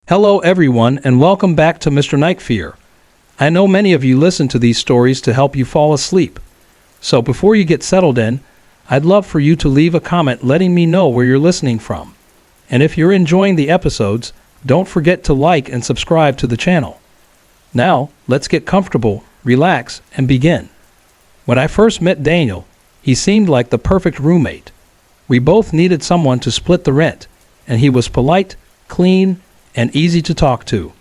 Hello everyone and welcome back to Mr. Night Fear. I know many of you listen to these stories to help you fall asleep. So before you get settled in, I'd love for you to leave a comment letting me know where you're listening from. And if you're enjoying the episodes, don't forget to like and subscribe to the channel. Now, let's get comfortable, relax, and begin. When I first met Daniel, he seemed like the perfect roommate. We both needed someone to split the rent, and he was polite, clean, and easy to talk to.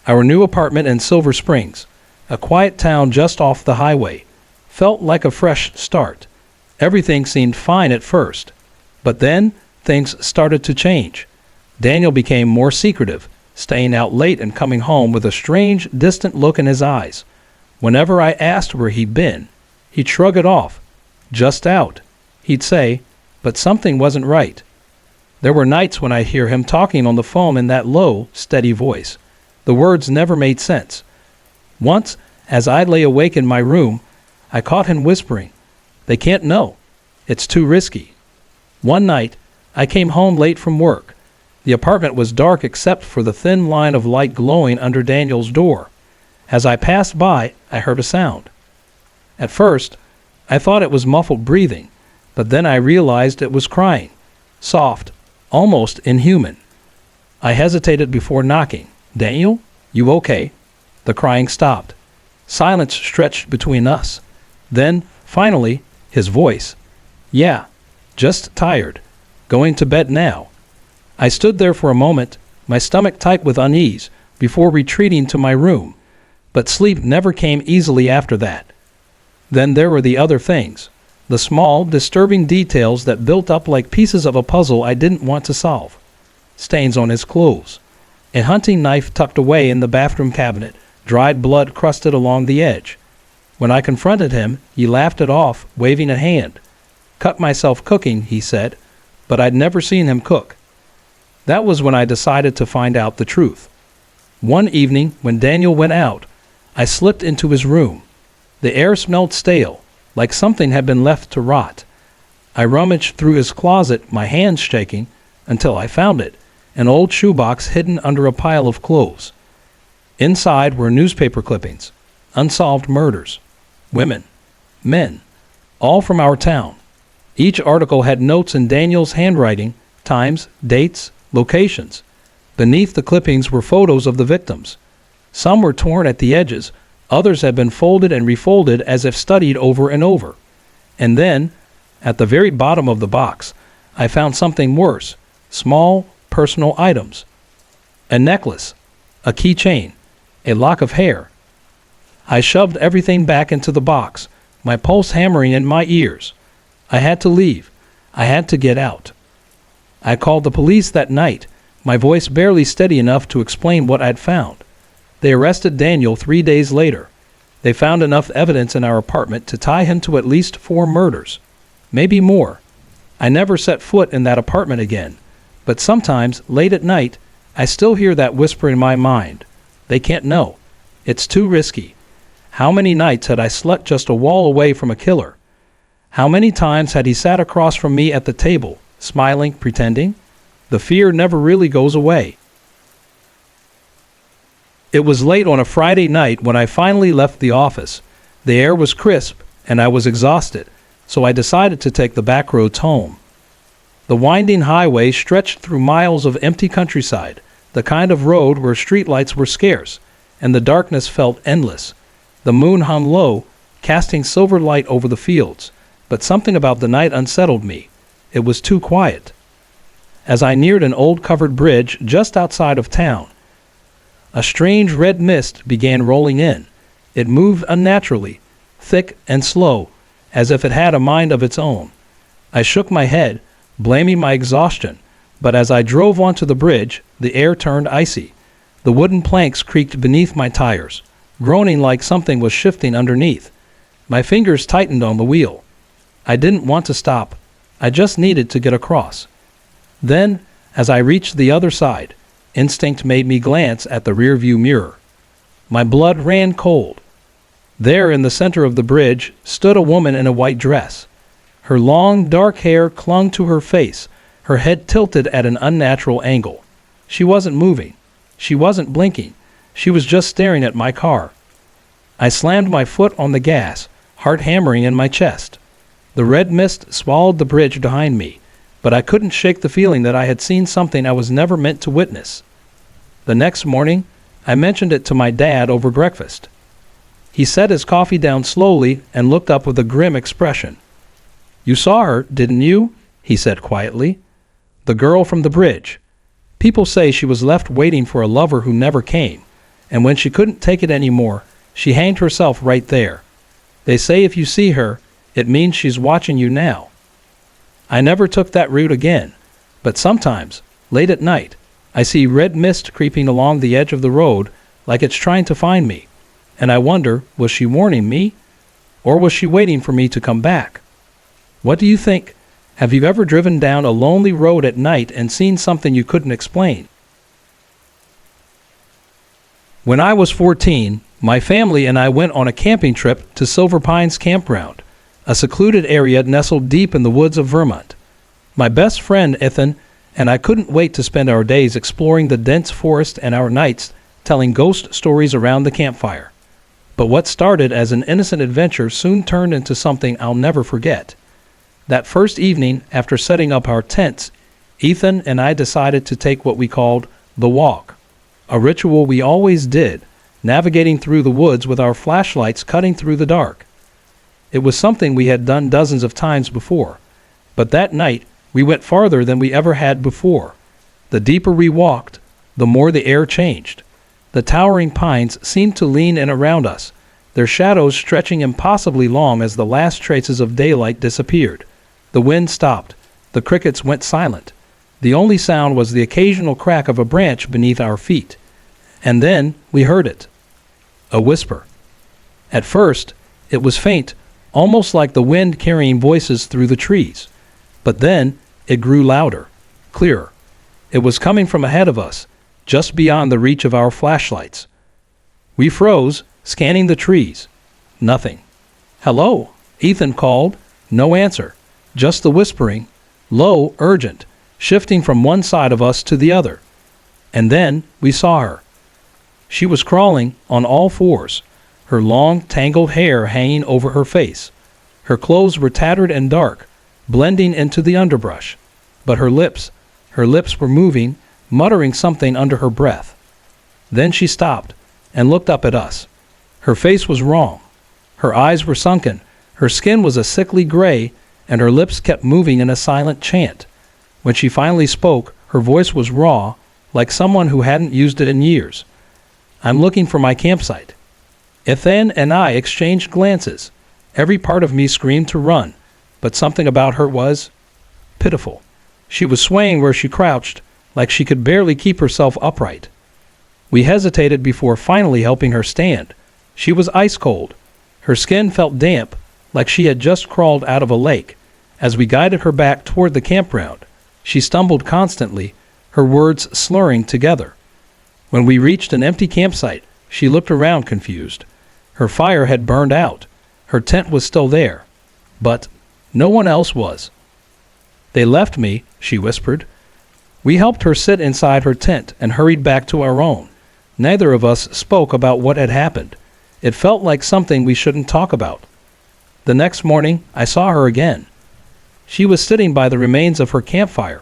Our new apartment in Silver Springs, a quiet town just off the highway, felt like a fresh start. Everything seemed fine at first, but then things started to change. Daniel became more secretive, staying out late and coming home with a strange, distant look in his eyes. Whenever I asked where he'd been, he'd shrug it off. Just out, he'd say, but something wasn't right. There were nights when I'd hear him talking on the phone in that low, steady voice. The words never made sense. Once, as I lay awake in my room, I caught him whispering, "They can't know. It's too risky." One night, I came home late from work. The apartment was dark except for the thin line of light glowing under Daniel's door. As I passed by, I heard a sound. At first, I thought it was muffled breathing, but then I realized it was crying, soft, almost inhuman. I hesitated before knocking. "Daniel, you okay?" The crying stopped. Silence stretched between us. Then, finally, his voice. "Yeah, just tired. Going to bed now." I stood there for a moment, my stomach tight with unease, before retreating to my room. But sleep never came easily after that. Then there were the other things. The small, disturbing details that built up like pieces of a puzzle I didn't want to solve. Stains on his clothes. A hunting knife tucked away in the bathroom cabinet, dried blood crusted along the edge. When I confronted him, he laughed it off, waving a hand. "Cut myself cooking," he said, but I'd never seen him cook. That was when I decided to find out the truth. One evening, when Daniel went out, I slipped into his room. The air smelled stale, like something had been left to rot. I rummaged through his closet, my hands shaking, until I found it, an old shoebox hidden under a pile of clothes. Inside were newspaper clippings, unsolved murders, women, men, all from our town. Each article had notes in Daniel's handwriting, times, dates, locations. Beneath the clippings were photos of the victims. Some were torn at the edges, others had been folded and refolded as if studied over and over. And then, at the very bottom of the box, I found something worse. Small, personal items. A necklace, a keychain, a lock of hair. I shoved everything back into the box, my pulse hammering in my ears. I had to leave. I had to get out. I called the police that night, my voice barely steady enough to explain what I'd found. They arrested Daniel 3 days later. They found enough evidence in our apartment to tie him to at least 4 murders. Maybe more. I never set foot in that apartment again. But sometimes, late at night, I still hear that whisper in my mind. They can't know. It's too risky. How many nights had I slept just a wall away from a killer? How many times had he sat across from me at the table, smiling, pretending? The fear never really goes away. It was late on a Friday night when I finally left the office. The air was crisp, and I was exhausted, so I decided to take the back roads home. The winding highway stretched through miles of empty countryside, the kind of road where streetlights were scarce, and the darkness felt endless. The moon hung low, casting silver light over the fields, but something about the night unsettled me. It was too quiet. As I neared an old covered bridge just outside of town, a strange red mist began rolling in. It moved unnaturally, thick and slow, as if it had a mind of its own. I shook my head, blaming my exhaustion, but as I drove onto the bridge, the air turned icy. The wooden planks creaked beneath my tires, groaning like something was shifting underneath. My fingers tightened on the wheel. I didn't want to stop. I just needed to get across. Then, as I reached the other side, instinct made me glance at the rearview mirror. My blood ran cold. There in the center of the bridge stood a woman in a white dress. Her long, dark hair clung to her face, her head tilted at an unnatural angle. She wasn't moving. She wasn't blinking. She was just staring at my car. I slammed my foot on the gas, heart hammering in my chest. The red mist swallowed the bridge behind me, but I couldn't shake the feeling that I had seen something I was never meant to witness. The next morning, I mentioned it to my dad over breakfast. He set his coffee down slowly and looked up with a grim expression. "You saw her, didn't you?" he said quietly. "The girl from the bridge. People say she was left waiting for a lover who never came, and when she couldn't take it anymore, she hanged herself right there. They say if you see her, it means she's watching you now." I never took that route again, but sometimes, late at night, I see red mist creeping along the edge of the road like it's trying to find me, and I wonder, was she warning me? Or was she waiting for me to come back? What do you think? Have you ever driven down a lonely road at night and seen something you couldn't explain? When I was 14, my family and I went on a camping trip to Silver Pines Campground, a secluded area nestled deep in the woods of Vermont. My best friend, Ethan, and I couldn't wait to spend our days exploring the dense forest and our nights telling ghost stories around the campfire. But what started as an innocent adventure soon turned into something I'll never forget. That first evening, after setting up our tents, Ethan and I decided to take what we called the walk, a ritual we always did, navigating through the woods with our flashlights cutting through the dark. It was something we had done dozens of times before, but that night we went farther than we ever had before. The deeper we walked, the more the air changed. The towering pines seemed to lean in around us, their shadows stretching impossibly long as the last traces of daylight disappeared. The wind stopped. The crickets went silent. The only sound was the occasional crack of a branch beneath our feet. And then we heard it. A whisper. At first, it was faint, almost like the wind carrying voices through the trees. But then it grew louder, clearer. It was coming from ahead of us, just beyond the reach of our flashlights. We froze, scanning the trees. Nothing. "Hello," Ethan called. No answer. Just the whispering, low, urgent, shifting from one side of us to the other. And then we saw her. She was crawling on all fours, her long, tangled hair hanging over her face. Her clothes were tattered and dark, blending into the underbrush. But her lips were moving, muttering something under her breath. Then she stopped and looked up at us. Her face was wrong. Her eyes were sunken, her skin was a sickly gray, and her lips kept moving in a silent chant. When she finally spoke, her voice was raw, like someone who hadn't used it in years. "I'm looking for my campsite." Ethan and I exchanged glances. Every part of me screamed to run, but something about her was pitiful. She was swaying where she crouched, like she could barely keep herself upright. We hesitated before finally helping her stand. She was ice cold. Her skin felt damp, like she had just crawled out of a lake. As we guided her back toward the campground, she stumbled constantly, her words slurring together. When we reached an empty campsite, she looked around confused. Her fire had burned out. Her tent was still there, but no one else was. "They left me," she whispered. We helped her sit inside her tent and hurried back to our own. Neither of us spoke about what had happened. It felt like something we shouldn't talk about. The next morning, I saw her again. She was sitting by the remains of her campfire,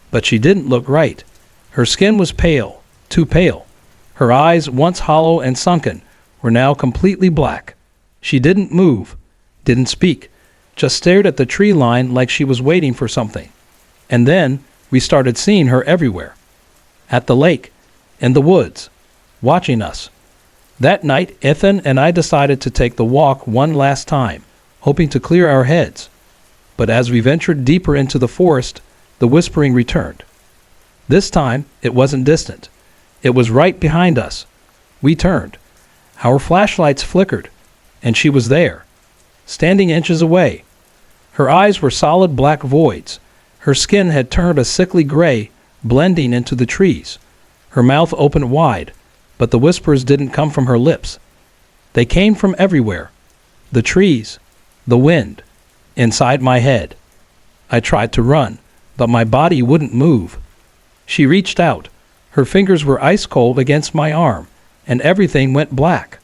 but she didn't look right. Her skin was pale, too pale. Her eyes, once hollow and sunken, were now completely black. She didn't move, didn't speak, just stared at the tree line like she was waiting for something. And then we started seeing her everywhere. At the lake, in the woods, watching us. That night, Ethan and I decided to take the walk one last time, hoping to clear our heads. But as we ventured deeper into the forest, the whispering returned. This time, it wasn't distant. It was right behind us. We turned. Our flashlights flickered, and she was there, standing inches away. Her eyes were solid black voids. Her skin had turned a sickly gray, blending into the trees. Her mouth opened wide, but the whispers didn't come from her lips. They came from everywhere. The trees, the wind, inside my head. I tried to run, but my body wouldn't move. She reached out. Her fingers were ice cold against my arm, and everything went black.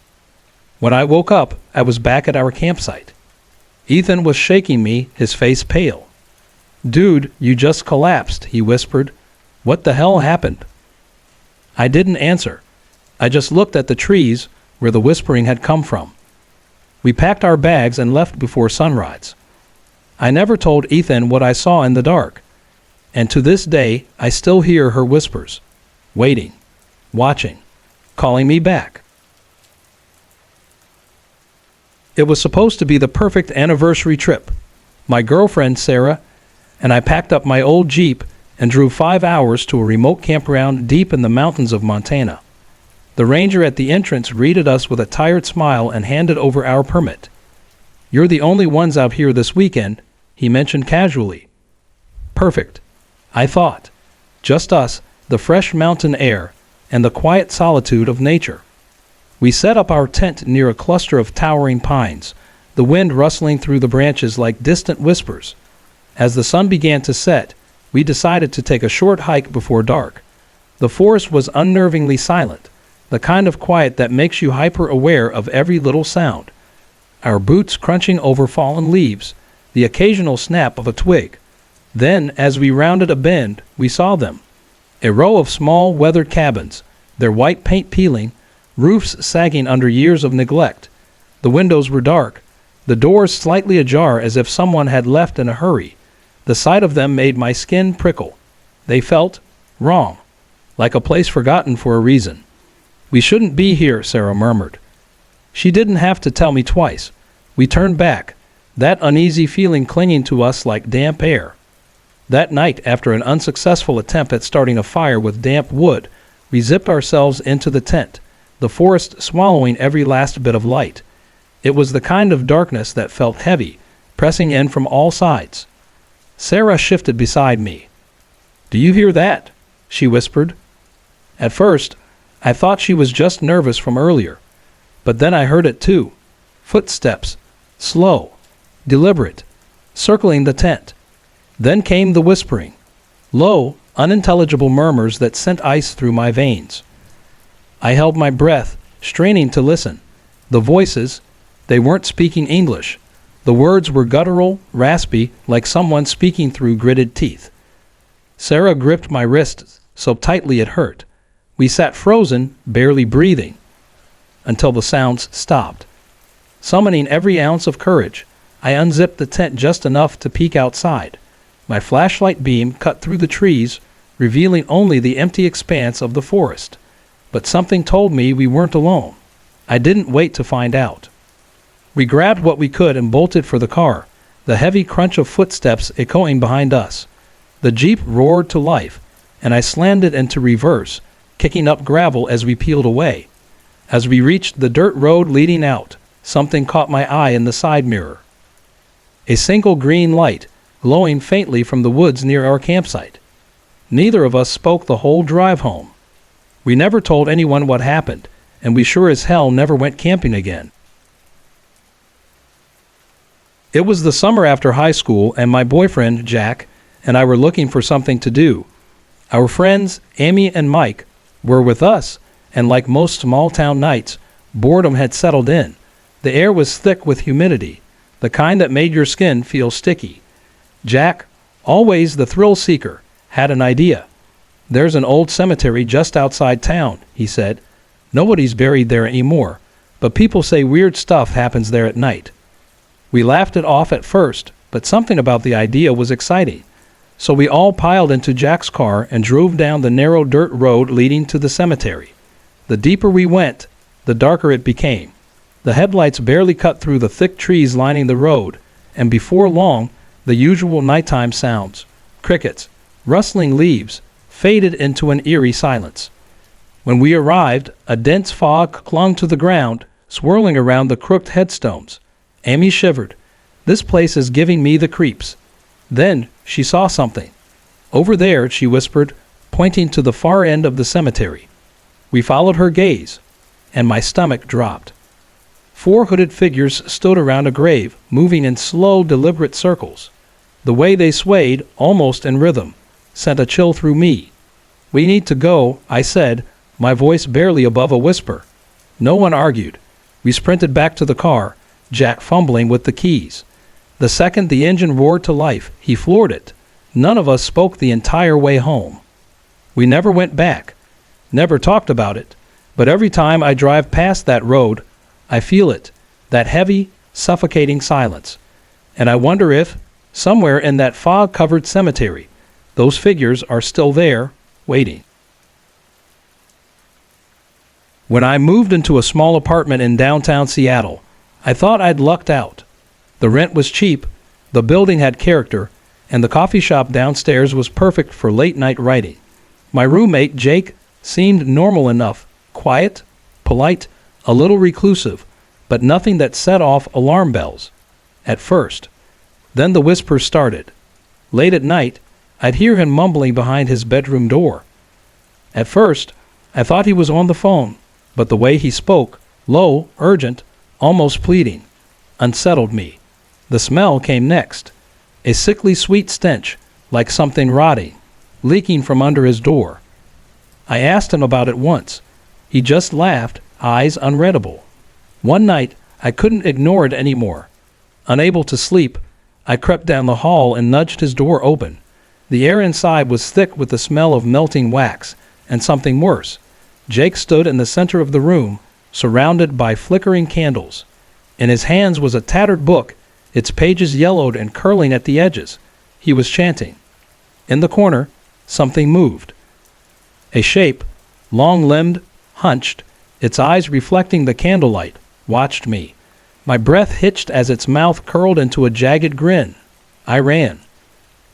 When I woke up, I was back at our campsite. Ethan was shaking me, his face pale. "Dude, you just collapsed," he whispered. "What the hell happened?" I didn't answer. I just looked at the trees where the whispering had come from. We packed our bags and left before sunrise. I never told Ethan what I saw in the dark, and to this day I still hear her whispers, waiting, watching, calling me back. It was supposed to be the perfect anniversary trip. My girlfriend, Sarah, and I packed up my old Jeep and drove 5 hours to a remote campground deep in the mountains of Montana. The ranger at the entrance greeted us with a tired smile and handed over our permit. "You're the only ones out here this weekend," he mentioned casually. Perfect, I thought. Just us, the fresh mountain air, and the quiet solitude of nature. We set up our tent near a cluster of towering pines, the wind rustling through the branches like distant whispers. As the sun began to set, we decided to take a short hike before dark. The forest was unnervingly silent, the kind of quiet that makes you hyper-aware of every little sound. Our boots crunching over fallen leaves, the occasional snap of a twig. Then, as we rounded a bend, we saw them. A row of small, weathered cabins, their white paint peeling, roofs sagging under years of neglect. The windows were dark, the doors slightly ajar as if someone had left in a hurry. The sight of them made my skin prickle. They felt wrong, like a place forgotten for a reason. "We shouldn't be here," Sarah murmured. She didn't have to tell me twice. We turned back, that uneasy feeling clinging to us like damp air. That night, after an unsuccessful attempt at starting a fire with damp wood, we zipped ourselves into the tent, the forest swallowing every last bit of light. It was the kind of darkness that felt heavy, pressing in from all sides. Sarah shifted beside me. "Do you hear that?" she whispered. At first, I thought she was just nervous from earlier, but then I heard it too. Footsteps, slow, deliberate, circling the tent. Then came the whispering, low, unintelligible murmurs that sent ice through my veins. I held my breath, straining to listen. The voices, they weren't speaking English. The words were guttural, raspy, like someone speaking through gritted teeth. Sarah gripped my wrist so tightly it hurt. We sat frozen, barely breathing, until the sounds stopped. Summoning every ounce of courage, I unzipped the tent just enough to peek outside. My flashlight beam cut through the trees, revealing only the empty expanse of the forest. But something told me we weren't alone. I didn't wait to find out. We grabbed what we could and bolted for the car, the heavy crunch of footsteps echoing behind us. The Jeep roared to life, and I slammed it into reverse, kicking up gravel as we peeled away. As we reached the dirt road leading out, something caught my eye in the side mirror. A single green light, glowing faintly from the woods near our campsite. Neither of us spoke the whole drive home. We never told anyone what happened, and we sure as hell never went camping again. It was the summer after high school, and my boyfriend, Jack, and I were looking for something to do. Our friends, Amy and Mike, were with us, and like most small-town nights, boredom had settled in. The air was thick with humidity, the kind that made your skin feel sticky. Jack, always the thrill seeker, had an idea. "There's an old cemetery just outside town," he said. "Nobody's buried there anymore, but people say weird stuff happens there at night." We laughed it off at first, but something about the idea was exciting. So we all piled into Jack's car and drove down the narrow dirt road leading to the cemetery. The deeper we went, the darker it became. The headlights barely cut through the thick trees lining the road, and before long, the usual nighttime sounds, crickets, rustling leaves, faded into an eerie silence. When we arrived, a dense fog clung to the ground, swirling around the crooked headstones. Amy shivered. "This place is giving me the creeps." Then she saw something. "Over there," she whispered, pointing to the far end of the cemetery. We followed her gaze, and my stomach dropped. 4 hooded figures stood around a grave, moving in slow, deliberate circles. The way they swayed, almost in rhythm, sent a chill through me. "We need to go," I said, my voice barely above a whisper. No one argued. We sprinted back to the car, Jack fumbling with the keys. The second the engine roared to life, he floored it. None of us spoke the entire way home. We never went back, never talked about it, but every time I drive past that road, I feel it, that heavy, suffocating silence. And I wonder if, somewhere in that fog-covered cemetery, those figures are still there, waiting. When I moved into a small apartment in downtown Seattle, I thought I'd lucked out. The rent was cheap, the building had character, and the coffee shop downstairs was perfect for late-night writing. My roommate, Jake, seemed normal enough, quiet, polite, a little reclusive, but nothing that set off alarm bells. At first. Then the whispers started. Late at night, I'd hear him mumbling behind his bedroom door. At first, I thought he was on the phone, but the way he spoke, low, urgent, almost pleading, unsettled me. The smell came next, a sickly sweet stench, like something rotting, leaking from under his door. I asked him about it once. He just laughed, eyes unreadable. One night, I couldn't ignore it anymore. Unable to sleep, I crept down the hall and nudged his door open. The air inside was thick with the smell of melting wax, and something worse. Jake stood in the center of the room, surrounded by flickering candles. In his hands was a tattered book, its pages yellowed and curling at the edges. He was chanting. In the corner, something moved. A shape, long-limbed, hunched, its eyes reflecting the candlelight, watched me. My breath hitched as its mouth curled into a jagged grin. I ran.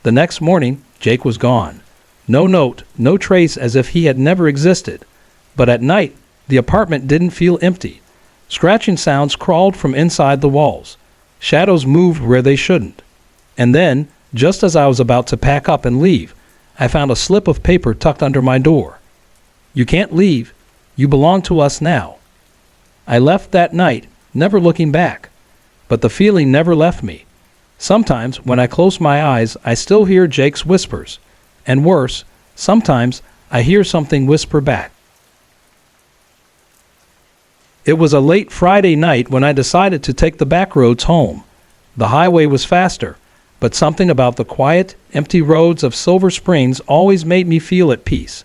The next morning, Jake was gone. No note, no trace, as if he had never existed. But at night, the apartment didn't feel empty. Scratching sounds crawled from inside the walls. Shadows moved where they shouldn't. And then, just as I was about to pack up and leave, I found a slip of paper tucked under my door. "You can't leave. You belong to us now." I left that night, never looking back. But the feeling never left me. Sometimes, when I close my eyes, I still hear Jake's whispers. And worse, sometimes I hear something whisper back. It was a late Friday night when I decided to take the back roads home. The highway was faster, but something about the quiet, empty roads of Silver Springs always made me feel at peace.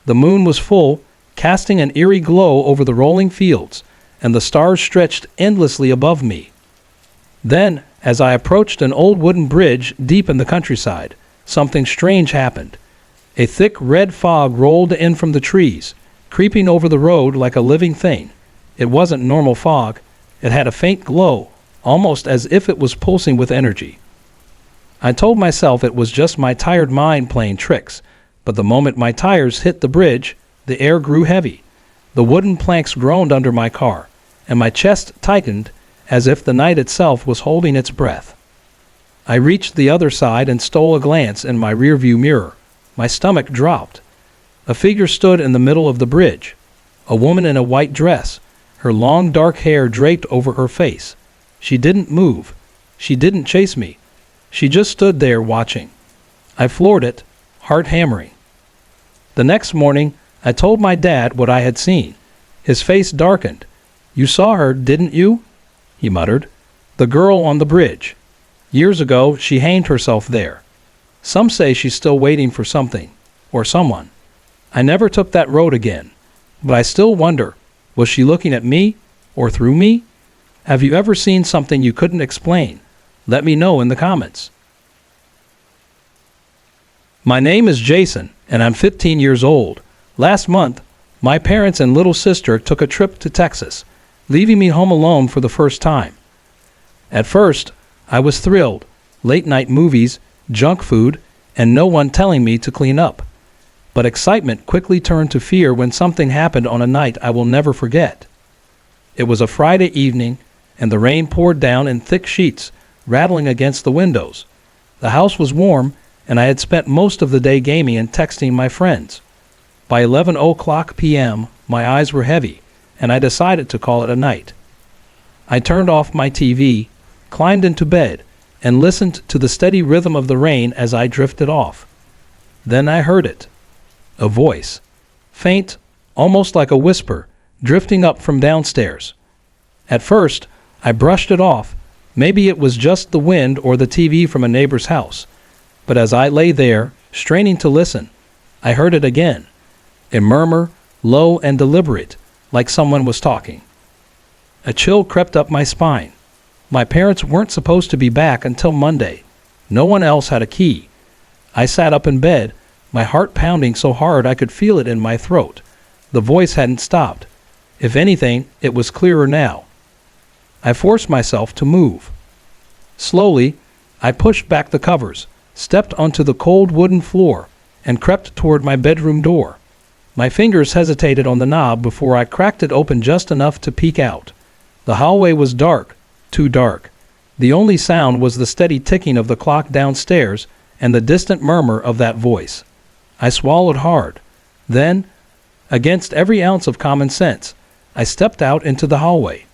The moon was full, casting an eerie glow over the rolling fields, and the stars stretched endlessly above me. Then, as I approached an old wooden bridge deep in the countryside, something strange happened. A thick red fog rolled in from the trees, creeping over the road like a living thing. It wasn't normal fog. It had a faint glow, almost as if it was pulsing with energy. I told myself it was just my tired mind playing tricks, but the moment my tires hit the bridge, the air grew heavy. The wooden planks groaned under my car, and my chest tightened as if the night itself was holding its breath. I reached the other side and stole a glance in my rearview mirror. My stomach dropped. A figure stood in the middle of the bridge, a woman in a white dress, her long dark hair draped over her face. She didn't move. She didn't chase me. She just stood there watching. I floored it, heart hammering. The next morning, I told my dad what I had seen. His face darkened. "You saw her, didn't you?" he muttered. "The girl on the bridge. Years ago, she hanged herself there. Some say she's still waiting for something, or someone. I never took that road again, but I still wonder, was she looking at me, or through me? Have you ever seen something you couldn't explain? Let me know in the comments." My name is Jason, and I'm 15 years old. Last month, my parents and little sister took a trip to Texas, leaving me home alone for the first time. At first, I was thrilled. Late-night movies, junk food, and no one telling me to clean up. But excitement quickly turned to fear when something happened on a night I will never forget. It was a Friday evening, and the rain poured down in thick sheets, rattling against the windows. The house was warm, and I had spent most of the day gaming and texting my friends. By 11:00 p.m., my eyes were heavy, and I decided to call it a night. I turned off my TV, climbed into bed, and listened to the steady rhythm of the rain as I drifted off. Then I heard it. A voice, faint, almost like a whisper, drifting up from downstairs. At first, I brushed it off. Maybe it was just the wind or the TV from a neighbor's house. But as I lay there, straining to listen, I heard it again. A murmur, low and deliberate, like someone was talking. A chill crept up my spine. My parents weren't supposed to be back until Monday. No one else had a key. I sat up in bed, my heart pounding so hard I could feel it in my throat. The voice hadn't stopped. If anything, it was clearer now. I forced myself to move. Slowly, I pushed back the covers, stepped onto the cold wooden floor, and crept toward my bedroom door. My fingers hesitated on the knob before I cracked it open just enough to peek out. The hallway was dark, too dark. The only sound was the steady ticking of the clock downstairs and the distant murmur of that voice. I swallowed hard. Then, against every ounce of common sense, I stepped out into the hallway.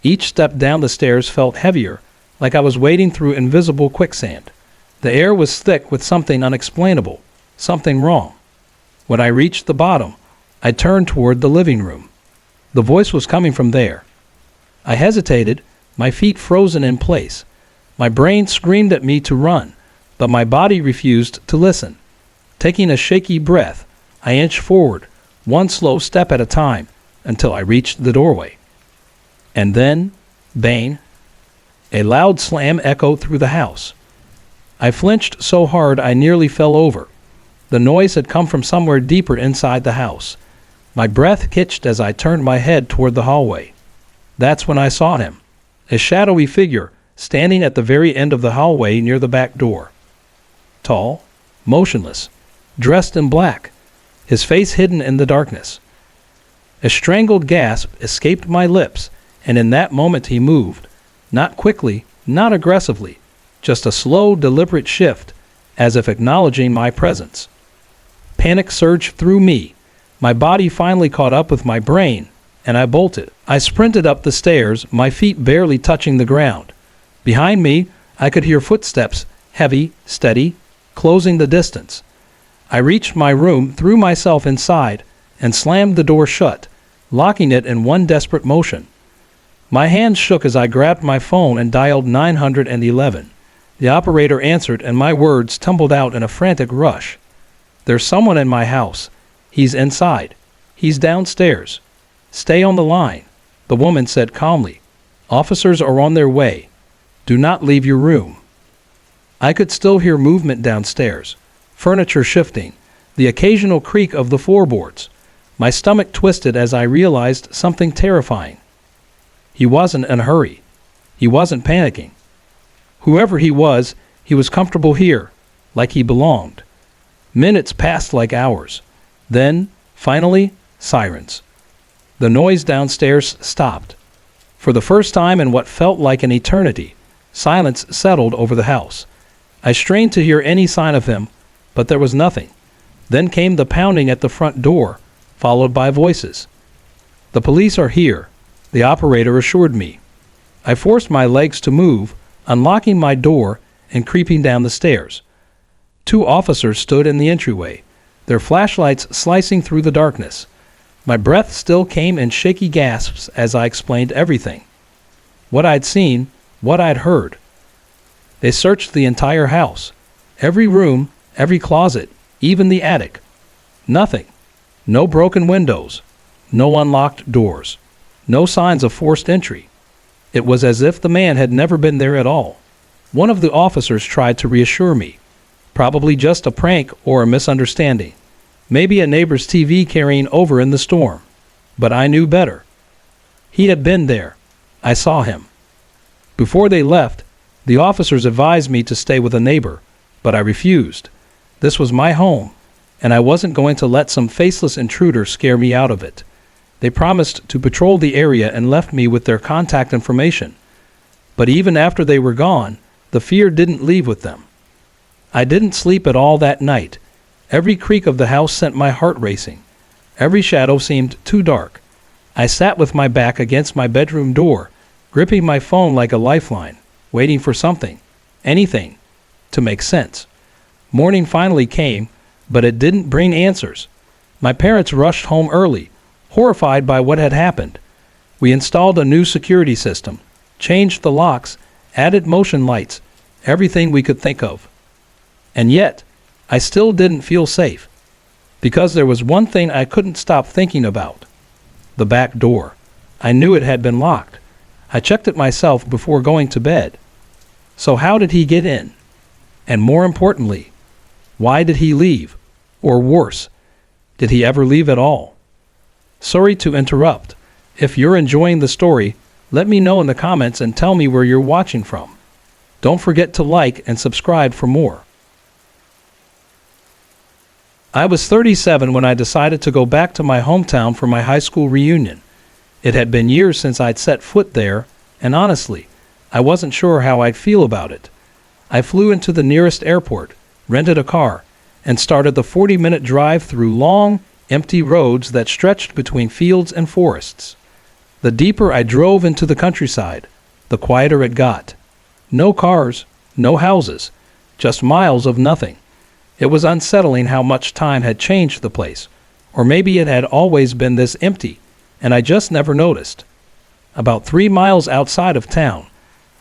Each step down the stairs felt heavier, like I was wading through invisible quicksand. The air was thick with something unexplainable, something wrong. When I reached the bottom, I turned toward the living room. The voice was coming from there. I hesitated, my feet frozen in place. My brain screamed at me to run, but my body refused to listen. Taking a shaky breath, I inched forward, one slow step at a time, until I reached the doorway. And then, bang, a loud slam echoed through the house. I flinched so hard I nearly fell over. The noise had come from somewhere deeper inside the house. My breath hitched as I turned my head toward the hallway. That's when I saw him, a shadowy figure standing at the very end of the hallway near the back door. Tall, motionless, dressed in black, his face hidden in the darkness. A strangled gasp escaped my lips, and in that moment he moved, not quickly, not aggressively, just a slow, deliberate shift, as if acknowledging my presence. Panic surged through me. My body finally caught up with my brain, and I bolted. I sprinted up the stairs, my feet barely touching the ground. Behind me, I could hear footsteps, heavy, steady, closing the distance. I reached my room, threw myself inside, and slammed the door shut, locking it in one desperate motion. My hands shook as I grabbed my phone and dialed 911. The operator answered, and my words tumbled out in a frantic rush. There's someone in my house. He's inside. He's downstairs. Stay on the line, the woman said calmly. Officers are on their way. Do not leave your room. I could still hear movement downstairs, furniture shifting, the occasional creak of the floorboards. My stomach twisted as I realized something terrifying. He wasn't in a hurry. He wasn't panicking. Whoever he was comfortable here, like he belonged. Minutes passed like hours. Then, finally, sirens. The noise downstairs stopped. For the first time in what felt like an eternity, silence settled over the house. I strained to hear any sign of him, but there was nothing. Then came the pounding at the front door, followed by voices. The police are here, the operator assured me. I forced my legs to move, unlocking my door and creeping down the stairs. 2 officers stood in the entryway, their flashlights slicing through the darkness. My breath still came in shaky gasps as I explained everything. What I'd seen, what I'd heard. They searched the entire house, every room, every closet, even the attic. Nothing. No broken windows, no unlocked doors, no signs of forced entry. It was as if the man had never been there at all. One of the officers tried to reassure me. Probably just a prank or a misunderstanding. Maybe a neighbor's TV carrying over in the storm. But I knew better. He had been there. I saw him. Before they left, the officers advised me to stay with a neighbor, but I refused. This was my home, and I wasn't going to let some faceless intruder scare me out of it. They promised to patrol the area and left me with their contact information. But even after they were gone, the fear didn't leave with them. I didn't sleep at all that night. Every creak of the house sent my heart racing. Every shadow seemed too dark. I sat with my back against my bedroom door, gripping my phone like a lifeline, waiting for something, anything, to make sense. Morning finally came, but it didn't bring answers. My parents rushed home early, horrified by what had happened. We installed a new security system, changed the locks, added motion lights, everything we could think of. And yet, I still didn't feel safe, because there was one thing I couldn't stop thinking about. The back door. I knew it had been locked. I checked it myself before going to bed. So how did he get in? And more importantly, why did he leave? Or worse, did he ever leave at all? Sorry to interrupt. If you're enjoying the story, let me know in the comments and tell me where you're watching from. Don't forget to like and subscribe for more. I was 37 when I decided to go back to my hometown for my high school reunion. It had been years since I'd set foot there, and honestly, I wasn't sure how I'd feel about it. I flew into the nearest airport, rented a car, and started the 40-minute drive through long, empty roads that stretched between fields and forests. The deeper I drove into the countryside, the quieter it got. No cars, no houses, just miles of nothing. It was unsettling how much time had changed the place, or maybe it had always been this empty, and I just never noticed. About 3 miles outside of town,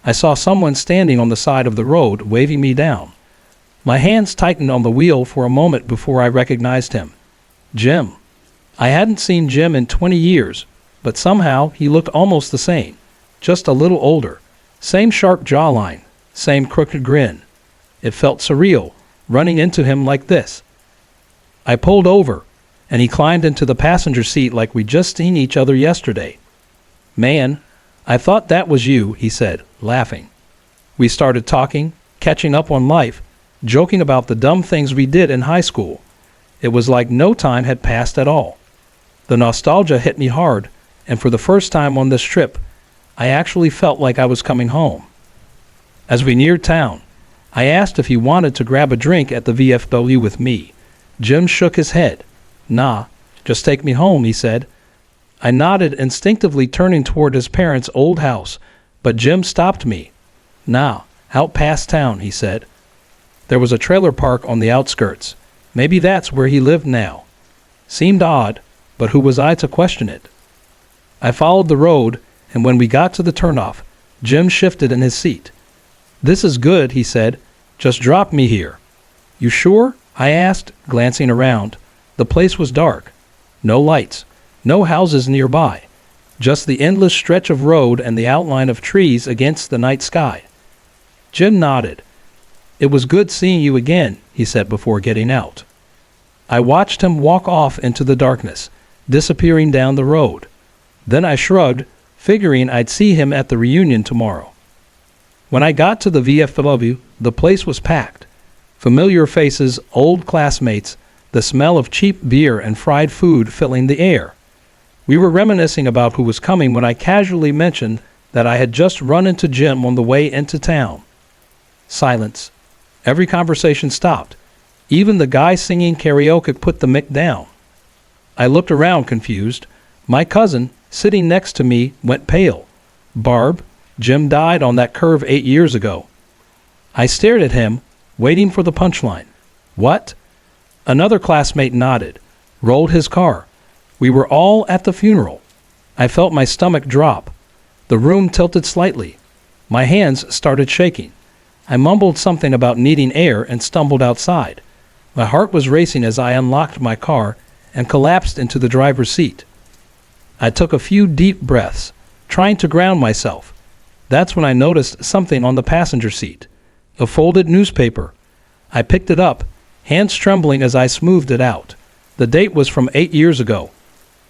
I saw someone standing on the side of the road waving me down. My hands tightened on the wheel for a moment before I recognized him. Jim. I hadn't seen Jim in 20 years, but somehow he looked almost the same, just a little older. Same sharp jawline, same crooked grin. It felt surreal, running into him like this. I pulled over, and he climbed into the passenger seat like we'd just seen each other yesterday. Man, I thought that was you, he said, laughing. We started talking, catching up on life, joking about the dumb things we did in high school. It was like no time had passed at all. The nostalgia hit me hard, and for the first time on this trip, I actually felt like I was coming home. As we neared town, I asked if he wanted to grab a drink at the VFW with me. Jim shook his head. Nah, just take me home, he said. I nodded, instinctively turning toward his parents' old house, but Jim stopped me. Nah, out past town, he said. There was a trailer park on the outskirts. Maybe that's where he lived now. Seemed odd, but who was I to question it? I followed the road, and when we got to the turnoff, Jim shifted in his seat. This is good, he said. Just drop me here. You sure? I asked, glancing around. The place was dark. No lights. No houses nearby. Just the endless stretch of road and the outline of trees against the night sky. Jim nodded. It was good seeing you again, he said before getting out. I watched him walk off into the darkness, disappearing down the road. Then I shrugged, figuring I'd see him at the reunion tomorrow. When I got to the VFW, the place was packed. Familiar faces, old classmates, the smell of cheap beer and fried food filling the air. We were reminiscing about who was coming when I casually mentioned that I had just run into Jim on the way into town. Silence. Every conversation stopped. Even the guy singing karaoke put the mic down. I looked around confused. My cousin, sitting next to me, went pale. Barb, Jim died on that curve 8 years ago. I stared at him, waiting for the punchline. What? Another classmate nodded, rolled his car. We were all at the funeral. I felt my stomach drop. The room tilted slightly. My hands started shaking. I mumbled something about needing air and stumbled outside. My heart was racing as I unlocked my car and collapsed into the driver's seat. I took a few deep breaths, trying to ground myself. That's when I noticed something on the passenger seat. A folded newspaper. I picked it up, hands trembling as I smoothed it out. The date was from 8 years ago.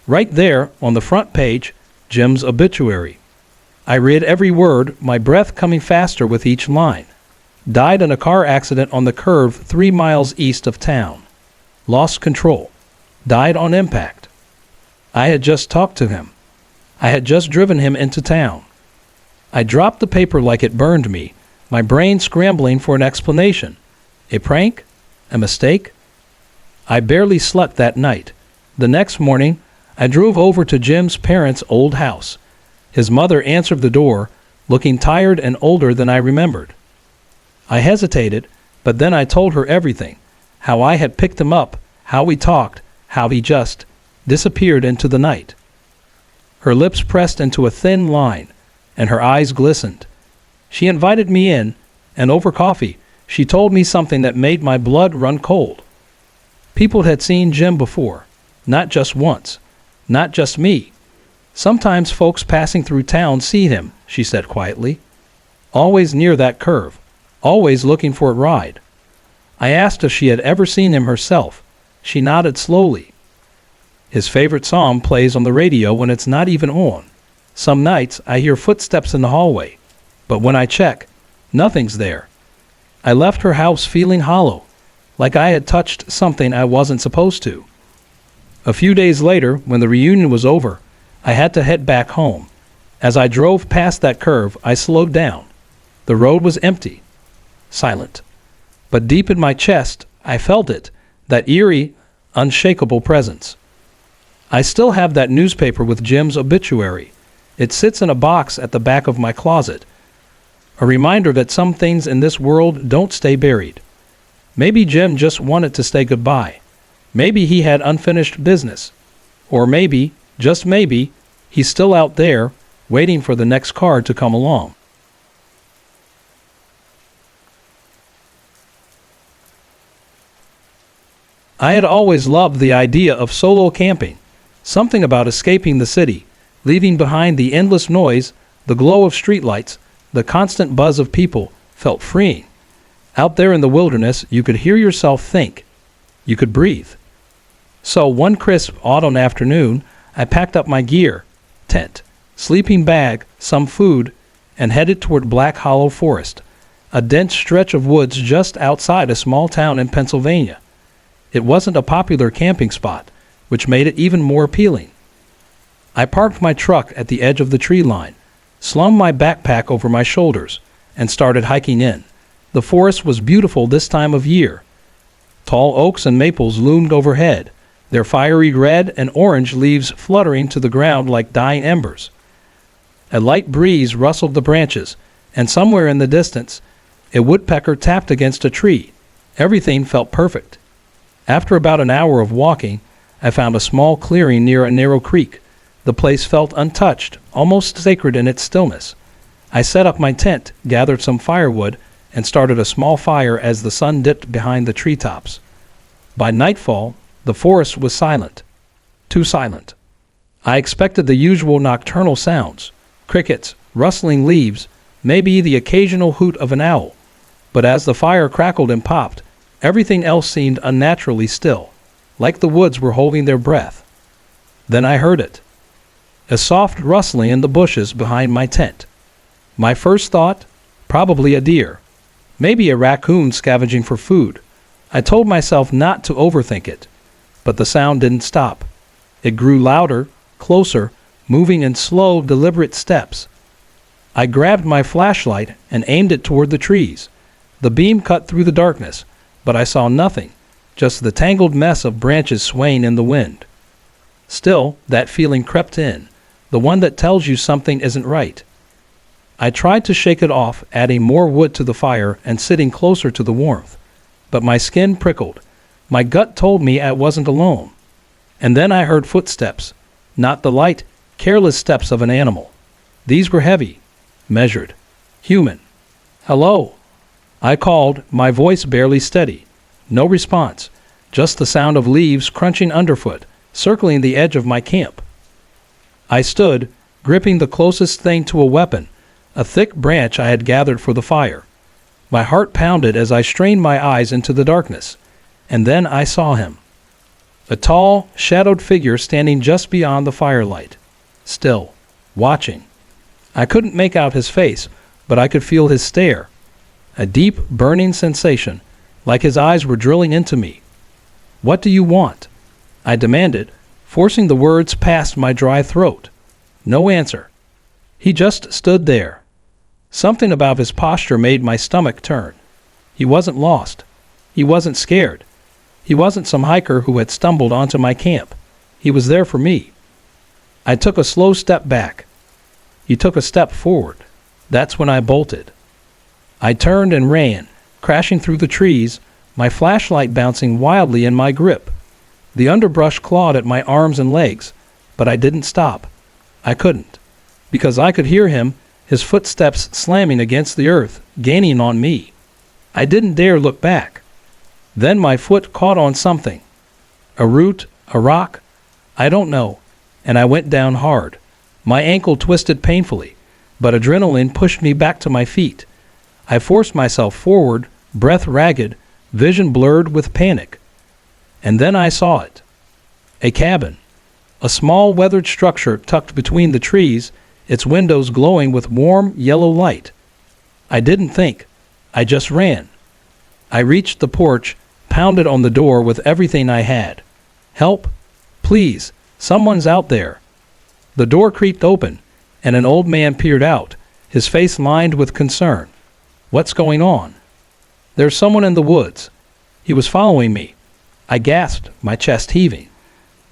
Right there, on the front page, Jim's obituary. I read every word, my breath coming faster with each line. Died in a car accident on the curve 3 miles east of town. Lost control. Died on impact. I had just talked to him. I had just driven him into town. I dropped the paper like it burned me, my brain scrambling for an explanation. A prank? A mistake? I barely slept that night. The next morning, I drove over to Jim's parents' old house. His mother answered the door, looking tired and older than I remembered. I hesitated, but then I told her everything, how I had picked him up, how we talked, how he just disappeared into the night. Her lips pressed into a thin line, and her eyes glistened. She invited me in, and over coffee, she told me something that made my blood run cold. People had seen Jim before, not just once, not just me. Sometimes folks passing through town see him, she said quietly. Always near that curve, always looking for a ride. I asked if she had ever seen him herself. She nodded slowly. His favorite song plays on the radio when it's not even on. Some nights I hear footsteps in the hallway, but when I check, nothing's there. I left her house feeling hollow, like I had touched something I wasn't supposed to. A few days later, when the reunion was over, I had to head back home. As I drove past that curve, I slowed down. The road was empty, silent. But deep in my chest, I felt it, that eerie, unshakable presence. I still have that newspaper with Jim's obituary. It sits in a box at the back of my closet. A reminder that some things in this world don't stay buried. Maybe Jim just wanted to say goodbye. Maybe he had unfinished business. Or maybe, just maybe, he's still out there, waiting for the next car to come along. I had always loved the idea of solo camping. Something about escaping the city, leaving behind the endless noise, the glow of streetlights, the constant buzz of people, felt freeing. Out there in the wilderness, you could hear yourself think. You could breathe. So one crisp autumn afternoon, I packed up my gear, tent, sleeping bag, some food, and headed toward Black Hollow Forest, a dense stretch of woods just outside a small town in Pennsylvania. It wasn't a popular camping spot, which made it even more appealing. I parked my truck at the edge of the tree line, slung my backpack over my shoulders, and started hiking in. The forest was beautiful this time of year. Tall oaks and maples loomed overhead, their fiery red and orange leaves fluttering to the ground like dying embers. A light breeze rustled the branches, and somewhere in the distance, a woodpecker tapped against a tree. Everything felt perfect. After about an hour of walking, I found a small clearing near a narrow creek. The place felt untouched, almost sacred in its stillness. I set up my tent, gathered some firewood, and started a small fire as the sun dipped behind the treetops. By nightfall, the forest was silent. Too silent. I expected the usual nocturnal sounds, crickets, rustling leaves, maybe the occasional hoot of an owl. But as the fire crackled and popped, everything else seemed unnaturally still, like the woods were holding their breath. Then I heard it. A soft rustling in the bushes behind my tent. My first thought, probably a deer. Maybe a raccoon scavenging for food. I told myself not to overthink it. But the sound didn't stop. It grew louder, closer, moving in slow, deliberate steps. I grabbed my flashlight and aimed it toward the trees. The beam cut through the darkness, but I saw nothing, just the tangled mess of branches swaying in the wind. Still, that feeling crept in, the one that tells you something isn't right. I tried to shake it off, adding more wood to the fire and sitting closer to the warmth. But my skin prickled. My gut told me I wasn't alone. And then I heard footsteps, not the light, careless steps of an animal. These were heavy, measured, human. "Hello," I called, my voice barely steady. No response, just the sound of leaves crunching underfoot, circling the edge of my camp. I stood, gripping the closest thing to a weapon, a thick branch I had gathered for the fire. My heart pounded as I strained my eyes into the darkness. And then I saw him. A tall, shadowed figure standing just beyond the firelight. Still, watching. I couldn't make out his face, but I could feel his stare. A deep, burning sensation, like his eyes were drilling into me. "What do you want?" I demanded, forcing the words past my dry throat. No answer. He just stood there. Something about his posture made my stomach turn. He wasn't lost. He wasn't scared. He wasn't some hiker who had stumbled onto my camp. He was there for me. I took a slow step back. He took a step forward. That's when I bolted. I turned and ran, crashing through the trees, my flashlight bouncing wildly in my grip. The underbrush clawed at my arms and legs, but I didn't stop. I couldn't, because I could hear him, his footsteps slamming against the earth, gaining on me. I didn't dare look back. Then my foot caught on something. A root, a rock, I don't know, and I went down hard. My ankle twisted painfully, but adrenaline pushed me back to my feet. I forced myself forward, breath ragged, vision blurred with panic. And then I saw it. A cabin. A small weathered structure tucked between the trees, its windows glowing with warm yellow light. I didn't think. I just ran. I reached the porch, pounded on the door with everything I had. Help! Please! Someone's out there! The door creaked open, and an old man peered out, his face lined with concern. What's going on? There's someone in the woods. He was following me. I gasped, my chest heaving.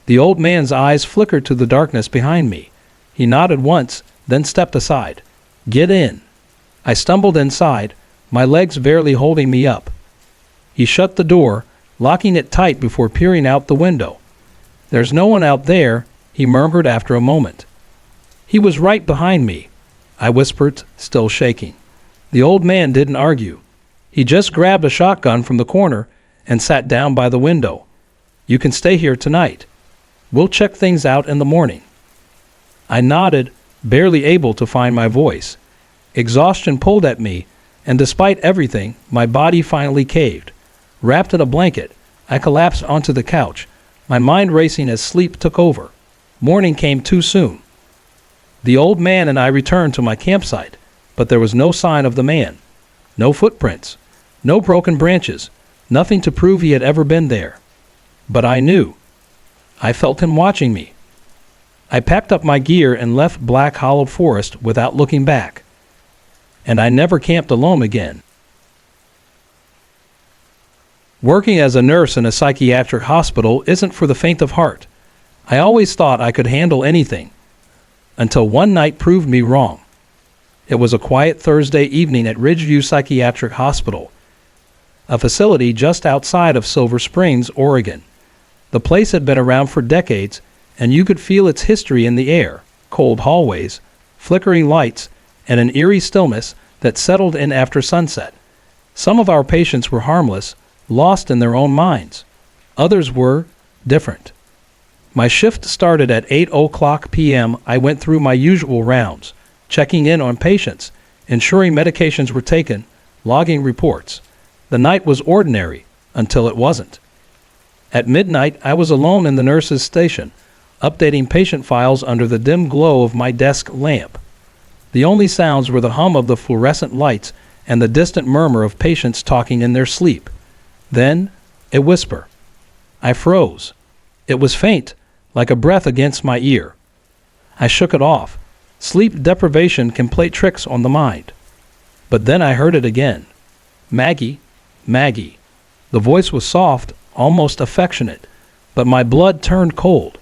The old man's eyes flickered to the darkness behind me. He nodded once, then stepped aside. Get in. I stumbled inside, my legs barely holding me up. He shut the door, locking it tight before peering out the window. There's no one out there, he murmured after a moment. He was right behind me, I whispered, still shaking. The old man didn't argue. He just grabbed a shotgun from the corner and sat down by the window. You can stay here tonight. We'll check things out in the morning. I nodded, barely able to find my voice. Exhaustion pulled at me, and despite everything, my body finally caved. Wrapped in a blanket, I collapsed onto the couch, my mind racing as sleep took over. Morning came too soon. The old man and I returned to my campsite, but there was no sign of the man. No footprints, no broken branches, nothing to prove he had ever been there. But I knew. I felt him watching me. I packed up my gear and left Black Hollow Forest without looking back. And I never camped alone again. Working as a nurse in a psychiatric hospital isn't for the faint of heart. I always thought I could handle anything, until one night proved me wrong. It was a quiet Thursday evening at Ridgeview Psychiatric Hospital, a facility just outside of Silver Springs, Oregon. The place had been around for decades, and you could feel its history in the air, cold hallways, flickering lights, and an eerie stillness that settled in after sunset. Some of our patients were harmless, lost in their own minds. Others were different. My shift started at 8:00 p.m. I went through my usual rounds, checking in on patients, ensuring medications were taken, logging reports. The night was ordinary until it wasn't. At midnight, I was alone in the nurse's station, updating patient files under the dim glow of my desk lamp. The only sounds were the hum of the fluorescent lights and the distant murmur of patients talking in their sleep. Then, a whisper. I froze. It was faint, like a breath against my ear. I shook it off. Sleep deprivation can play tricks on the mind. But then I heard it again. Maggie, Maggie. The voice was soft, almost affectionate, but my blood turned cold.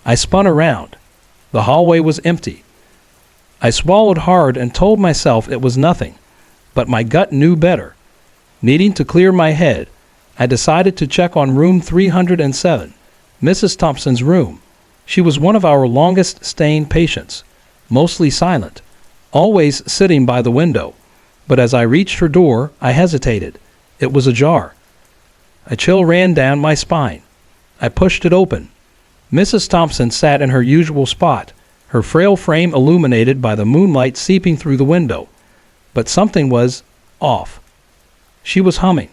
I spun around. The hallway was empty. I swallowed hard and told myself it was nothing, but my gut knew better. Needing to clear my head, I decided to check on room 307, Mrs. Thompson's room. She was one of our longest-staying patients, mostly silent, always sitting by the window. But as I reached her door, I hesitated. It was ajar. A chill ran down my spine. I pushed it open. Mrs. Thompson sat in her usual spot, her frail frame illuminated by the moonlight seeping through the window. But something was off. She was humming,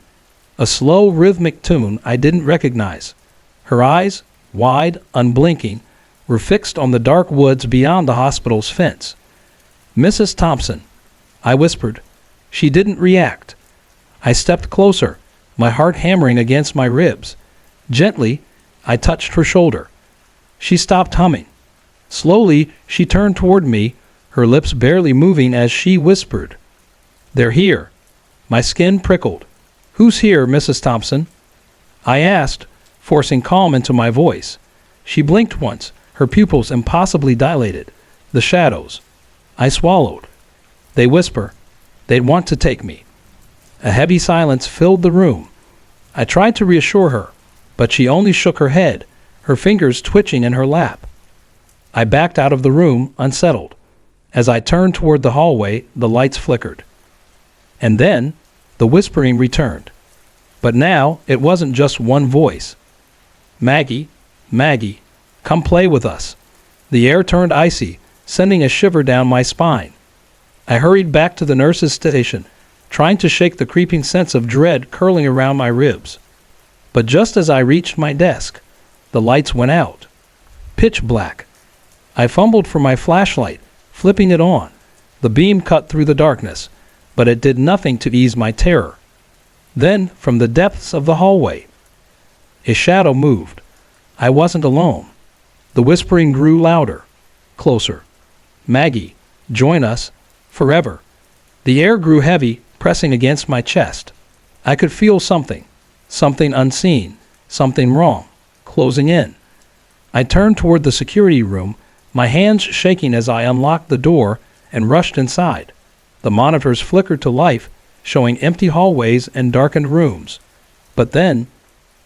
a slow, rhythmic tune I didn't recognize. Her eyes, wide, unblinking, were fixed on the dark woods beyond the hospital's fence. Mrs. Thompson, I whispered. She didn't react. I stepped closer, my heart hammering against my ribs. Gently, I touched her shoulder. She stopped humming. Slowly, she turned toward me, her lips barely moving as she whispered, "They're here." My skin prickled. "Who's here, Mrs. Thompson?" I asked, forcing calm into my voice. She blinked once, her pupils impossibly dilated. The shadows. I swallowed. They whisper. They'd want to take me. A heavy silence filled the room. I tried to reassure her, but she only shook her head, her fingers twitching in her lap. I backed out of the room, unsettled. As I turned toward the hallway, the lights flickered. And then, the whispering returned. But now, it wasn't just one voice. "Maggie, Maggie, come play with us." The air turned icy, sending a shiver down my spine. I hurried back to the nurse's station, trying to shake the creeping sense of dread curling around my ribs. But just as I reached my desk, the lights went out. Pitch black. I fumbled for my flashlight, flipping it on. The beam cut through the darkness, but it did nothing to ease my terror. Then, from the depths of the hallway, a shadow moved. I wasn't alone. The whispering grew louder, closer. "Maggie, join us, forever." The air grew heavy, pressing against my chest. I could feel something unseen, something wrong, closing in. I turned toward the security room, my hands shaking as I unlocked the door and rushed inside. The monitors flickered to life, showing empty hallways and darkened rooms. But then,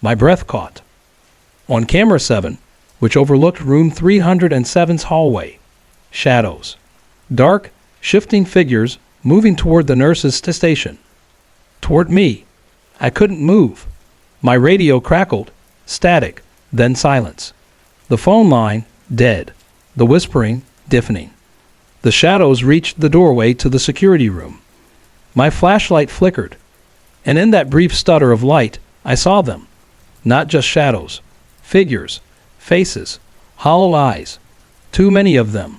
my breath caught. On camera 7, which overlooked room 307's hallway, shadows. Dark, shifting figures moving toward the nurse's station. Toward me. I couldn't move. My radio crackled, static, then silence. The phone line, dead. The whispering, deafening. The shadows reached the doorway to the security room. My flashlight flickered, and in that brief stutter of light, I saw them. Not just shadows. Figures. Faces. Hollow eyes. Too many of them.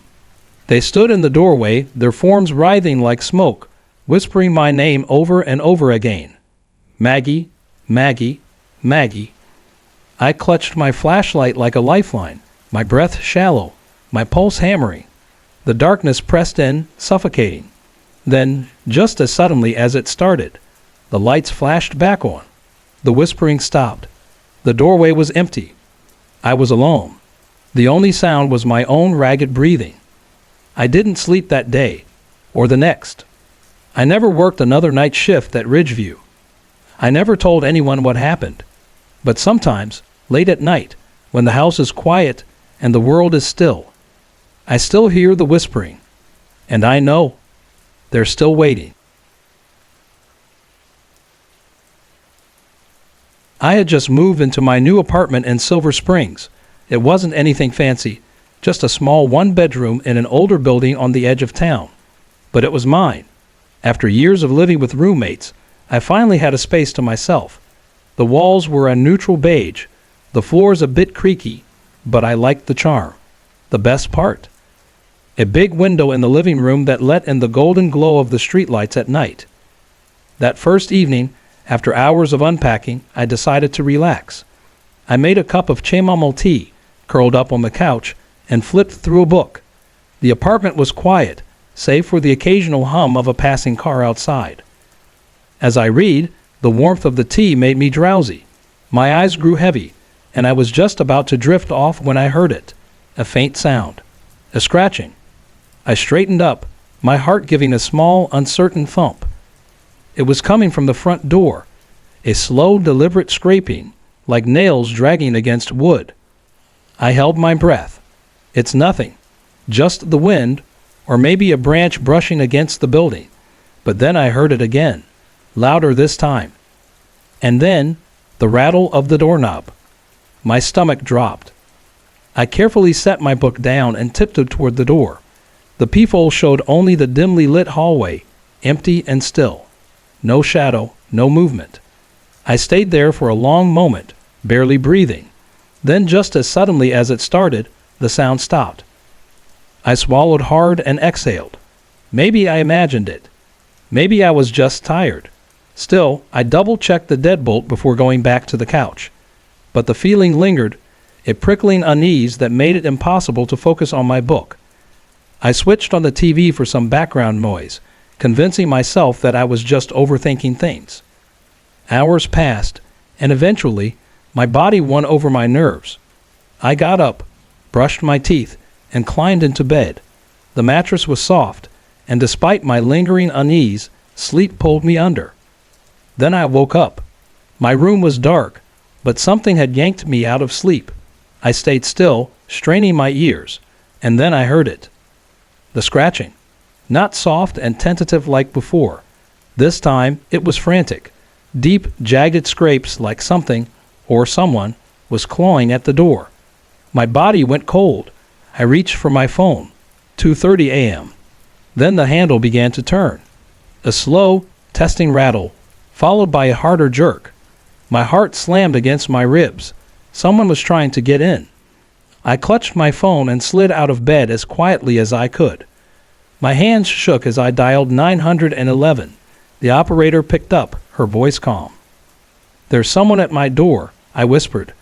They stood in the doorway, their forms writhing like smoke, whispering my name over and over again. "Maggie, Maggie, Maggie." I clutched my flashlight like a lifeline, my breath shallow, my pulse hammering. The darkness pressed in, suffocating. Then, just as suddenly as it started, the lights flashed back on. The whispering stopped. The doorway was empty. I was alone. The only sound was my own ragged breathing. I didn't sleep that day, or the next. I never worked another night shift at Ridgeview. I never told anyone what happened. But sometimes, late at night, when the house is quiet and the world is still, I still hear the whispering. And I know they're still waiting. I had just moved into my new apartment in Silver Springs. It wasn't anything fancy, just a small one-bedroom in an older building on the edge of town. But it was mine. After years of living with roommates, I finally had a space to myself. The walls were a neutral beige, the floors a bit creaky, but I liked the charm. The best part? A big window in the living room that let in the golden glow of the streetlights at night. That first evening, after hours of unpacking, I decided to relax. I made a cup of chamomile tea, curled up on the couch, and flipped through a book. The apartment was quiet, save for the occasional hum of a passing car outside. As I read, the warmth of the tea made me drowsy. My eyes grew heavy, and I was just about to drift off when I heard it. A faint sound. A scratching. I straightened up, my heart giving a small, uncertain thump. It was coming from the front door, a slow, deliberate scraping, like nails dragging against wood. I held my breath. It's nothing, just the wind, or maybe a branch brushing against the building. But then I heard it again, louder this time. And then, the rattle of the doorknob. My stomach dropped. I carefully set my book down and tiptoed toward the door. The peephole showed only the dimly lit hallway, empty and still. No shadow, no movement. I stayed there for a long moment, barely breathing. Then just as suddenly as it started, the sound stopped. I swallowed hard and exhaled. Maybe I imagined it. Maybe I was just tired. Still, I double-checked the deadbolt before going back to the couch. But the feeling lingered, a prickling unease that made it impossible to focus on my book. I switched on the TV for some background noise, convincing myself that I was just overthinking things. Hours passed, and eventually, my body won over my nerves. I got up, brushed my teeth, and climbed into bed. The mattress was soft, and despite my lingering unease, sleep pulled me under. Then I woke up. My room was dark, but something had yanked me out of sleep. I stayed still, straining my ears, and then I heard it. The scratching. Not soft and tentative like before. This time it was frantic. Deep, jagged scrapes like something, or someone, was clawing at the door. My body went cold. I reached for my phone. 2:30 a.m. Then the handle began to turn. A slow, testing rattle, followed by a harder jerk. My heart slammed against my ribs. Someone was trying to get in. I clutched my phone and slid out of bed as quietly as I could. My hands shook as I dialed 911. The operator picked up, her voice calm. "There's someone at my door," I whispered.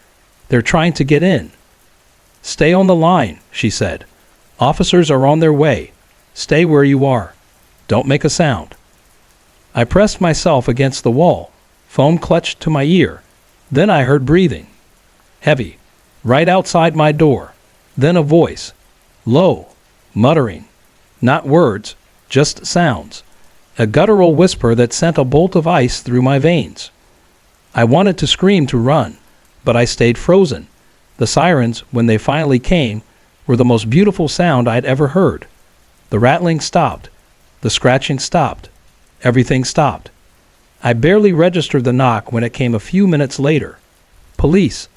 "They're trying to get in." "Stay on the line," she said. "Officers are on their way. Stay where you are. Don't make a sound." I pressed myself against the wall, phone clutched to my ear. Then I heard breathing. Heavy, right outside my door. Then a voice, low, muttering. Not words, just sounds. A guttural whisper that sent a bolt of ice through my veins. I wanted to scream to run, but I stayed frozen. The sirens, when they finally came, were the most beautiful sound I'd ever heard. The rattling stopped. The scratching stopped. Everything stopped. I barely registered the knock when it came a few minutes later. Police.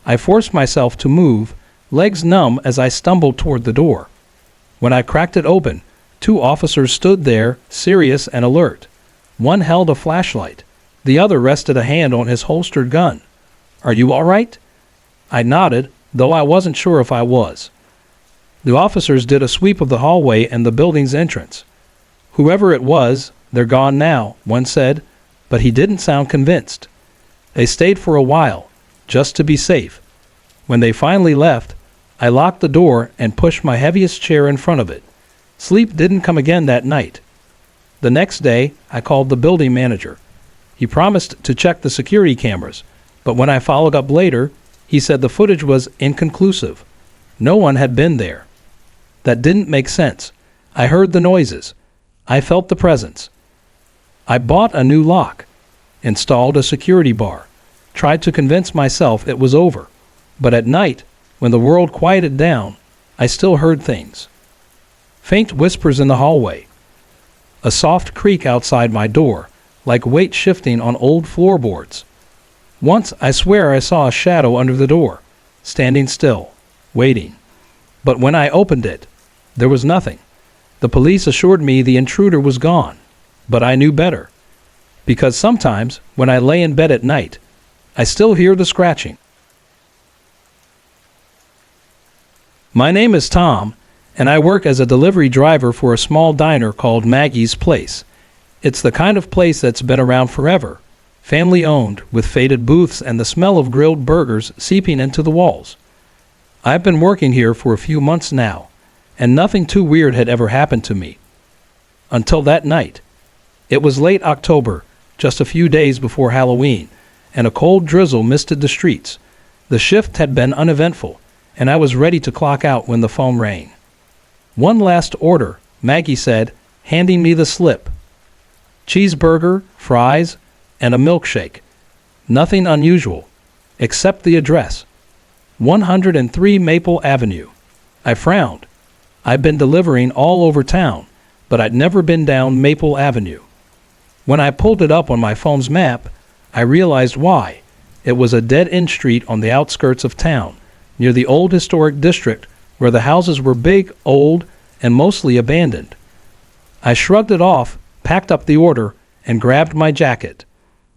I forced myself to move, legs numb as I stumbled toward the door. When I cracked it open, 2 officers stood there, serious and alert. One held a flashlight. The other rested a hand on his holstered gun. "Are you all right?" I nodded, though I wasn't sure if I was. The officers did a sweep of the hallway and the building's entrance. "Whoever it was, they're gone now," one said, but he didn't sound convinced. They stayed for a while, just to be safe. When they finally left, I locked the door and pushed my heaviest chair in front of it. Sleep didn't come again that night. The next day, I called the building manager. He promised to check the security cameras, but when I followed up later, he said the footage was inconclusive. No one had been there. That didn't make sense. I heard the noises. I felt the presence. I bought a new lock, installed a security bar, tried to convince myself it was over. But at night, when the world quieted down, I still heard things. Faint whispers in the hallway. A soft creak outside my door, like weight shifting on old floorboards. Once I swear I saw a shadow under the door, standing still, waiting. But when I opened it, there was nothing. The police assured me the intruder was gone, but I knew better. Because sometimes, when I lay in bed at night, I still hear the scratching. My name is Tom, and I work as a delivery driver for a small diner called Maggie's Place. It's the kind of place that's been around forever, family-owned, with faded booths and the smell of grilled burgers seeping into the walls. I've been working here for a few months now, and nothing too weird had ever happened to me. Until that night. It was late October, just a few days before Halloween, and a cold drizzle misted the streets. The shift had been uneventful, and I was ready to clock out when the phone rang. "One last order," Maggie said, handing me the slip. Cheeseburger, fries, and a milkshake. Nothing unusual, except the address. 103 Maple Avenue. I frowned. I'd been delivering all over town, but I'd never been down Maple Avenue. When I pulled it up on my phone's map, I realized why. It was a dead-end street on the outskirts of town, near the old historic district where the houses were big, old, and mostly abandoned. I shrugged it off, packed up the order, and grabbed my jacket.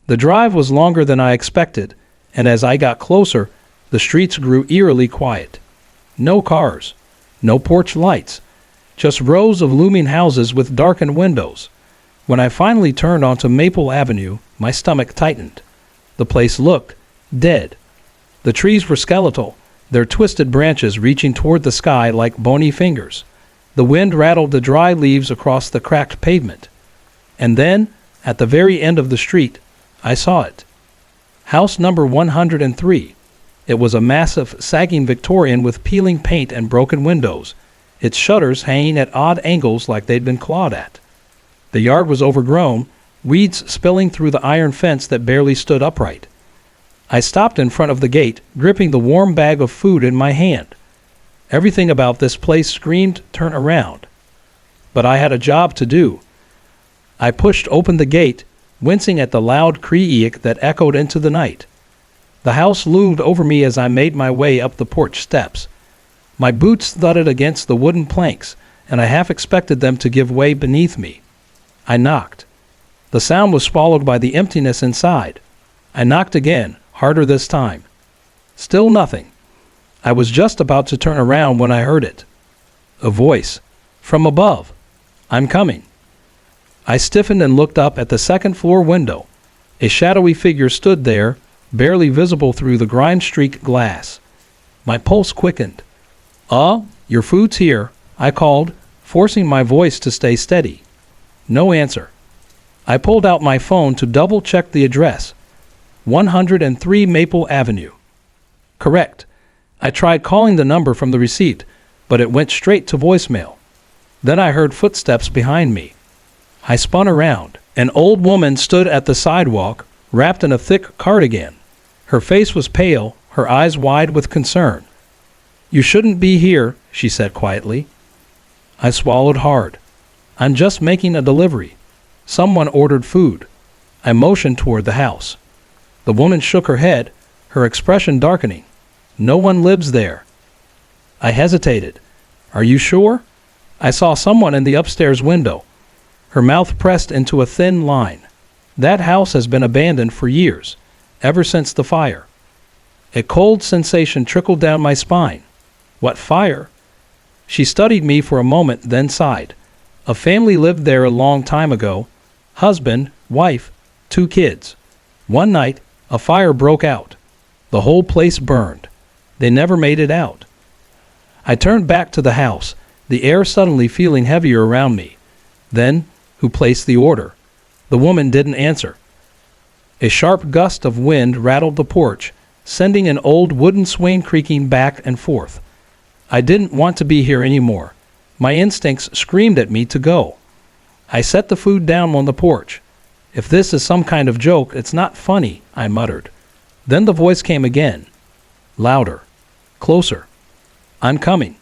The drive was longer than I expected, and as I got closer, the streets grew eerily quiet. No cars, no porch lights, just rows of looming houses with darkened windows. When I finally turned onto Maple Avenue, my stomach tightened. The place looked dead. The trees were skeletal, their twisted branches reaching toward the sky like bony fingers. The wind rattled the dry leaves across the cracked pavement. And then, at the very end of the street, I saw it. House number 103. It was a massive, sagging Victorian with peeling paint and broken windows, its shutters hanging at odd angles like they'd been clawed at. The yard was overgrown, weeds spilling through the iron fence that barely stood upright. I stopped in front of the gate, gripping the warm bag of food in my hand. Everything about this place screamed, "Turn around." But I had a job to do. I pushed open the gate, wincing at the loud creak that echoed into the night. The house loomed over me as I made my way up the porch steps. My boots thudded against the wooden planks, and I half expected them to give way beneath me. I knocked. The sound was swallowed by the emptiness inside. I knocked again, harder this time. Still nothing. I was just about to turn around when I heard it. A voice. From above. "I'm coming." I stiffened and looked up at the second-floor window. A shadowy figure stood there, barely visible through the grime-streaked glass. My pulse quickened. Your food's here," I called, forcing my voice to stay steady. No answer. I pulled out my phone to double-check the address. 103 Maple Avenue. Correct. I tried calling the number from the receipt, but it went straight to voicemail. Then I heard footsteps behind me. I spun around. An old woman stood at the sidewalk, wrapped in a thick cardigan. Her face was pale, her eyes wide with concern. "You shouldn't be here," she said quietly. I swallowed hard. "I'm just making a delivery. Someone ordered food." I motioned toward the house. The woman shook her head, her expression darkening. "No one lives there." I hesitated. "Are you sure?" I saw someone in the upstairs window. Her mouth pressed into a thin line. "That house has been abandoned for years, ever since the fire." A cold sensation trickled down my spine. "What fire?" She studied me for a moment, then sighed. "A family lived there a long time ago. Husband, wife, 2 kids. One night, a fire broke out. The whole place burned. They never made it out." I turned back to the house, the air suddenly feeling heavier around me. Then, who placed the order? The woman didn't answer. A sharp gust of wind rattled the porch, sending an old wooden swing creaking back and forth. I didn't want to be here anymore. My instincts screamed at me to go. I set the food down on the porch. "If this is some kind of joke, it's not funny," I muttered. Then the voice came again. Louder. Closer. "I'm coming."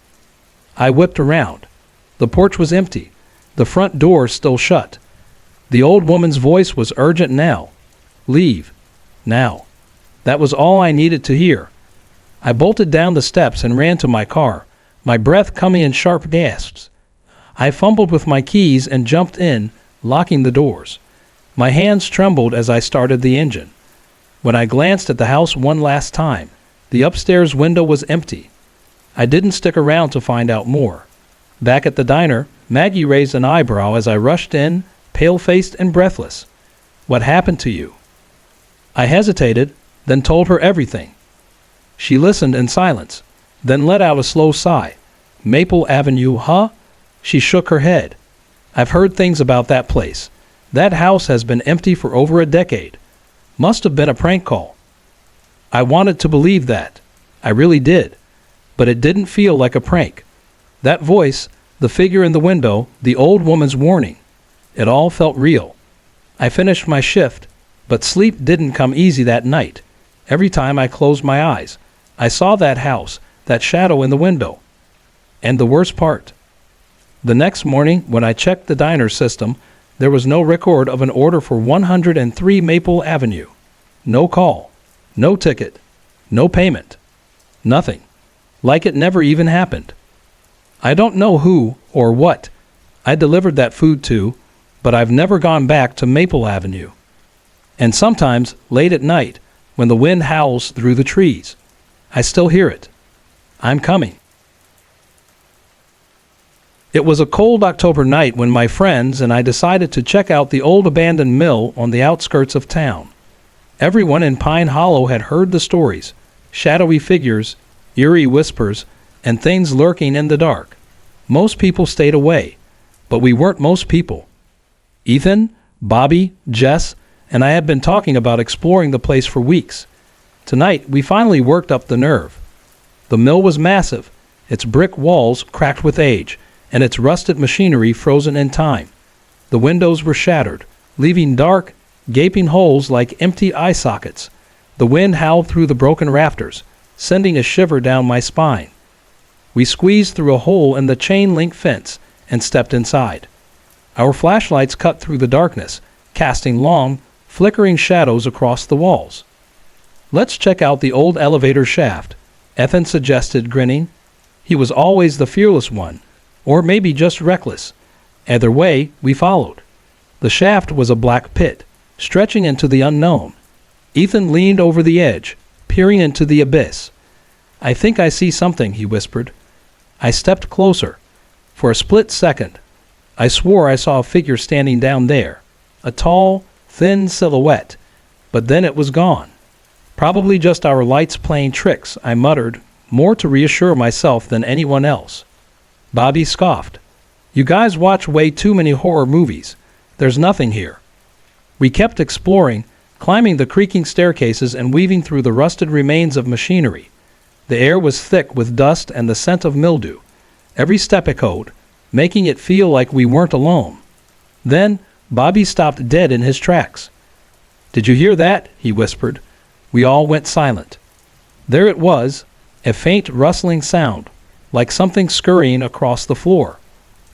I whipped around. The porch was empty. The front door still shut. The old woman's voice was urgent now. "Leave. Now." That was all I needed to hear. I bolted down the steps and ran to my car, my breath coming in sharp gasps. I fumbled with my keys and jumped in, locking the doors. My hands trembled as I started the engine. When I glanced at the house one last time, the upstairs window was empty. I didn't stick around to find out more. Back at the diner, Maggie raised an eyebrow as I rushed in, pale-faced and breathless. "What happened to you?" I hesitated, then told her everything. She listened in silence, then let out a slow sigh. "Maple Avenue, huh?" She shook her head. "I've heard things about that place. That house has been empty for over a decade. Must have been a prank call." I wanted to believe that. I really did. But it didn't feel like a prank. That voice, the figure in the window, the old woman's warning. It all felt real. I finished my shift, but sleep didn't come easy that night. Every time I closed my eyes, I saw that house, that shadow in the window. And the worst part, the next morning when I checked the diner system, there was no record of an order for 103 Maple Avenue. No call, no ticket, no payment, nothing. Like it never even happened. I don't know who or what I delivered that food to, but I've never gone back to Maple Avenue. And sometimes, late at night, when the wind howls through the trees, I still hear it. I'm coming. It was a cold October night when my friends and I decided to check out the old abandoned mill on the outskirts of town. Everyone in Pine Hollow had heard the stories, shadowy figures, eerie whispers, and things lurking in the dark. Most people stayed away, but we weren't most people. Ethan, Bobby, Jess, and I had been talking about exploring the place for weeks. Tonight, we finally worked up the nerve. The mill was massive, its brick walls cracked with age, and its rusted machinery frozen in time. The windows were shattered, leaving dark, gaping holes like empty eye sockets. The wind howled through the broken rafters, sending a shiver down my spine. We squeezed through a hole in the chain-link fence and stepped inside. Our flashlights cut through the darkness, casting long, flickering shadows across the walls. "Let's check out the old elevator shaft," Ethan suggested, grinning. He was always the fearless one, or maybe just reckless. Either way, we followed. The shaft was a black pit, stretching into the unknown. Ethan leaned over the edge, peering into the abyss. "I think I see something," he whispered. I stepped closer. For a split second, I swore I saw a figure standing down there, a tall, thin silhouette, but then it was gone. "Probably just our lights playing tricks," I muttered, more to reassure myself than anyone else. Bobby scoffed. "You guys watch way too many horror movies. There's nothing here." We kept exploring, climbing the creaking staircases and weaving through the rusted remains of machinery. The air was thick with dust and the scent of mildew. Every step echoed, making it feel like we weren't alone. Then Bobby stopped dead in his tracks. "Did you hear that?" he whispered. We all went silent. There it was, a faint rustling sound, like something scurrying across the floor.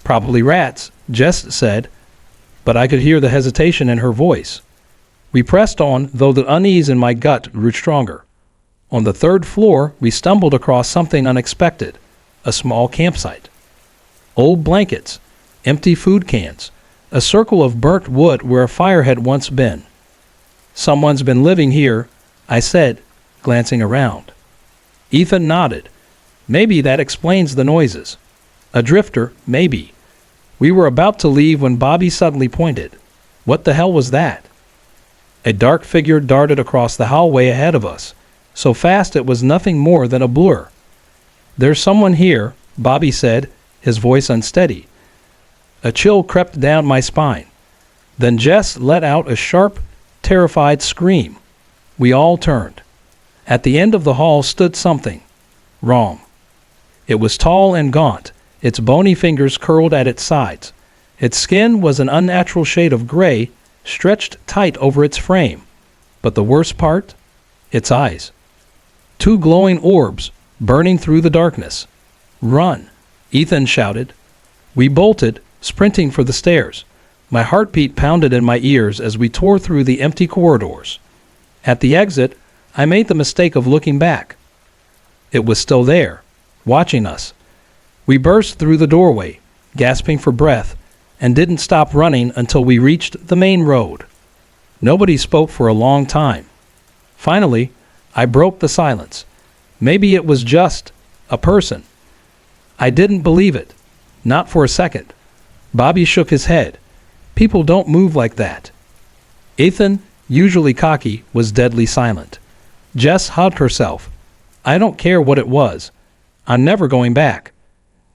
"Probably rats," Jess said, but I could hear the hesitation in her voice. We pressed on, though the unease in my gut grew stronger. On the third floor, we stumbled across something unexpected, a small campsite. Old blankets, empty food cans, a circle of burnt wood where a fire had once been. "Someone's been living here," I said, glancing around. Ethan nodded. "Maybe that explains the noises. A drifter, maybe." We were about to leave when Bobby suddenly pointed. What the hell was that? A dark figure darted across the hallway ahead of us, so fast it was nothing more than a blur. "There's someone here," Bobby said, his voice unsteady. A chill crept down my spine. Then Jess let out a sharp, terrified scream. We all turned. At the end of the hall stood something. Wrong. It was tall and gaunt, its bony fingers curled at its sides. Its skin was an unnatural shade of gray, stretched tight over its frame. But the worst part? Its eyes. Two glowing orbs, burning through the darkness. "Run!" Ethan shouted. We bolted, sprinting for the stairs. My heartbeat pounded in my ears as we tore through the empty corridors. At the exit, I made the mistake of looking back. It was still there, watching us. We burst through the doorway, gasping for breath, and didn't stop running until we reached the main road. Nobody spoke for a long time. Finally, I broke the silence. Maybe it was just a person. I didn't believe it. Not for a second. Bobby shook his head. People don't move like that. Ethan, usually cocky, was deadly silent. Jess hugged herself. I don't care what it was. I'm never going back.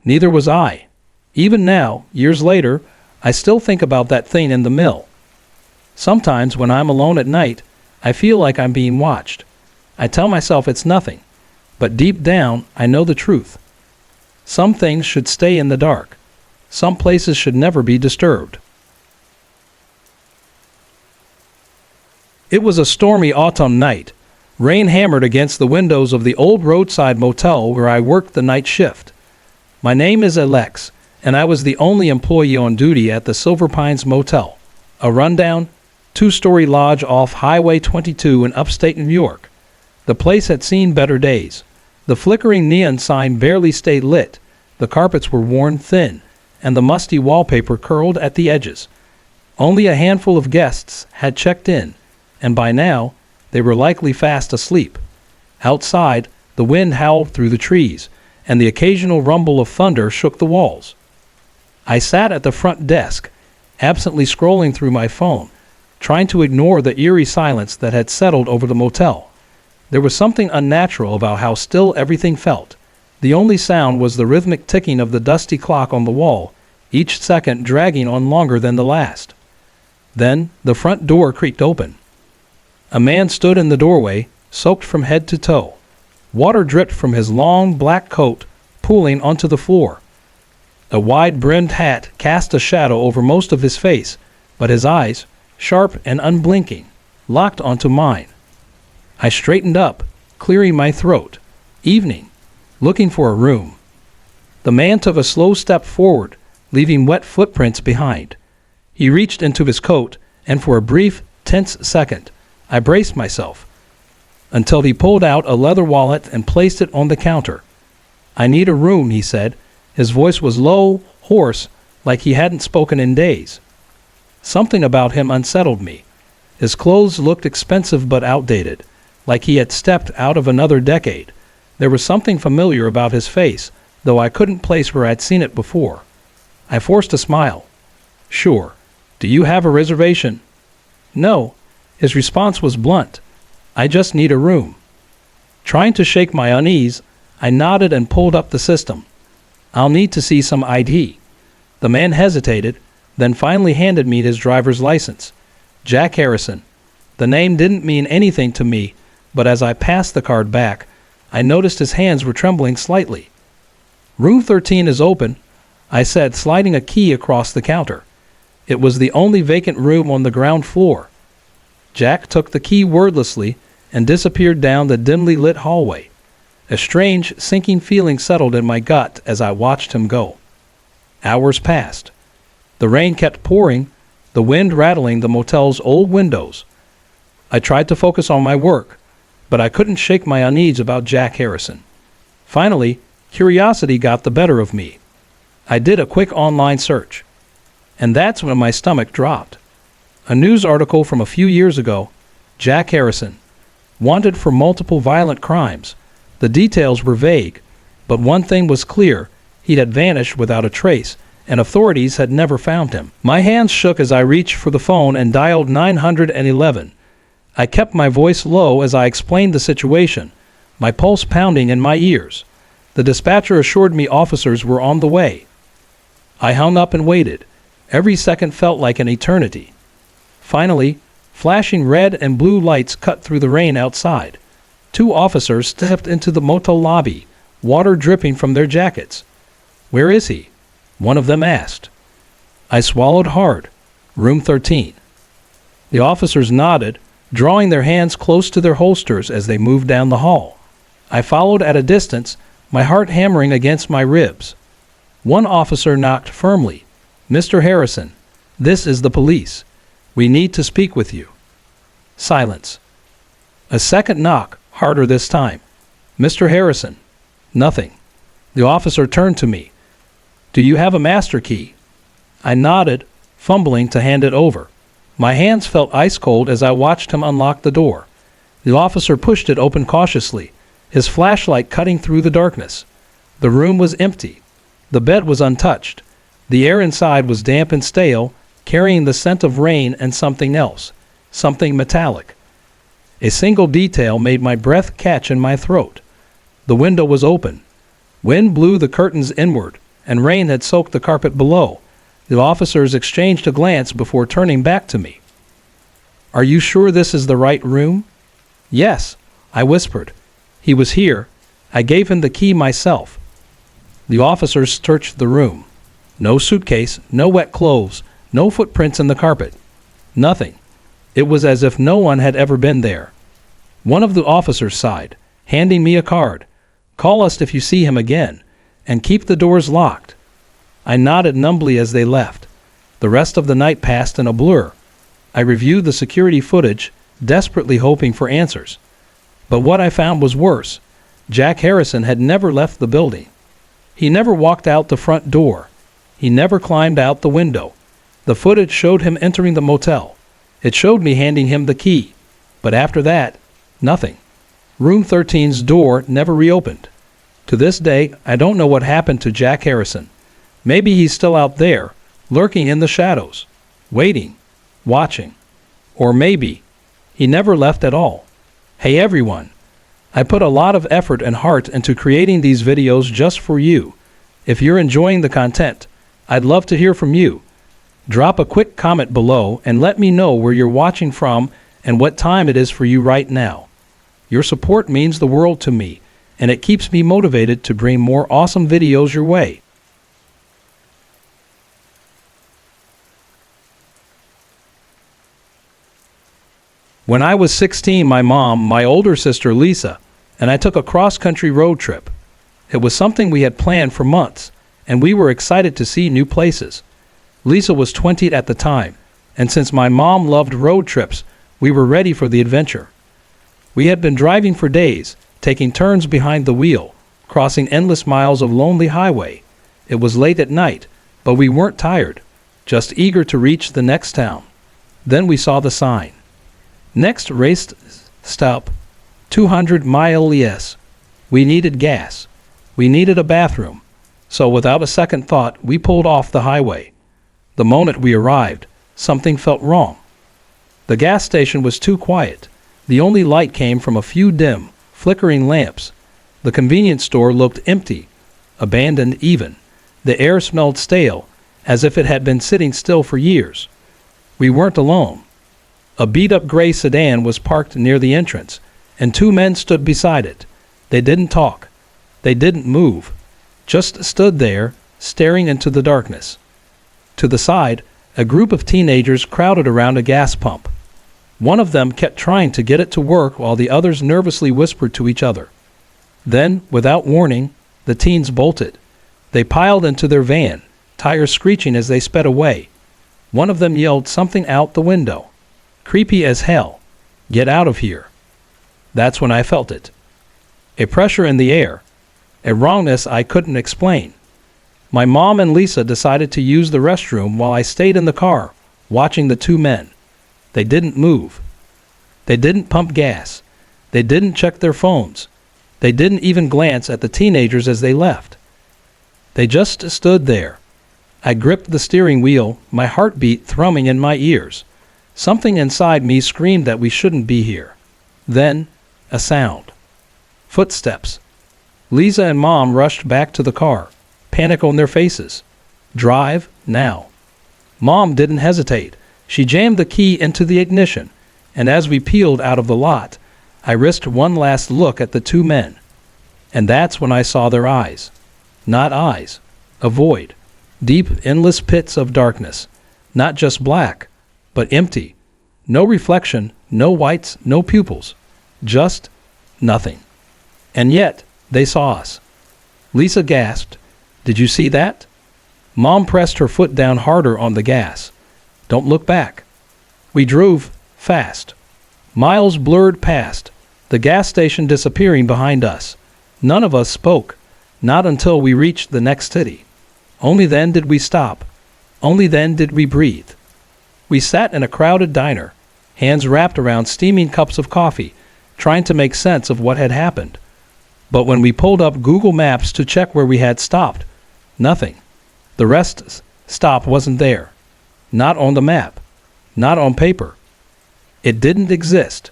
Neither was I. Even now, years later, I still think about that thing in the mill. Sometimes when I'm alone at night, I feel like I'm being watched. I tell myself it's nothing, but deep down, I know the truth. Some things should stay in the dark. Some places should never be disturbed. It was a stormy autumn night. Rain hammered against the windows of the old roadside motel where I worked the night shift. My name is Alex, and I was the only employee on duty at the Silver Pines Motel, a rundown, two-story lodge off Highway 22 in upstate New York. The place had seen better days. The flickering neon sign barely stayed lit, the carpets were worn thin, and the musty wallpaper curled at the edges. Only a handful of guests had checked in, and by now, they were likely fast asleep. Outside, the wind howled through the trees, and the occasional rumble of thunder shook the walls. I sat at the front desk, absently scrolling through my phone, trying to ignore the eerie silence that had settled over the motel. There was something unnatural about how still everything felt. The only sound was the rhythmic ticking of the dusty clock on the wall, each second dragging on longer than the last. Then the front door creaked open. A man stood in the doorway, soaked from head to toe. Water dripped from his long black coat, pooling onto the floor. A wide-brimmed hat cast a shadow over most of his face, but his eyes, sharp and unblinking, locked onto mine. I straightened up, clearing my throat. Evening. Looking for a room. The man took a slow step forward, leaving wet footprints behind. He reached into his coat, and for a brief, tense second, I braced myself, until he pulled out a leather wallet and placed it on the counter. "I need a room," he said. His voice was low, hoarse, like he hadn't spoken in days. Something about him unsettled me. His clothes looked expensive but outdated, like he had stepped out of another decade. There was something familiar about his face, though I couldn't place where I'd seen it before. I forced a smile. "Sure. Do you have a reservation?" "No." His response was blunt. "I just need a room." Trying to shake my unease, I nodded and pulled up the system. "I'll need to see some ID." The man hesitated, then finally handed me his driver's license. Jack Harrison. The name didn't mean anything to me, but as I passed the card back, I noticed his hands were trembling slightly. "Room 13 is open," I said, sliding a key across the counter. It was the only vacant room on the ground floor. Jack took the key wordlessly and disappeared down the dimly lit hallway. A strange, sinking feeling settled in my gut as I watched him go. Hours passed. The rain kept pouring, the wind rattling the motel's old windows. I tried to focus on my work, but I couldn't shake my unease about Jack Harrison. Finally, curiosity got the better of me. I did a quick online search, and that's when my stomach dropped. A news article from a few years ago, Jack Harrison, wanted for multiple violent crimes. The details were vague, but one thing was clear: he had vanished without a trace, and authorities had never found him. My hands shook as I reached for the phone and dialed 911. I kept my voice low as I explained the situation, my pulse pounding in my ears. The dispatcher assured me officers were on the way. I hung up and waited. Every second felt like an eternity. Finally, flashing red and blue lights cut through the rain outside. 2 officers stepped into the motel lobby, water dripping from their jackets. "Where is he?" one of them asked. I swallowed hard. "Room 13. The officers nodded, drawing their hands close to their holsters as they moved down the hall. I followed at a distance, my heart hammering against my ribs. One officer knocked firmly. "Mr. Harrison, this is the police. We need to speak with you." Silence. A second knock, harder this time. "Mr. Harrison." Nothing. The officer turned to me. "Do you have a master key?" I nodded, fumbling to hand it over. My hands felt ice cold as I watched him unlock the door. The officer pushed it open cautiously, his flashlight cutting through the darkness. The room was empty. The bed was untouched. The air inside was damp and stale, carrying the scent of rain and something else, something metallic. A single detail made my breath catch in my throat. The window was open. Wind blew the curtains inward, and rain had soaked the carpet below. The officers exchanged a glance before turning back to me. "Are you sure this is the right room?" "Yes," I whispered. "He was here. I gave him the key myself." The officers searched the room. No suitcase, no wet clothes, no footprints in the carpet. Nothing. It was as if no one had ever been there. One of the officers sighed, handing me a card. "Call us if you see him again, and keep the doors locked." I nodded numbly as they left. The rest of the night passed in a blur. I reviewed the security footage, desperately hoping for answers. But what I found was worse. Jack Harrison had never left the building. He never walked out the front door. He never climbed out the window. The footage showed him entering the motel. It showed me handing him the key. But after that, nothing. Room 13's door never reopened. To this day, I don't know what happened to Jack Harrison. Maybe he's still out there, lurking in the shadows, waiting, watching. Or maybe he never left at all. Hey everyone, I put a lot of effort and heart into creating these videos just for you. If you're enjoying the content, I'd love to hear from you. Drop a quick comment below and let me know where you're watching from and what time it is for you right now. Your support means the world to me, and it keeps me motivated to bring more awesome videos your way. When I was 16, my mom, my older sister Lisa, and I took a cross-country road trip. It was something we had planned for months, and we were excited to see new places. Lisa was 20 at the time, and since my mom loved road trips, we were ready for the adventure. We had been driving for days, taking turns behind the wheel, crossing endless miles of lonely highway. It was late at night, but we weren't tired, just eager to reach the next town. Then we saw the sign. Next rest stop, 200 miles. We needed gas. We needed a bathroom. So without a second thought, we pulled off the highway. The moment we arrived, something felt wrong. The gas station was too quiet. The only light came from a few dim, flickering lamps. The convenience store looked empty, abandoned even. The air smelled stale, as if it had been sitting still for years. We weren't alone. A beat-up gray sedan was parked near the entrance, and two men stood beside it. They didn't talk. They didn't move. Just stood there, staring into the darkness. To the side, a group of teenagers crowded around a gas pump. One of them kept trying to get it to work while the others nervously whispered to each other. Then, without warning, the teens bolted. They piled into their van, tires screeching as they sped away. One of them yelled something out the window. Creepy as hell. Get out of here. That's when I felt it. A pressure in the air. A wrongness I couldn't explain. My mom and Lisa decided to use the restroom while I stayed in the car, watching the two men. They didn't move. They didn't pump gas. They didn't check their phones. They didn't even glance at the teenagers as they left. They just stood there. I gripped the steering wheel, my heartbeat thrumming in my ears. Something inside me screamed that we shouldn't be here. Then, a sound. Footsteps. Lisa and Mom rushed back to the car, panic on their faces. Drive now. Mom didn't hesitate. She jammed the key into the ignition, and as we peeled out of the lot, I risked one last look at the two men. And that's when I saw their eyes. Not eyes. A void. Deep, endless pits of darkness. Not just black, but empty. No reflection, no whites, no pupils. Just nothing. And yet, they saw us. Lisa gasped, "Did you see that?" Mom pressed her foot down harder on the gas. "Don't look back." We drove fast. Miles blurred past, the gas station disappearing behind us. None of us spoke, not until we reached the next city. Only then did we stop. Only then did we breathe. We sat in a crowded diner, hands wrapped around steaming cups of coffee, trying to make sense of what had happened. But when we pulled up Google Maps to check where we had stopped, nothing. The rest stop wasn't there. Not on the map. Not on paper. It didn't exist.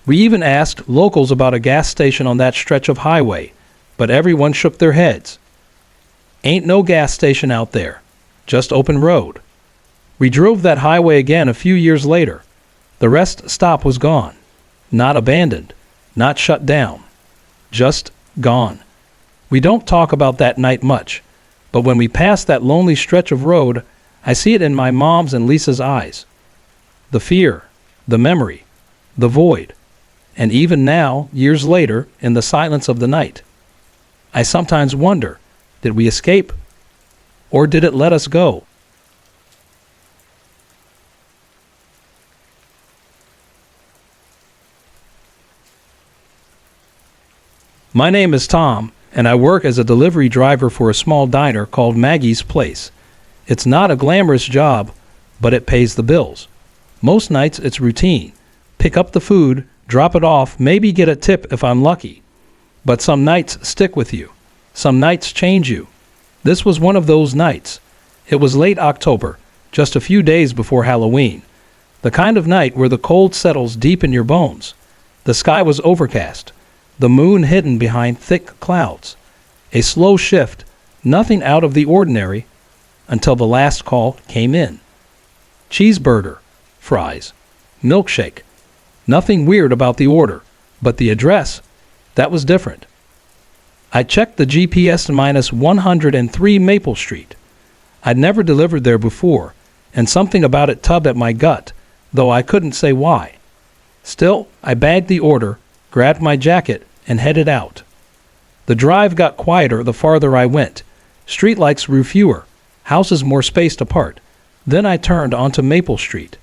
We even asked locals about a gas station on that stretch of highway, but everyone shook their heads. Ain't no gas station out there. Just open road. We drove that highway again a few years later. The rest stop was gone. Not abandoned. Not shut down. Just gone. We don't talk about that night much, but when we pass that lonely stretch of road, I see it in my mom's and Lisa's eyes. The fear, the memory, the void, and even now, years later, in the silence of the night. I sometimes wonder, did we escape? Or did it let us go? My name is Tom, and I work as a delivery driver for a small diner called Maggie's Place. It's not a glamorous job, but it pays the bills. Most nights it's routine. Pick up the food, drop it off, maybe get a tip if I'm lucky. But some nights stick with you. Some nights change you. This was one of those nights. It was late October, just a few days before Halloween. The kind of night where the cold settles deep in your bones. The sky was overcast. The moon hidden behind thick clouds. A slow shift, nothing out of the ordinary, until the last call came in. Cheeseburger, fries, milkshake. Nothing weird about the order, but the address, that was different. I checked the GPS -103 Maple Street. I'd never delivered there before, and something about it tugged at my gut, though I couldn't say why. Still, I bagged the order, grabbed my jacket, and headed out. The drive got quieter the farther I went. Streetlights grew fewer, houses more spaced apart. Then I turned onto Maple Street.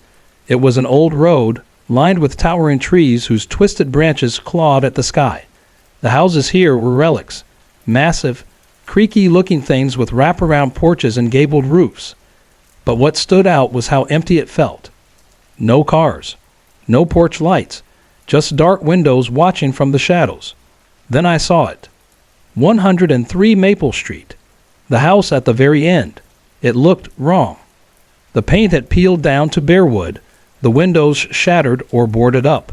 It was an old road, lined with towering trees whose twisted branches clawed at the sky. The houses here were relics, massive, creaky-looking things with wraparound porches and gabled roofs. But what stood out was how empty it felt. No cars, no porch lights, just dark windows watching from the shadows. Then I saw it. 103 Maple Street. The house at the very end. It looked wrong. The paint had peeled down to bare wood, the windows shattered or boarded up.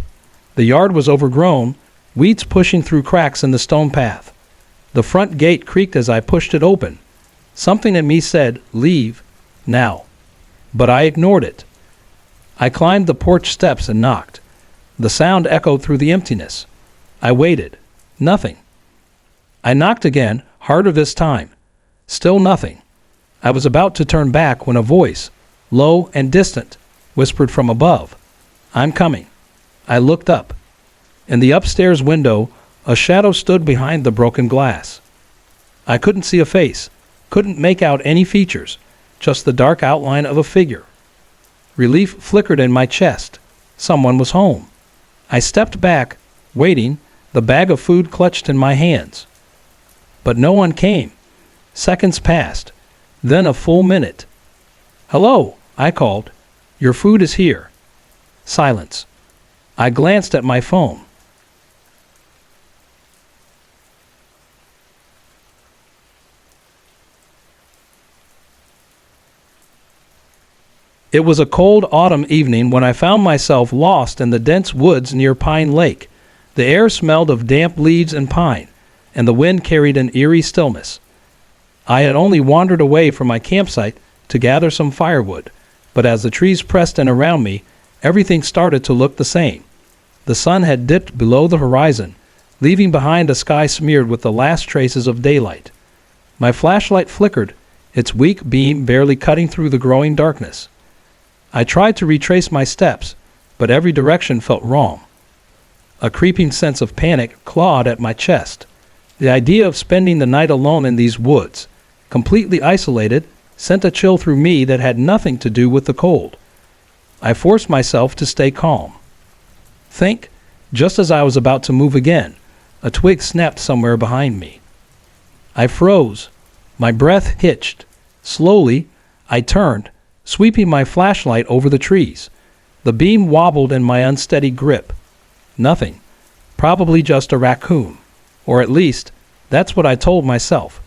The yard was overgrown, weeds pushing through cracks in the stone path. The front gate creaked as I pushed it open. Something in me said, "Leave, now." But I ignored it. I climbed the porch steps and knocked. The sound echoed through the emptiness. I waited. Nothing. I knocked again, harder this time. Still nothing. I was about to turn back when a voice, low and distant, whispered from above, "I'm coming." I looked up. In the upstairs window, a shadow stood behind the broken glass. I couldn't see a face, couldn't make out any features, just the dark outline of a figure. Relief flickered in my chest. Someone was home. I stepped back, waiting, the bag of food clutched in my hands. But no one came. Seconds passed, then a full minute. "Hello," I called. "Your food is here." Silence. I glanced at my phone. It was a cold autumn evening when I found myself lost in the dense woods near Pine Lake. The air smelled of damp leaves and pine, and the wind carried an eerie stillness. I had only wandered away from my campsite to gather some firewood, but as the trees pressed in around me, everything started to look the same. The sun had dipped below the horizon, leaving behind a sky smeared with the last traces of daylight. My flashlight flickered, its weak beam barely cutting through the growing darkness. I tried to retrace my steps, but every direction felt wrong. A creeping sense of panic clawed at my chest. The idea of spending the night alone in these woods, completely isolated, sent a chill through me that had nothing to do with the cold. I forced myself to stay calm. Think, just as I was about to move again, a twig snapped somewhere behind me. I froze. My breath hitched. Slowly, I turned, sweeping my flashlight over the trees. The beam wobbled in my unsteady grip. Nothing. Probably just a raccoon. Or at least, that's what I told myself.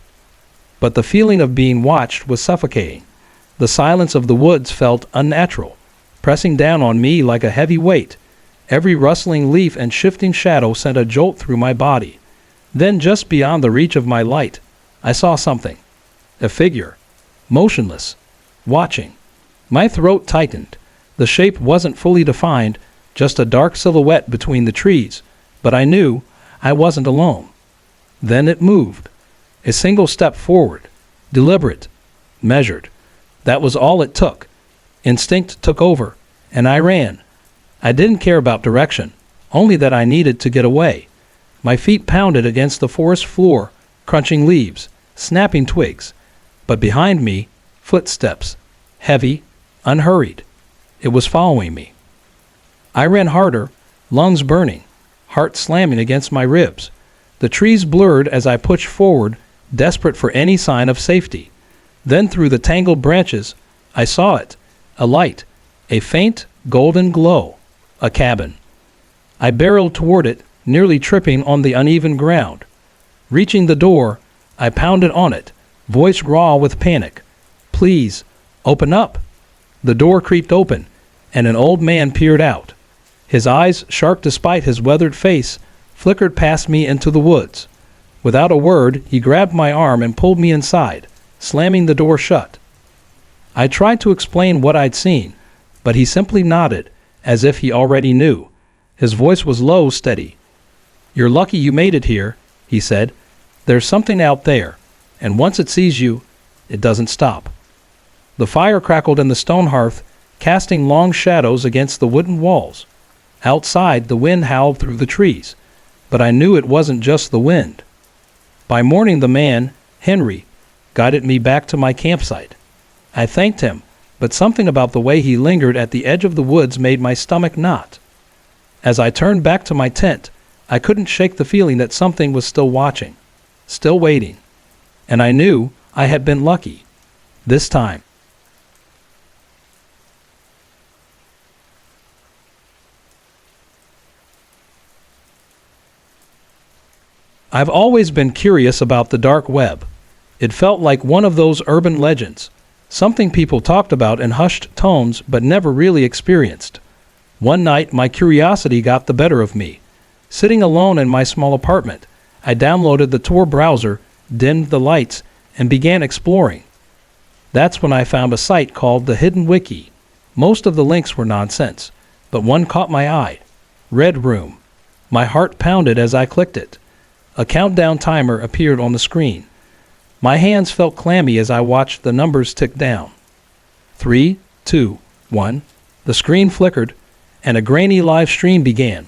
But the feeling of being watched was suffocating. The silence of the woods felt unnatural, pressing down on me like a heavy weight. Every rustling leaf and shifting shadow sent a jolt through my body. Then, just beyond the reach of my light, I saw something. A figure. Motionless. Watching. My throat tightened. The shape wasn't fully defined, just a dark silhouette between the trees, but I knew I wasn't alone. Then it moved. A single step forward. Deliberate. Measured. That was all it took. Instinct took over, and I ran. I didn't care about direction, only that I needed to get away. My feet pounded against the forest floor, crunching leaves, snapping twigs. But behind me, footsteps. Heavy, unhurried. It was following me. I ran harder, lungs burning, heart slamming against my ribs. The trees blurred as I pushed forward, desperate for any sign of safety. Then through the tangled branches, I saw it. A light, a faint golden glow. A cabin. I barreled toward it, nearly tripping on the uneven ground. Reaching the door, I pounded on it, voice raw with panic. "Please, open up." The door creaked open, and an old man peered out. His eyes, sharp despite his weathered face, flickered past me into the woods. Without a word, he grabbed my arm and pulled me inside, slamming the door shut. I tried to explain what I'd seen, but he simply nodded, as if he already knew. His voice was low, steady. "You're lucky you made it here," he said. "There's something out there, and once it sees you, it doesn't stop." The fire crackled in the stone hearth, casting long shadows against the wooden walls. Outside, the wind howled through the trees, but I knew it wasn't just the wind. By morning, the man, Henry, guided me back to my campsite. I thanked him, but something about the way he lingered at the edge of the woods made my stomach knot. As I turned back to my tent, I couldn't shake the feeling that something was still watching, still waiting. And I knew I had been lucky. This time. I've always been curious about the dark web. It felt like one of those urban legends, something people talked about in hushed tones but never really experienced. One night, my curiosity got the better of me. Sitting alone in my small apartment, I downloaded the Tor browser, dimmed the lights, and began exploring. That's when I found a site called the Hidden Wiki. Most of the links were nonsense, but one caught my eye. Red Room. My heart pounded as I clicked it. A countdown timer appeared on the screen. My hands felt clammy as I watched the numbers tick down. 3, 2, 1. The screen flickered, and a grainy live stream began.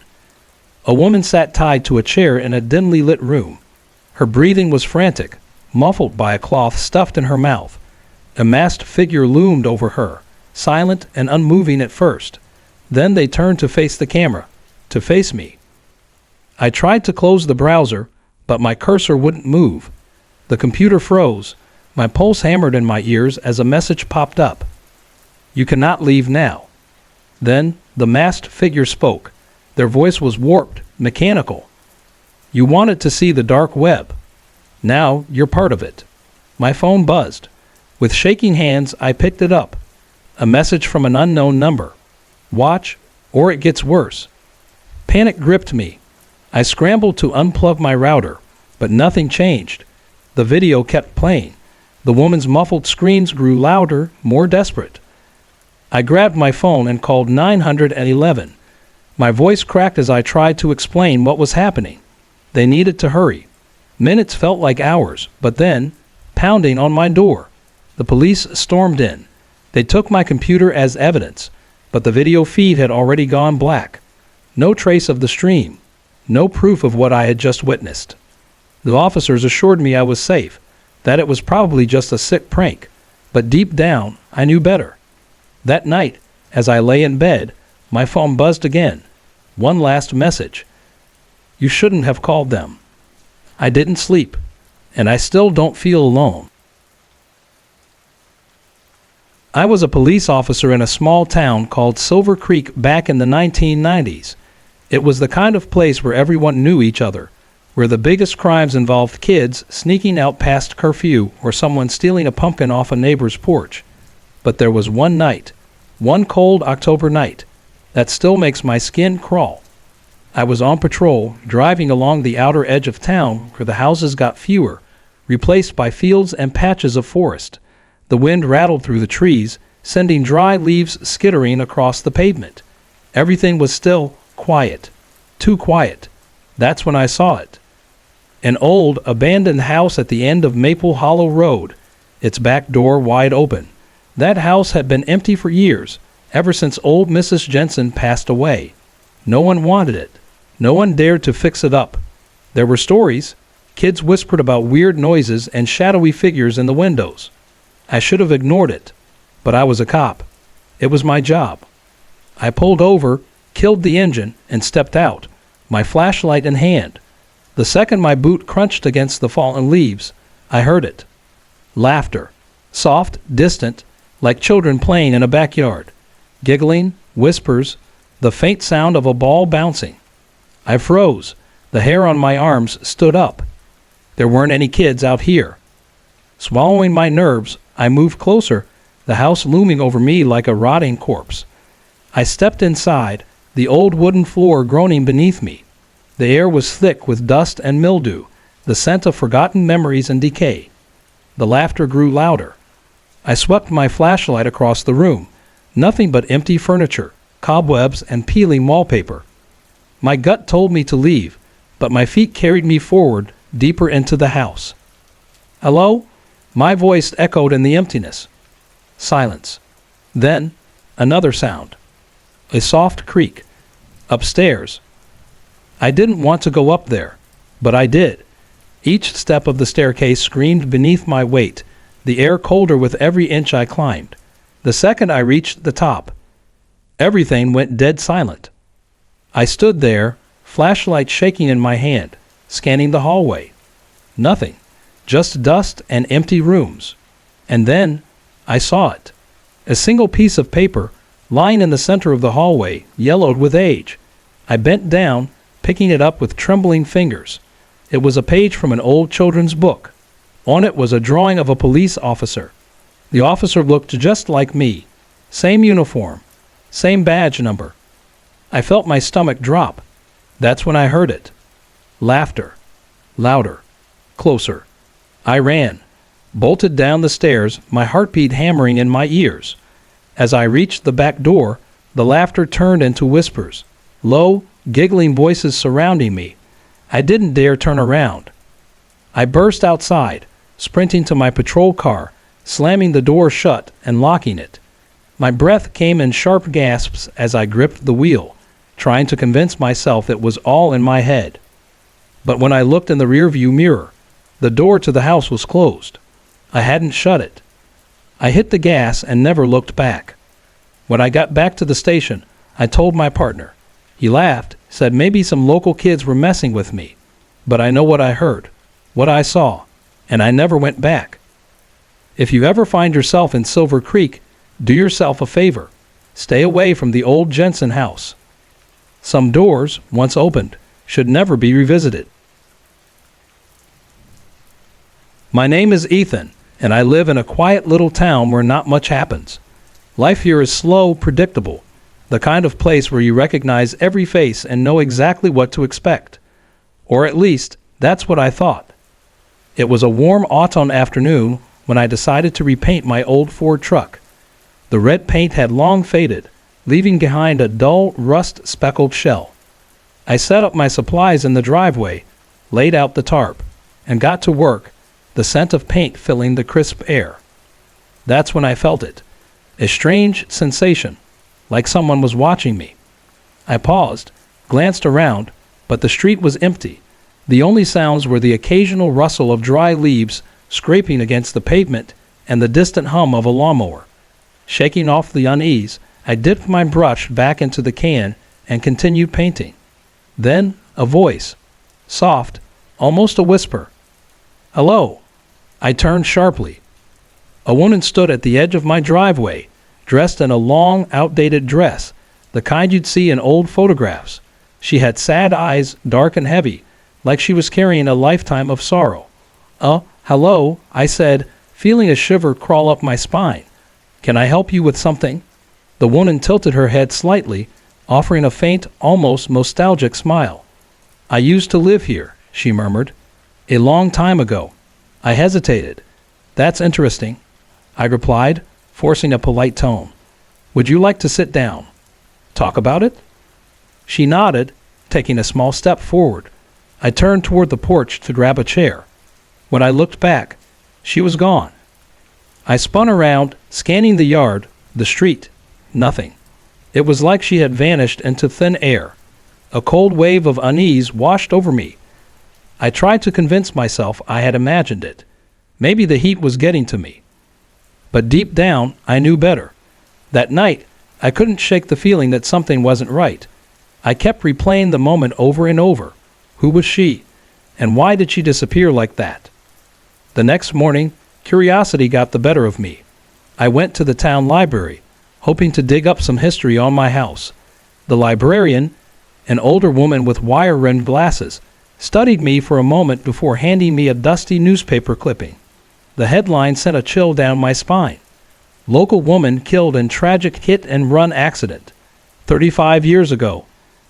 A woman sat tied to a chair in a dimly lit room. Her breathing was frantic, muffled by a cloth stuffed in her mouth. A masked figure loomed over her, silent and unmoving at first. Then they turned to face the camera, to face me. I tried to close the browser, but my cursor wouldn't move. The computer froze. My pulse hammered in my ears as a message popped up. You cannot leave now. Then the masked figure spoke. Their voice was warped, mechanical. You wanted to see the dark web. Now you're part of it. My phone buzzed. With shaking hands, I picked it up. A message from an unknown number. Watch, or it gets worse. Panic gripped me. I scrambled to unplug my router, but nothing changed. The video kept playing. The woman's muffled screams grew louder, more desperate. I grabbed my phone and called 911. My voice cracked as I tried to explain what was happening. They needed to hurry. Minutes felt like hours, but then, pounding on my door. The police stormed in. They took my computer as evidence, but the video feed had already gone black. No trace of the stream. No proof of what I had just witnessed. The officers assured me I was safe, that it was probably just a sick prank, but deep down, I knew better. That night, as I lay in bed, my phone buzzed again. One last message. You shouldn't have called them. I didn't sleep, and I still don't feel alone. I was a police officer in a small town called Silver Creek back in the 1990s. It was the kind of place where everyone knew each other, where the biggest crimes involved kids sneaking out past curfew or someone stealing a pumpkin off a neighbor's porch. But there was one night, one cold October night, that still makes my skin crawl. I was on patrol, driving along the outer edge of town where the houses got fewer, replaced by fields and patches of forest. The wind rattled through the trees, sending dry leaves skittering across the pavement. Everything was still quiet. Too quiet. That's when I saw it. An old, abandoned house at the end of Maple Hollow Road, its back door wide open. That house had been empty for years, ever since old Mrs. Jensen passed away. No one wanted it. No one dared to fix it up. There were stories. Kids whispered about weird noises and shadowy figures in the windows. I should have ignored it, but I was a cop. It was my job. I pulled over, killed the engine, and stepped out, my flashlight in hand. The second my boot crunched against the fallen leaves, I heard it. Laughter. Soft, distant, like children playing in a backyard. Giggling, whispers, the faint sound of a ball bouncing. I froze. The hair on my arms stood up. There weren't any kids out here. Swallowing my nerves, I moved closer, the house looming over me like a rotting corpse. I stepped inside, the old wooden floor groaning beneath me. The air was thick with dust and mildew, the scent of forgotten memories and decay. The laughter grew louder. I swept my flashlight across the room. Nothing but empty furniture, cobwebs, and peeling wallpaper. My gut told me to leave, but my feet carried me forward, deeper into the house. Hello? My voice echoed in the emptiness. Silence. Then, another sound. A soft creak. Upstairs. I didn't want to go up there, but I did. Each step of the staircase screamed beneath my weight, the air colder with every inch I climbed. The second I reached the top, everything went dead silent. I stood there, flashlight shaking in my hand, scanning the hallway. Nothing, just dust and empty rooms. And then I saw it. A single piece of paper, lying in the center of the hallway, yellowed with age. I bent down, picking it up with trembling fingers. It was a page from an old children's book. On it was a drawing of a police officer. The officer looked just like me. Same uniform, same badge number. I felt my stomach drop. That's when I heard it. Laughter. Louder. Closer. I ran, bolted down the stairs, my heartbeat hammering in my ears. As I reached the back door, the laughter turned into whispers. Low, giggling voices surrounding me. I didn't dare turn around. I burst outside, sprinting to my patrol car, slamming the door shut and locking it. My breath came in sharp gasps as I gripped the wheel, trying to convince myself it was all in my head. But when I looked in the rearview mirror, the door to the house was closed. I hadn't shut it. I hit the gas and never looked back. When I got back to the station, I told my partner. He laughed, said maybe some local kids were messing with me. But I know what I heard, what I saw, and I never went back. If you ever find yourself in Silver Creek, do yourself a favor. Stay away from the old Jensen house. Some doors, once opened, should never be revisited. My name is Ethan, and I live in a quiet little town where not much happens. Life here is slow, predictable, the kind of place where you recognize every face and know exactly what to expect. Or at least, that's what I thought. It was a warm autumn afternoon when I decided to repaint my old Ford truck. The red paint had long faded, leaving behind a dull, rust-speckled shell. I set up my supplies in the driveway, laid out the tarp, and got to work, the scent of paint filling the crisp air. That's when I felt it, a strange sensation, like someone was watching me. I paused, glanced around, but the street was empty. The only sounds were the occasional rustle of dry leaves scraping against the pavement and the distant hum of a lawnmower. Shaking off the unease, I dipped my brush back into the can and continued painting. Then a voice, soft, almost a whisper. "Hello." I turned sharply. A woman stood at the edge of my driveway, dressed in a long, outdated dress, the kind you'd see in old photographs. She had sad eyes, dark and heavy, like she was carrying a lifetime of sorrow. Hello," I said, feeling a shiver crawl up my spine. "Can I help you with something?" The woman tilted her head slightly, offering a faint, almost nostalgic smile. "I used to live here," she murmured. "A long time ago." I hesitated. "That's interesting," I replied, forcing a polite tone. "Would you like to sit down? Talk about it?" She nodded, taking a small step forward. I turned toward the porch to grab a chair. When I looked back, she was gone. I spun around, scanning the yard, the street. Nothing. It was like she had vanished into thin air. A cold wave of unease washed over me. I tried to convince myself I had imagined it. Maybe the heat was getting to me. But deep down, I knew better. That night, I couldn't shake the feeling that something wasn't right. I kept replaying the moment over and over. Who was she? And why did she disappear like that? The next morning, curiosity got the better of me. I went to the town library, hoping to dig up some history on my house. The librarian, an older woman with wire-rimmed glasses, studied me for a moment before handing me a dusty newspaper clipping. The headline sent a chill down my spine. Local woman killed in tragic hit-and-run accident. 35 years ago.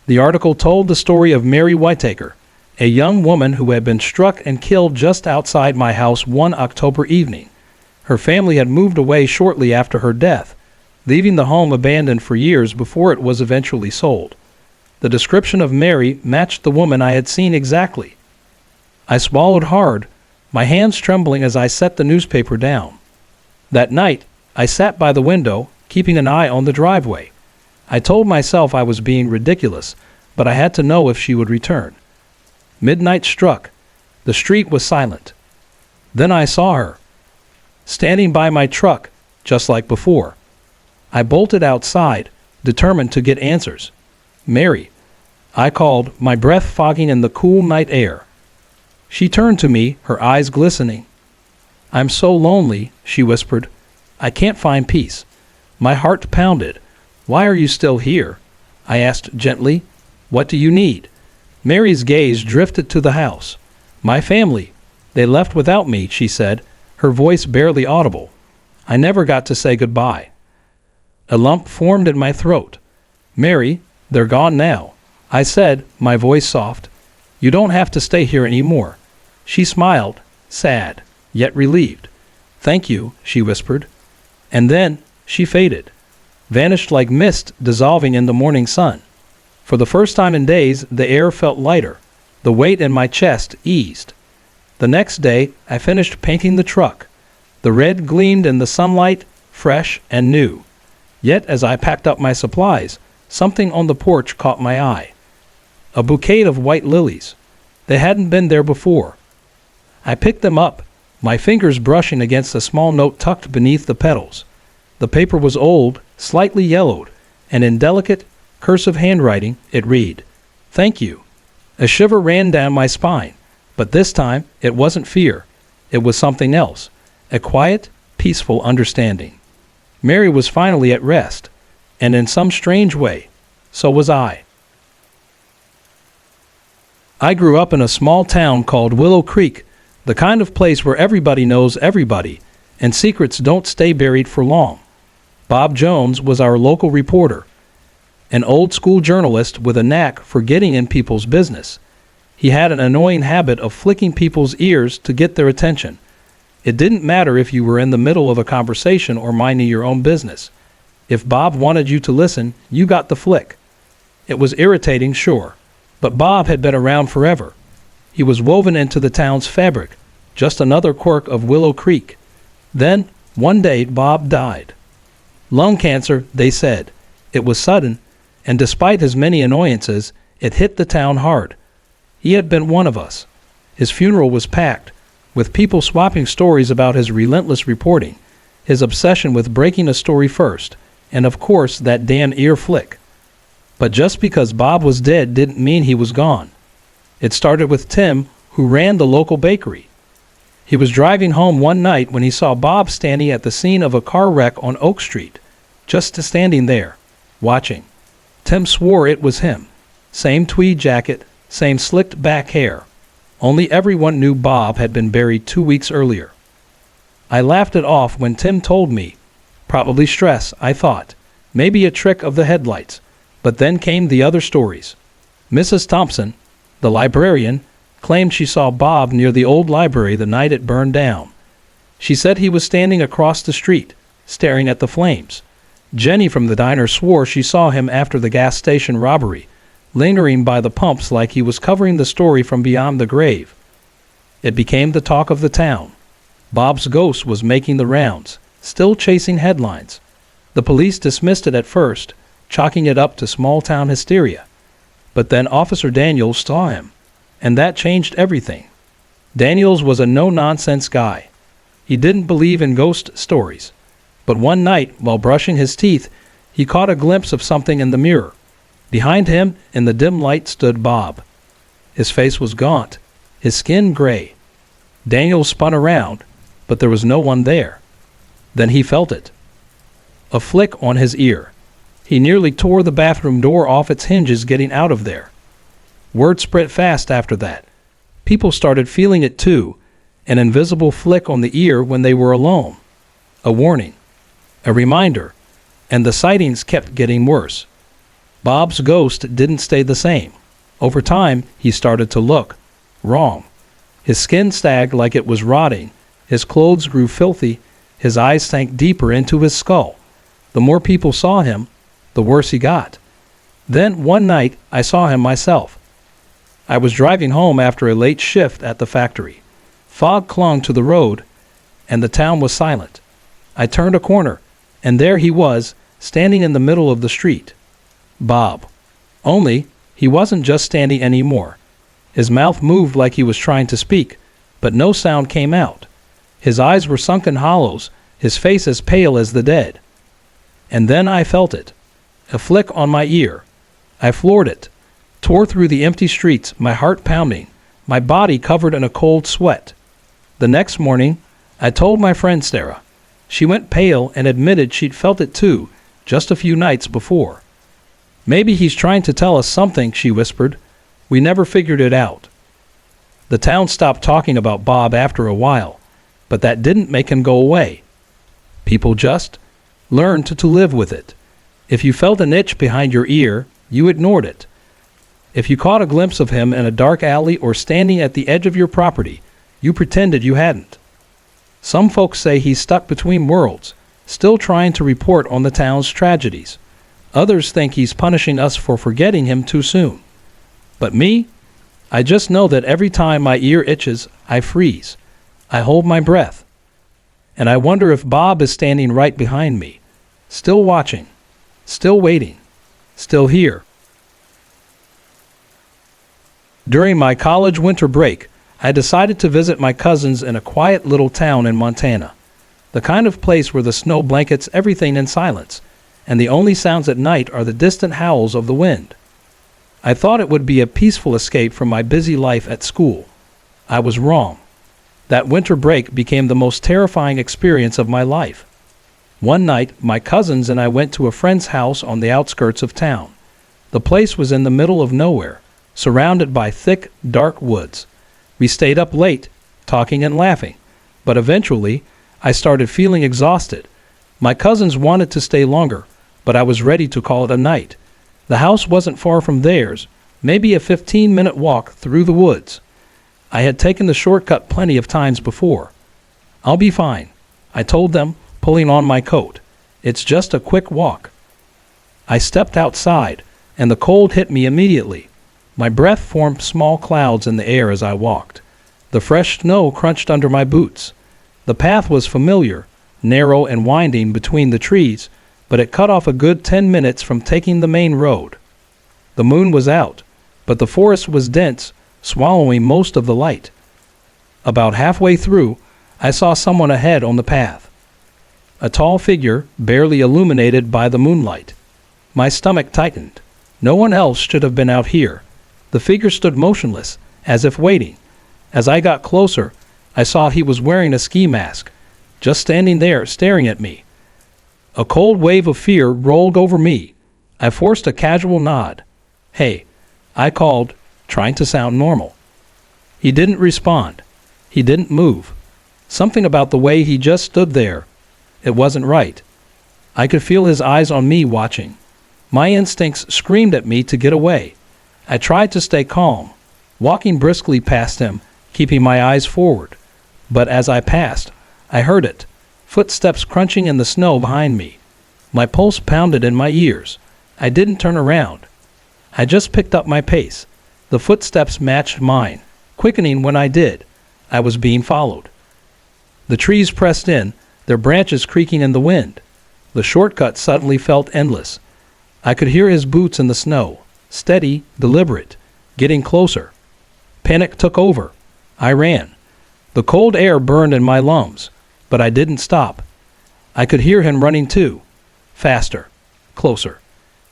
The article told the story of Mary Whitaker, a young woman who had been struck and killed just outside my house one October evening. Her family had moved away shortly after her death, leaving the home abandoned for years before it was eventually sold. The description of Mary matched the woman I had seen exactly. I swallowed hard, my hands trembling as I set the newspaper down. That night, I sat by the window, keeping an eye on the driveway. I told myself I was being ridiculous, but I had to know if she would return. Midnight struck. The street was silent. Then I saw her, standing by my truck, just like before. I bolted outside, determined to get answers. "Mary," I called, my breath fogging in the cool night air. She turned to me, her eyes glistening. "I'm so lonely," she whispered. "I can't find peace." My heart pounded. "Why are you still here?" I asked gently. "What do you need?" Mary's gaze drifted to the house. "My family. They left without me," she said, her voice barely audible. I never got to say goodbye. A lump formed in my throat. "Mary, they're gone now," I said, my voice soft. "You don't have to stay here anymore." She smiled, sad, yet relieved. "Thank you," she whispered. And then she faded, vanished like mist dissolving in the morning sun. For the first time in days, the air felt lighter. The weight in my chest eased. The next day, I finished painting the truck. The red gleamed in the sunlight, fresh and new. Yet as I packed up my supplies, something on the porch caught my eye. A bouquet of white lilies. They hadn't been there before. I picked them up, my fingers brushing against a small note tucked beneath the petals. The paper was old, slightly yellowed, and in delicate, cursive handwriting it read, "Thank you." A shiver ran down my spine, but this time it wasn't fear. It was something else, a quiet, peaceful understanding. Mary was finally at rest, and in some strange way, so was I. I grew up in a small town called Willow Creek, the kind of place where everybody knows everybody, and secrets don't stay buried for long. Bob Jones was our local reporter, an old-school journalist with a knack for getting in people's business. He had an annoying habit of flicking people's ears to get their attention. It didn't matter if you were in the middle of a conversation or minding your own business. If Bob wanted you to listen, you got the flick. It was irritating, sure, but Bob had been around forever. He was woven into the town's fabric, just another quirk of Willow Creek. Then, one day, Bob died. Lung cancer, they said. It was sudden, and despite his many annoyances, it hit the town hard. He had been one of us. His funeral was packed, with people swapping stories about his relentless reporting, his obsession with breaking a story first, and of course that damn ear flick. But just because Bob was dead didn't mean he was gone. It started with Tim, who ran the local bakery. He was driving home one night when he saw Bob standing at the scene of a car wreck on Oak Street, just standing there, watching. Tim swore it was him. Same tweed jacket, same slicked back hair. Only everyone knew Bob had been buried 2 weeks earlier. I laughed it off when Tim told me. Probably stress, I thought. Maybe a trick of the headlights. But then came the other stories. Mrs. Thompson, the librarian, claimed she saw Bob near the old library the night it burned down. She said he was standing across the street, staring at the flames. Jenny from the diner swore she saw him after the gas station robbery, lingering by the pumps like he was covering the story from beyond the grave. It became the talk of the town. Bob's ghost was making the rounds, still chasing headlines. The police dismissed it at first, chalking it up to small-town hysteria. But then Officer Daniels saw him, and that changed everything. Daniels was a no-nonsense guy. He didn't believe in ghost stories. But one night, while brushing his teeth, he caught a glimpse of something in the mirror. Behind him, in the dim light, stood Bob. His face was gaunt, his skin gray. Daniel spun around, but there was no one there. Then he felt it. A flick on his ear. He nearly tore the bathroom door off its hinges getting out of there. Word spread fast after that. People started feeling it too, an invisible flick on the ear when they were alone. A warning. A reminder. And the sightings kept getting worse. Bob's ghost didn't stay the same. Over time, he started to look wrong. His skin sagged like it was rotting. His clothes grew filthy. His eyes sank deeper into his skull. The more people saw him, the worse he got. Then, one night, I saw him myself. I was driving home after a late shift at the factory. Fog clung to the road, and the town was silent. I turned a corner, and there he was, standing in the middle of the street. Bob. Only, He wasn't just standing anymore. His mouth moved like he was trying to speak, but no sound came out. His eyes were sunken hollows, his face as pale as the dead. And then I felt it. A flick on my ear. I floored it, tore through the empty streets, my heart pounding, my body covered in a cold sweat. The next morning, I told my friend Sarah. She went pale and admitted she'd felt it too, just a few nights before. Maybe he's trying to tell us something, she whispered. We never figured it out. The town stopped talking about Bob after a while, but that didn't make him go away. People just learned to live with it. If you felt an itch behind your ear, you ignored it. If you caught a glimpse of him in a dark alley or standing at the edge of your property, you pretended you hadn't. Some folks say he's stuck between worlds, still trying to report on the town's tragedies. Others think he's punishing us for forgetting him too soon. But me? I just know that every time my ear itches, I freeze. I hold my breath. And I wonder if Bob is standing right behind me, still watching, still waiting, still here. During my college winter break, I decided to visit my cousins in a quiet little town in Montana, the kind of place where the snow blankets everything in silence, and the only sounds at night are the distant howls of the wind. I thought it would be a peaceful escape from my busy life at school. I was wrong. That winter break became the most terrifying experience of my life. One night, my cousins and I went to a friend's house on the outskirts of town. The place was in the middle of nowhere, surrounded by thick, dark woods. We stayed up late, talking and laughing, but eventually, I started feeling exhausted. My cousins wanted to stay longer, but I was ready to call it a night. The house wasn't far from theirs, maybe a 15-minute walk through the woods. I had taken the shortcut plenty of times before. I'll be fine, I told them, pulling on my coat. It's just a quick walk. I stepped outside, and the cold hit me immediately. My breath formed small clouds in the air as I walked. The fresh snow crunched under my boots. The path was familiar, narrow and winding between the trees, but it cut off a good 10 minutes from taking the main road. The moon was out, but the forest was dense, swallowing most of the light. About halfway through, I saw someone ahead on the path. A tall figure, barely illuminated by the moonlight. My stomach tightened. No one else should have been out here. The figure stood motionless, as if waiting. As I got closer, I saw he was wearing a ski mask, just standing there staring at me. A cold wave of fear rolled over me. I forced a casual nod. "Hey," I called, trying to sound normal. He didn't respond. He didn't move. Something about the way he just stood there. It wasn't right. I could feel his eyes on me watching. My instincts screamed at me to get away. I tried to stay calm, walking briskly past him, keeping my eyes forward. But as I passed, I heard it. Footsteps crunching in the snow behind me. My pulse pounded in my ears. I didn't turn around. I just picked up my pace. The footsteps matched mine, quickening when I did. I was being followed. The trees pressed in, their branches creaking in the wind. The shortcut suddenly felt endless. I could hear his boots in the snow, steady, deliberate, getting closer. Panic took over. I ran. The cold air burned in my lungs, but I didn't stop. I could hear him running too. Faster. Closer.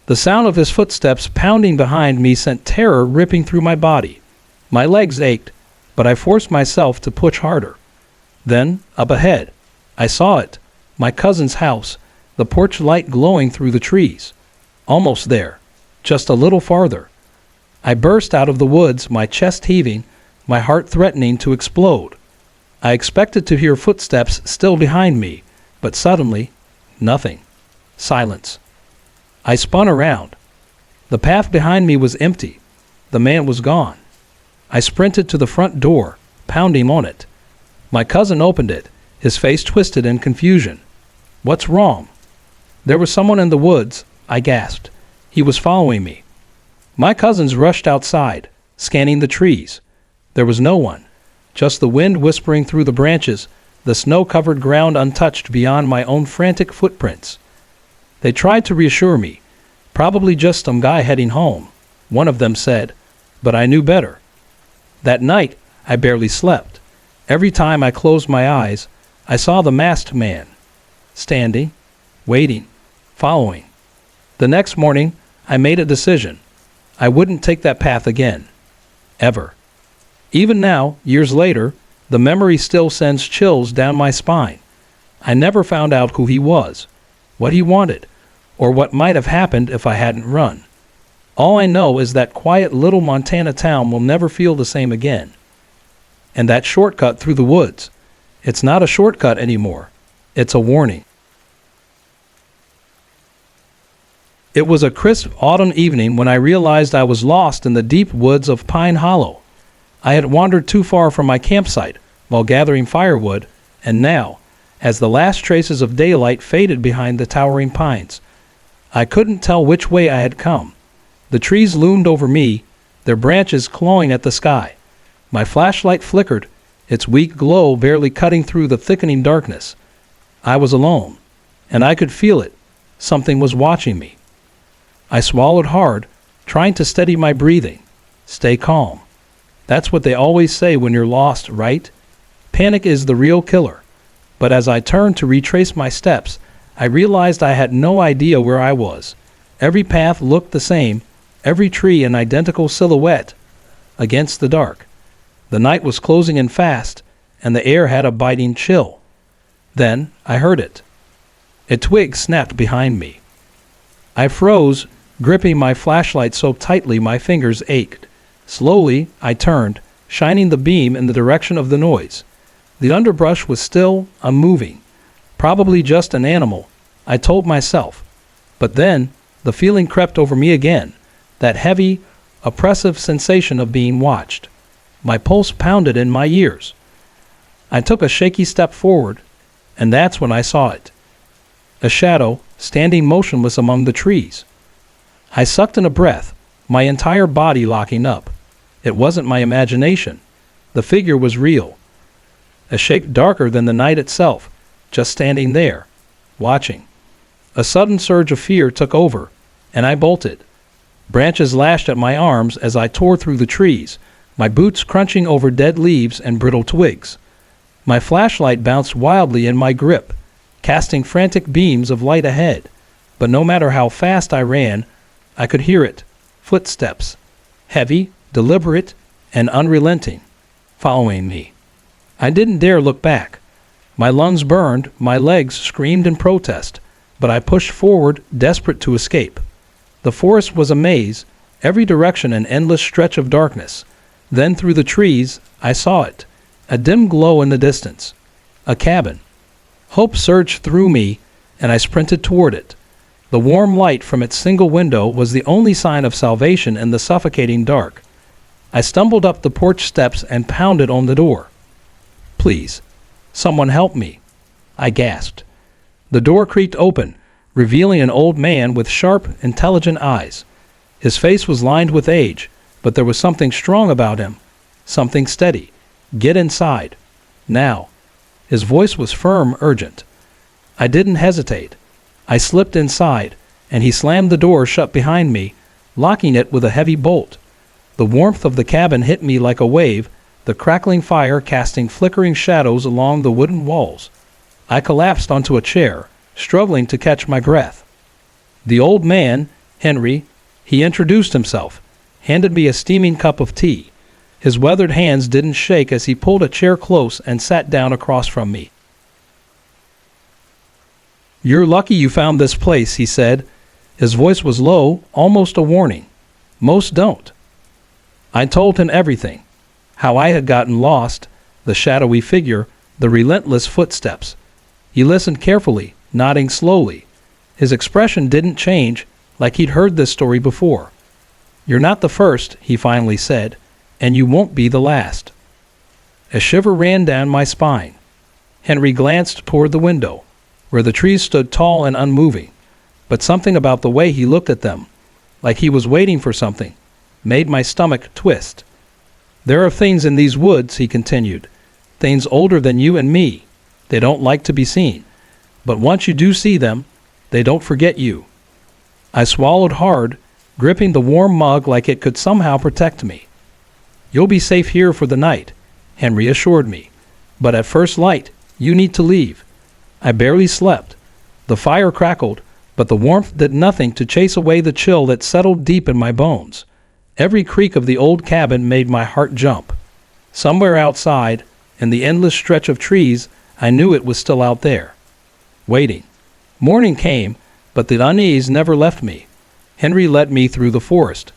The sound of his footsteps pounding behind me sent terror ripping through my body. My legs ached, but I forced myself to push harder. Then, up ahead, I saw it. My cousin's house, the porch light glowing through the trees. Almost there. Just a little farther. I burst out of the woods, my chest heaving, my heart threatening to explode. I expected to hear footsteps still behind me, but suddenly, nothing. Silence. I spun around. The path behind me was empty. The man was gone. I sprinted to the front door, pounding on it. My cousin opened it, his face twisted in confusion. "What's wrong?" "There was someone in the woods," I gasped. "He was following me." My cousins rushed outside, scanning the trees. There was no one. Just the wind whispering through the branches, the snow-covered ground untouched beyond my own frantic footprints. They tried to reassure me, probably just some guy heading home. one of them said, but I knew better. That night, I barely slept. Every time I closed my eyes, I saw the masked man, standing, waiting, following. The next morning, I made a decision. I wouldn't take that path again. Ever. Even now, years later, the memory still sends chills down my spine. I never found out who he was, what he wanted, or what might have happened if I hadn't run. All I know is that quiet little Montana town will never feel the same again. And that shortcut through the woods, it's not a shortcut anymore. It's a warning. It was a crisp autumn evening when I realized I was lost in the deep woods of Pine Hollow. I had wandered too far from my campsite while gathering firewood, and now, as the last traces of daylight faded behind the towering pines, I couldn't tell which way I had come. The trees loomed over me, their branches clawing at the sky. My flashlight flickered, its weak glow barely cutting through the thickening darkness. I was alone, and I could feel it. Something was watching me. I swallowed hard, trying to steady my breathing. Stay calm. That's what they always say when you're lost, right? Panic is the real killer. But as I turned to retrace my steps, I realized I had no idea where I was. Every path looked the same, every tree an identical silhouette against the dark. The night was closing in fast, and the air had a biting chill. Then I heard it. A twig snapped behind me. I froze, gripping my flashlight so tightly my fingers ached. Slowly, I turned, shining the beam in the direction of the noise. The underbrush was still unmoving. Probably just an animal, I told myself. But then, the feeling crept over me again, that heavy, oppressive sensation of being watched. My pulse pounded in my ears. I took a shaky step forward, and that's when I saw it. A shadow, standing motionless among the trees. I sucked in a breath, my entire body locking up. It wasn't my imagination. The figure was real. A shape darker than the night itself, just standing there, watching. A sudden surge of fear took over, and I bolted. Branches lashed at my arms as I tore through the trees, my boots crunching over dead leaves and brittle twigs. My flashlight bounced wildly in my grip, casting frantic beams of light ahead. But no matter how fast I ran, I could hear it. Footsteps. Heavy, deliberate, and unrelenting, following me. I didn't dare look back. My lungs burned, my legs screamed in protest, but I pushed forward, desperate to escape. The forest was a maze, every direction an endless stretch of darkness. Then through the trees, I saw it, a dim glow in the distance. A cabin. Hope surged through me, and I sprinted toward it. The warm light from its single window was the only sign of salvation in the suffocating dark. I stumbled up the porch steps and pounded on the door. "Please, someone help me," I gasped. The door creaked open, revealing an old man with sharp, intelligent eyes. His face was lined with age, but there was something strong about him, something steady. "Get inside. Now." His voice was firm, urgent. I didn't hesitate. I slipped inside, and he slammed the door shut behind me, locking it with a heavy bolt. The warmth of the cabin hit me like a wave, the crackling fire casting flickering shadows along the wooden walls. I collapsed onto a chair, struggling to catch my breath. The old man, Henry, he introduced himself, handed me a steaming cup of tea. His weathered hands didn't shake as he pulled a chair close and sat down across from me. "You're lucky you found this place," he said. His voice was low, almost a warning. "Most don't." I told him everything. How I had gotten lost, the shadowy figure, the relentless footsteps. He listened carefully, nodding slowly. His expression didn't change, like he'd heard this story before. "You're not the first," he finally said, "and you won't be the last." A shiver ran down my spine. Henry glanced toward the window, where the trees stood tall and unmoving, but something about the way he looked at them, like he was waiting for something, made my stomach twist. "There are things in these woods," he continued, "things older than you and me. They don't like to be seen, but once you do see them, they don't forget you." I swallowed hard, gripping the warm mug like it could somehow protect me. "You'll be safe here for the night," Henry assured me. "But at first light, you need to leave." I barely slept. The fire crackled, but the warmth did nothing to chase away the chill that settled deep in my bones. Every creak of the old cabin made my heart jump. Somewhere outside, in the endless stretch of trees, I knew it was still out there, waiting. Morning came, but the unease never left me. Henry led me through the forest.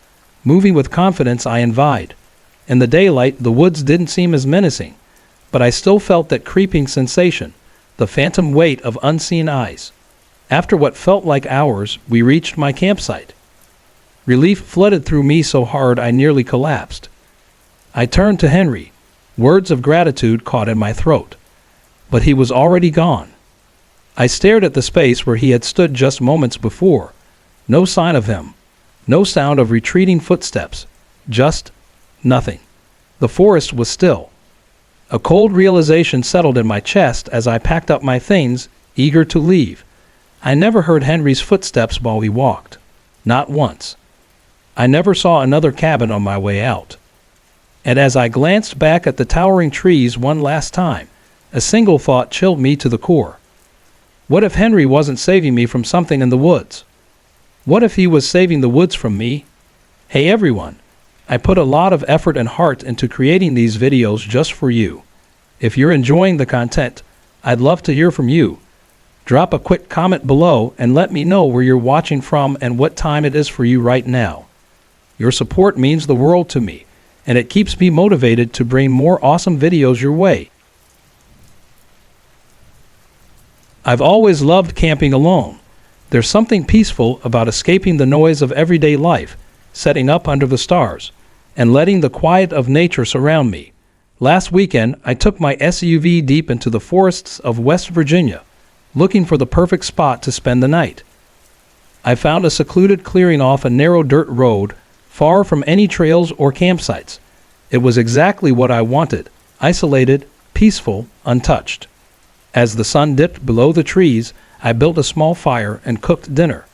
Moving with confidence, I invited. In the daylight, the woods didn't seem as menacing, but I still felt that creeping sensation, the phantom weight of unseen eyes. After what felt like hours, we reached my campsite. Relief flooded through me so hard I nearly collapsed. I turned to Henry. Words of gratitude caught in my throat. But he was already gone. I stared at the space where he had stood just moments before. No sign of him. No sound of retreating footsteps. Just nothing. The forest was still. A cold realization settled in my chest as I packed up my things, eager to leave. I never heard Henry's footsteps while we walked. Not once. I never saw another cabin on my way out. And as I glanced back at the towering trees one last time, a single thought chilled me to the core. What if Henry wasn't saving me from something in the woods? What if he was saving the woods from me? Hey everyone, I put a lot of effort and heart into creating these videos just for you. If you're enjoying the content, I'd love to hear from you. Drop a quick comment below and let me know where you're watching from and what time it is for you right now. Your support means the world to me, and it keeps me motivated to bring more awesome videos your way. I've always loved camping alone. There's something peaceful about escaping the noise of everyday life, setting up under the stars, and letting the quiet of nature surround me. Last weekend, I took my SUV deep into the forests of West Virginia, looking for the perfect spot to spend the night. I found a secluded clearing off a narrow dirt road, far from any trails or campsites. It was exactly what I wanted, isolated, peaceful, untouched. As the sun dipped below the trees, I built a small fire and cooked dinner.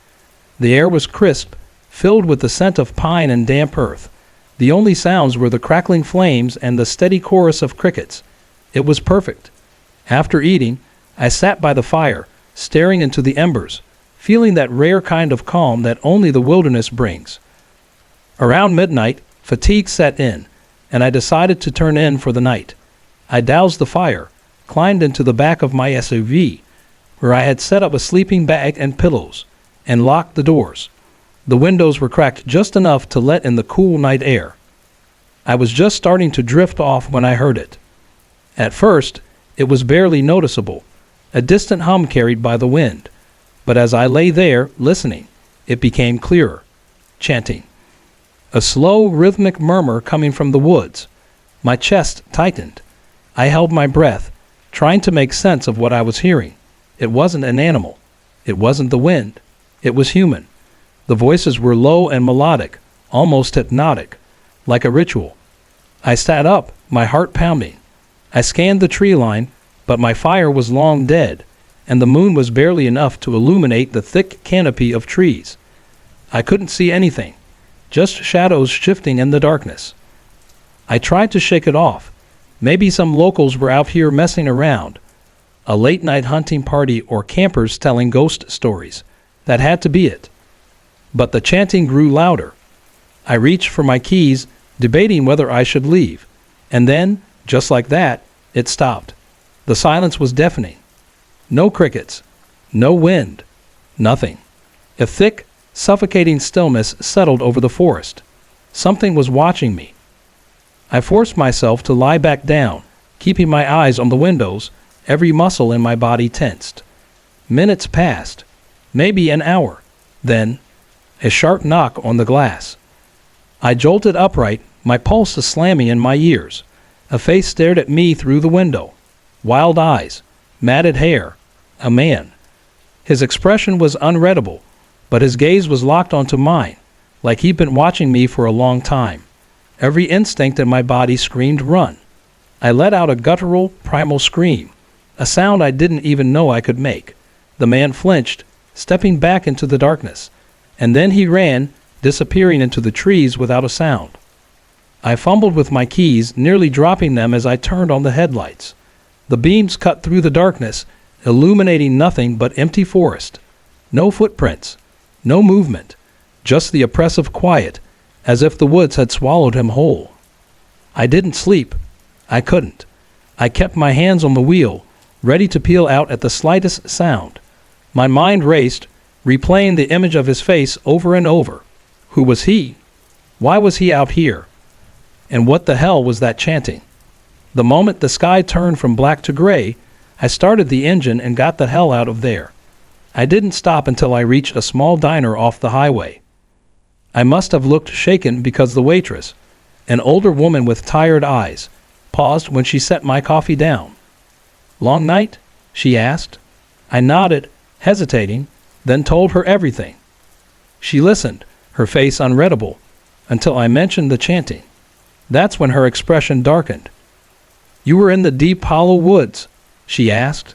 The air was crisp, filled with the scent of pine and damp earth. The only sounds were the crackling flames and the steady chorus of crickets. It was perfect. After eating, I sat by the fire, staring into the embers, feeling that rare kind of calm that only the wilderness brings. Around midnight, fatigue set in, and I decided to turn in for the night. I doused the fire, climbed into the back of my SUV, where I had set up a sleeping bag and pillows, and locked the doors. The windows were cracked just enough to let in the cool night air. I was just starting to drift off when I heard it. At first, it was barely noticeable, a distant hum carried by the wind. But as I lay there, listening, it became clearer. Chanting. A slow, rhythmic murmur coming from the woods. My chest tightened. I held my breath, trying to make sense of what I was hearing. It wasn't an animal. It wasn't the wind. It was human. The voices were low and melodic, almost hypnotic, like a ritual. I sat up, my heart pounding. I scanned the tree line, but my fire was long dead, and the moon was barely enough to illuminate the thick canopy of trees. I couldn't see anything, just shadows shifting in the darkness. I tried to shake it off. Maybe some locals were out here messing around. A late-night hunting party or campers telling ghost stories. That had to be it. But the chanting grew louder. I reached for my keys, debating whether I should leave. And then, just like that, it stopped. The silence was deafening. No crickets. No wind. Nothing. A thick, suffocating stillness settled over the forest. Something was watching me. I forced myself to lie back down, keeping my eyes on the windows, every muscle in my body tensed. Minutes passed, maybe an hour. Then, a sharp knock on the glass. I jolted upright, my pulse slamming in my ears. A face stared at me through the window. Wild eyes, matted hair, a man. His expression was unreadable, but his gaze was locked onto mine, like he'd been watching me for a long time. Every instinct in my body screamed run. I let out a guttural, primal scream, a sound I didn't even know I could make. The man flinched, stepping back into the darkness, and then he ran, disappearing into the trees without a sound. I fumbled with my keys, nearly dropping them as I turned on the headlights. The beams cut through the darkness, illuminating nothing but empty forest. No footprints, no movement, just the oppressive quiet, as if the woods had swallowed him whole. I didn't sleep. I couldn't. I kept my hands on the wheel, ready to peel out at the slightest sound. My mind raced, replaying the image of his face over and over. Who was he? Why was he out here? And what the hell was that chanting? The moment the sky turned from black to gray, I started the engine and got the hell out of there. I didn't stop until I reached a small diner off the highway. I must have looked shaken because the waitress, an older woman with tired eyes, paused when she set my coffee down. "Long night?" she asked. I nodded, hesitating, then told her everything. She listened, her face unreadable, until I mentioned the chanting. That's when her expression darkened. "You were in the deep hollow woods?" she asked.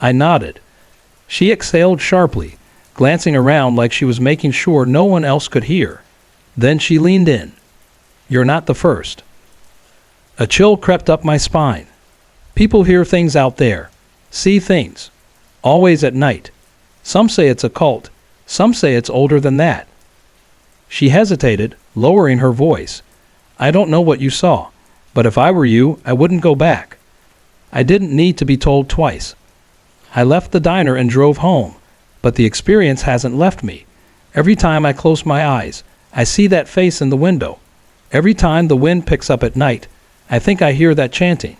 I nodded. She exhaled sharply, glancing around like she was making sure no one else could hear. Then she leaned in. "You're not the first." A chill crept up my spine. People hear things out there, see things, always at night. Some say it's a cult, some say it's older than that. She hesitated, lowering her voice. "I don't know what you saw, but if I were you, I wouldn't go back." I didn't need to be told twice. I left the diner and drove home, but the experience hasn't left me. Every time I close my eyes, I see that face in the window. Every time the wind picks up at night, I think I hear that chanting.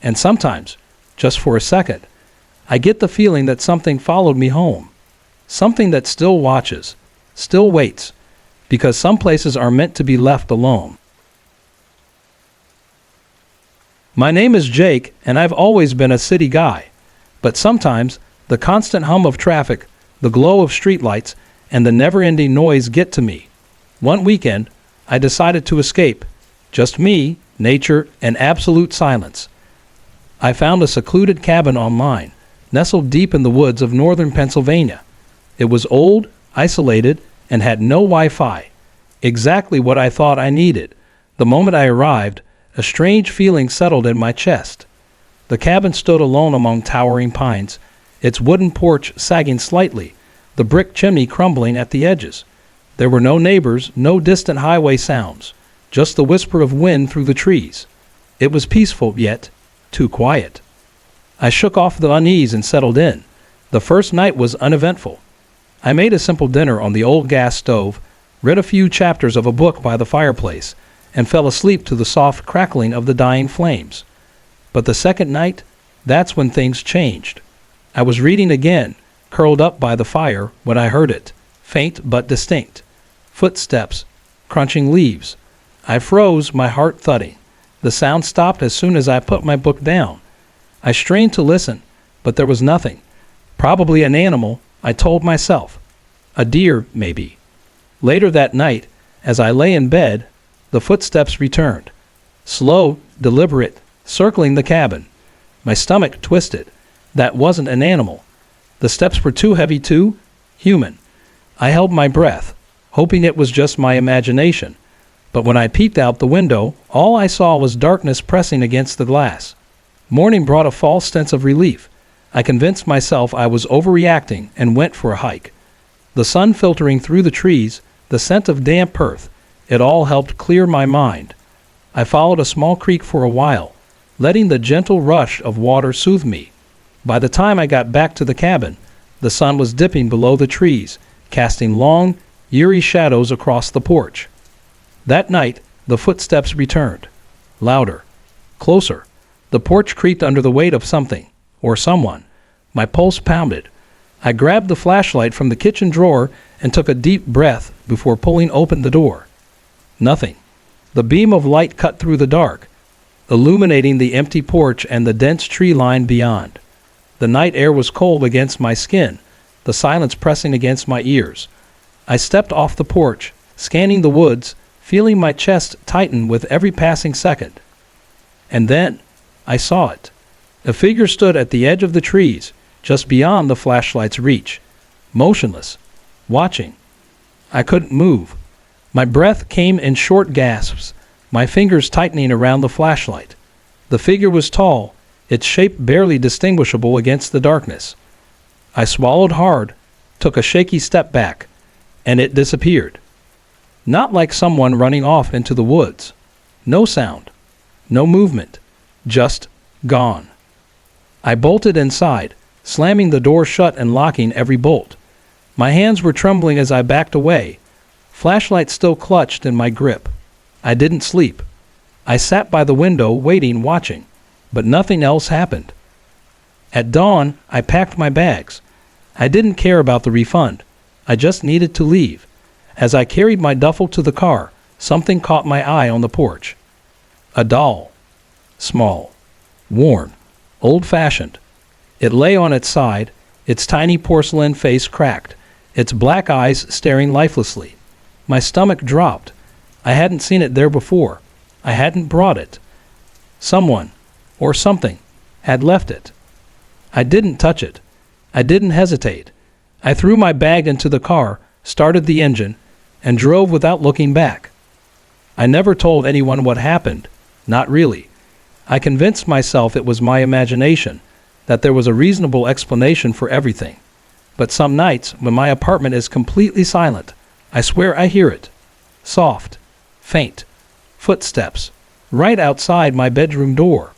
And sometimes, just for a second, I get the feeling that something followed me home. Something that still watches, still waits, because some places are meant to be left alone. My name is Jake, and I've always been a city guy. But sometimes, the constant hum of traffic, the glow of streetlights, and the never-ending noise get to me. One weekend, I decided to escape. Just me, nature, and absolute silence. I found a secluded cabin online, nestled deep in the woods of northern Pennsylvania. It was old, isolated, and had no Wi-Fi. Exactly what I thought I needed. The moment I arrived, a strange feeling settled in my chest. The cabin stood alone among towering pines, its wooden porch sagging slightly, the brick chimney crumbling at the edges. There were no neighbors, no distant highway sounds, just the whisper of wind through the trees. It was peaceful, yet too quiet. I shook off the unease and settled in. The first night was uneventful. I made a simple dinner on the old gas stove, read a few chapters of a book by the fireplace, and fell asleep to the soft crackling of the dying flames. But the second night, that's when things changed. I was reading again, curled up by the fire, when I heard it, faint but distinct. Footsteps, crunching leaves. I froze, my heart thudding. The sound stopped as soon as I put my book down. I strained to listen, but there was nothing. Probably an animal, I told myself. A deer, maybe. Later that night, as I lay in bed, the footsteps returned. Slow, deliberate, circling the cabin. My stomach twisted. That wasn't an animal. The steps were too heavy too human. I held my breath, hoping it was just my imagination. But when I peeked out the window, all I saw was darkness pressing against the glass. Morning brought a false sense of relief. I convinced myself I was overreacting and went for a hike. The sun filtering through the trees, the scent of damp earth, it all helped clear my mind. I followed a small creek for a while, letting the gentle rush of water soothe me. By the time I got back to the cabin, the sun was dipping below the trees, casting long, eerie shadows across the porch. That night, the footsteps returned. Louder. Closer. The porch creaked under the weight of something, or someone. My pulse pounded. I grabbed the flashlight from the kitchen drawer and took a deep breath before pulling open the door. Nothing. The beam of light cut through the dark, illuminating the empty porch and the dense tree line beyond. The night air was cold against my skin, the silence pressing against my ears. I stepped off the porch, scanning the woods, feeling my chest tighten with every passing second. And then, I saw it. A figure stood at the edge of the trees, just beyond the flashlight's reach, motionless, watching. I couldn't move. My breath came in short gasps, my fingers tightening around the flashlight. The figure was tall, its shape barely distinguishable against the darkness. I swallowed hard, took a shaky step back, and it disappeared. Not like someone running off into the woods. No sound, no movement, just gone. I bolted inside, slamming the door shut and locking every bolt. My hands were trembling as I backed away, flashlight still clutched in my grip. I didn't sleep. I sat by the window waiting, watching, but nothing else happened. At dawn, I packed my bags. I didn't care about the refund. I just needed to leave. As I carried my duffel to the car, something caught my eye on the porch. A doll. Small. Worn. Old-fashioned. It lay on its side, its tiny porcelain face cracked, its black eyes staring lifelessly. My stomach dropped. I hadn't seen it there before. I hadn't brought it. Someone, or something, had left it. I didn't touch it. I didn't hesitate. I threw my bag into the car, started the engine, and drove without looking back. I never told anyone what happened. Not really. I convinced myself it was my imagination, that there was a reasonable explanation for everything. But some nights, when my apartment is completely silent, I swear I hear it. Soft, faint, footsteps, right outside my bedroom door.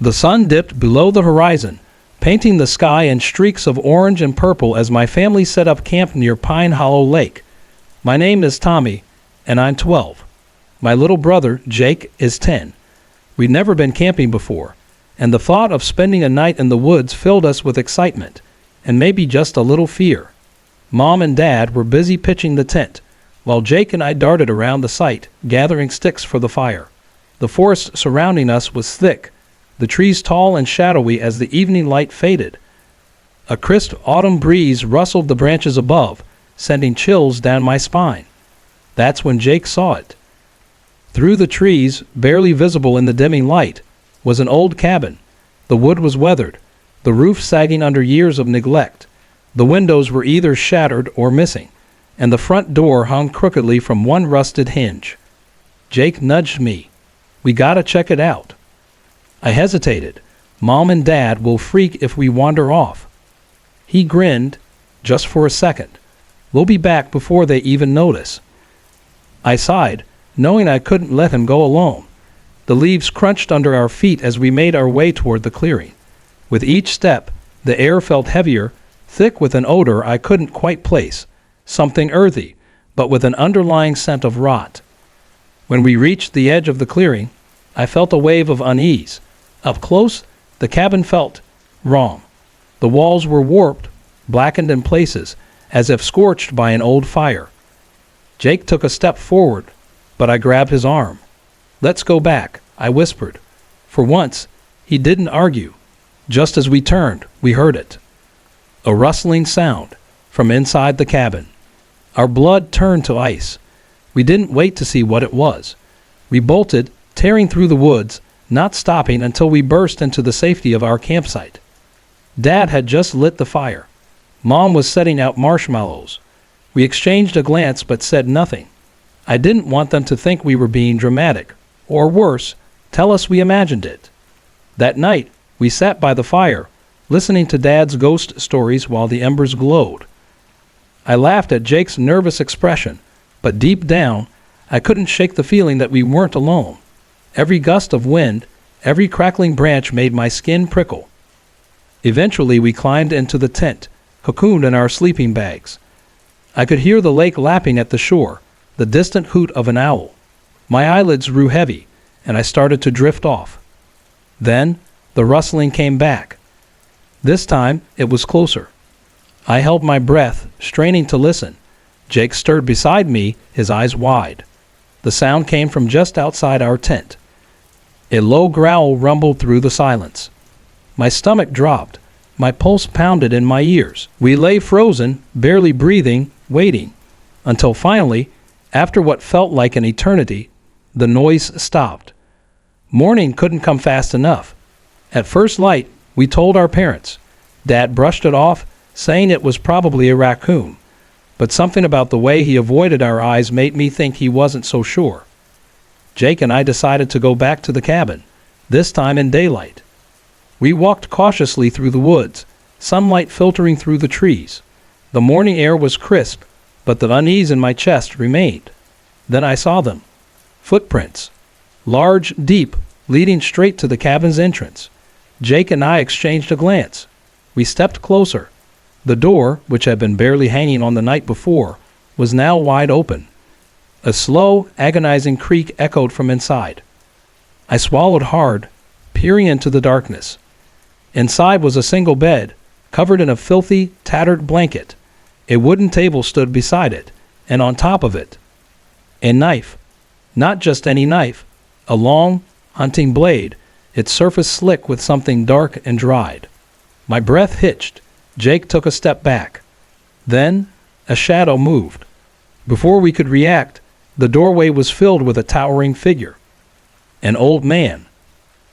The sun dipped below the horizon, painting the sky in streaks of orange and purple as my family set up camp near Pine Hollow Lake. My name is Tommy, and I'm 12. My little brother, Jake, is 10. We'd never been camping before, and the thought of spending a night in the woods filled us with excitement, and maybe just a little fear. Mom and Dad were busy pitching the tent, while Jake and I darted around the site, gathering sticks for the fire. The forest surrounding us was thick, the trees tall and shadowy as the evening light faded. A crisp autumn breeze rustled the branches above, sending chills down my spine. That's when Jake saw it. Through the trees, barely visible in the dimming light, was an old cabin. The wood was weathered, the roof sagging under years of neglect. The windows were either shattered or missing, and the front door hung crookedly from one rusted hinge. Jake nudged me. We gotta check it out. I hesitated. Mom and Dad will freak if we wander off. He grinned, just for a second. We'll be back before they even notice. I sighed, knowing I couldn't let him go alone. The leaves crunched under our feet as we made our way toward the clearing. With each step, the air felt heavier, thick with an odor I couldn't quite place, something earthy, but with an underlying scent of rot. When we reached the edge of the clearing, I felt a wave of unease. Up close, the cabin felt wrong. The walls were warped, blackened in places, as if scorched by an old fire. Jake took a step forward, but I grabbed his arm. "Let's go back," I whispered. For once, he didn't argue. Just as we turned, we heard it. A rustling sound from inside the cabin. Our blood turned to ice. We didn't wait to see what it was. We bolted, tearing through the woods, not stopping until we burst into the safety of our campsite. Dad had just lit the fire. Mom was setting out marshmallows. We exchanged a glance but said nothing. I didn't want them to think we were being dramatic, or worse, tell us we imagined it. That night, we sat by the fire, listening to Dad's ghost stories while the embers glowed. I laughed at Jake's nervous expression, but deep down, I couldn't shake the feeling that we weren't alone. Every gust of wind, every crackling branch made my skin prickle. Eventually, we climbed into the tent, cocooned in our sleeping bags. I could hear the lake lapping at the shore, the distant hoot of an owl. My eyelids grew heavy, and I started to drift off. Then, the rustling came back. This time, it was closer. I held my breath, straining to listen. Jake stirred beside me, his eyes wide. The sound came from just outside our tent. A low growl rumbled through the silence. My stomach dropped. My pulse pounded in my ears. We lay frozen, barely breathing, waiting, until finally, after what felt like an eternity, the noise stopped. Morning couldn't come fast enough. At first light, we told our parents. Dad brushed it off, saying it was probably a raccoon, but something about the way he avoided our eyes made me think he wasn't so sure. Jake and I decided to go back to the cabin, this time in daylight. We walked cautiously through the woods, sunlight filtering through the trees. The morning air was crisp, but the unease in my chest remained. Then I saw them. Footprints. Large, deep, leading straight to the cabin's entrance. Jake and I exchanged a glance. We stepped closer. The door, which had been barely hanging on the night before, was now wide open. A slow, agonizing creak echoed from inside. I swallowed hard, peering into the darkness. Inside was a single bed, covered in a filthy, tattered blanket. A wooden table stood beside it, and on top of it, a knife. Not just any knife, a long, hunting blade, its surface slick with something dark and dried. My breath hitched. Jake took a step back. Then, a shadow moved. Before we could react, the doorway was filled with a towering figure. An old man.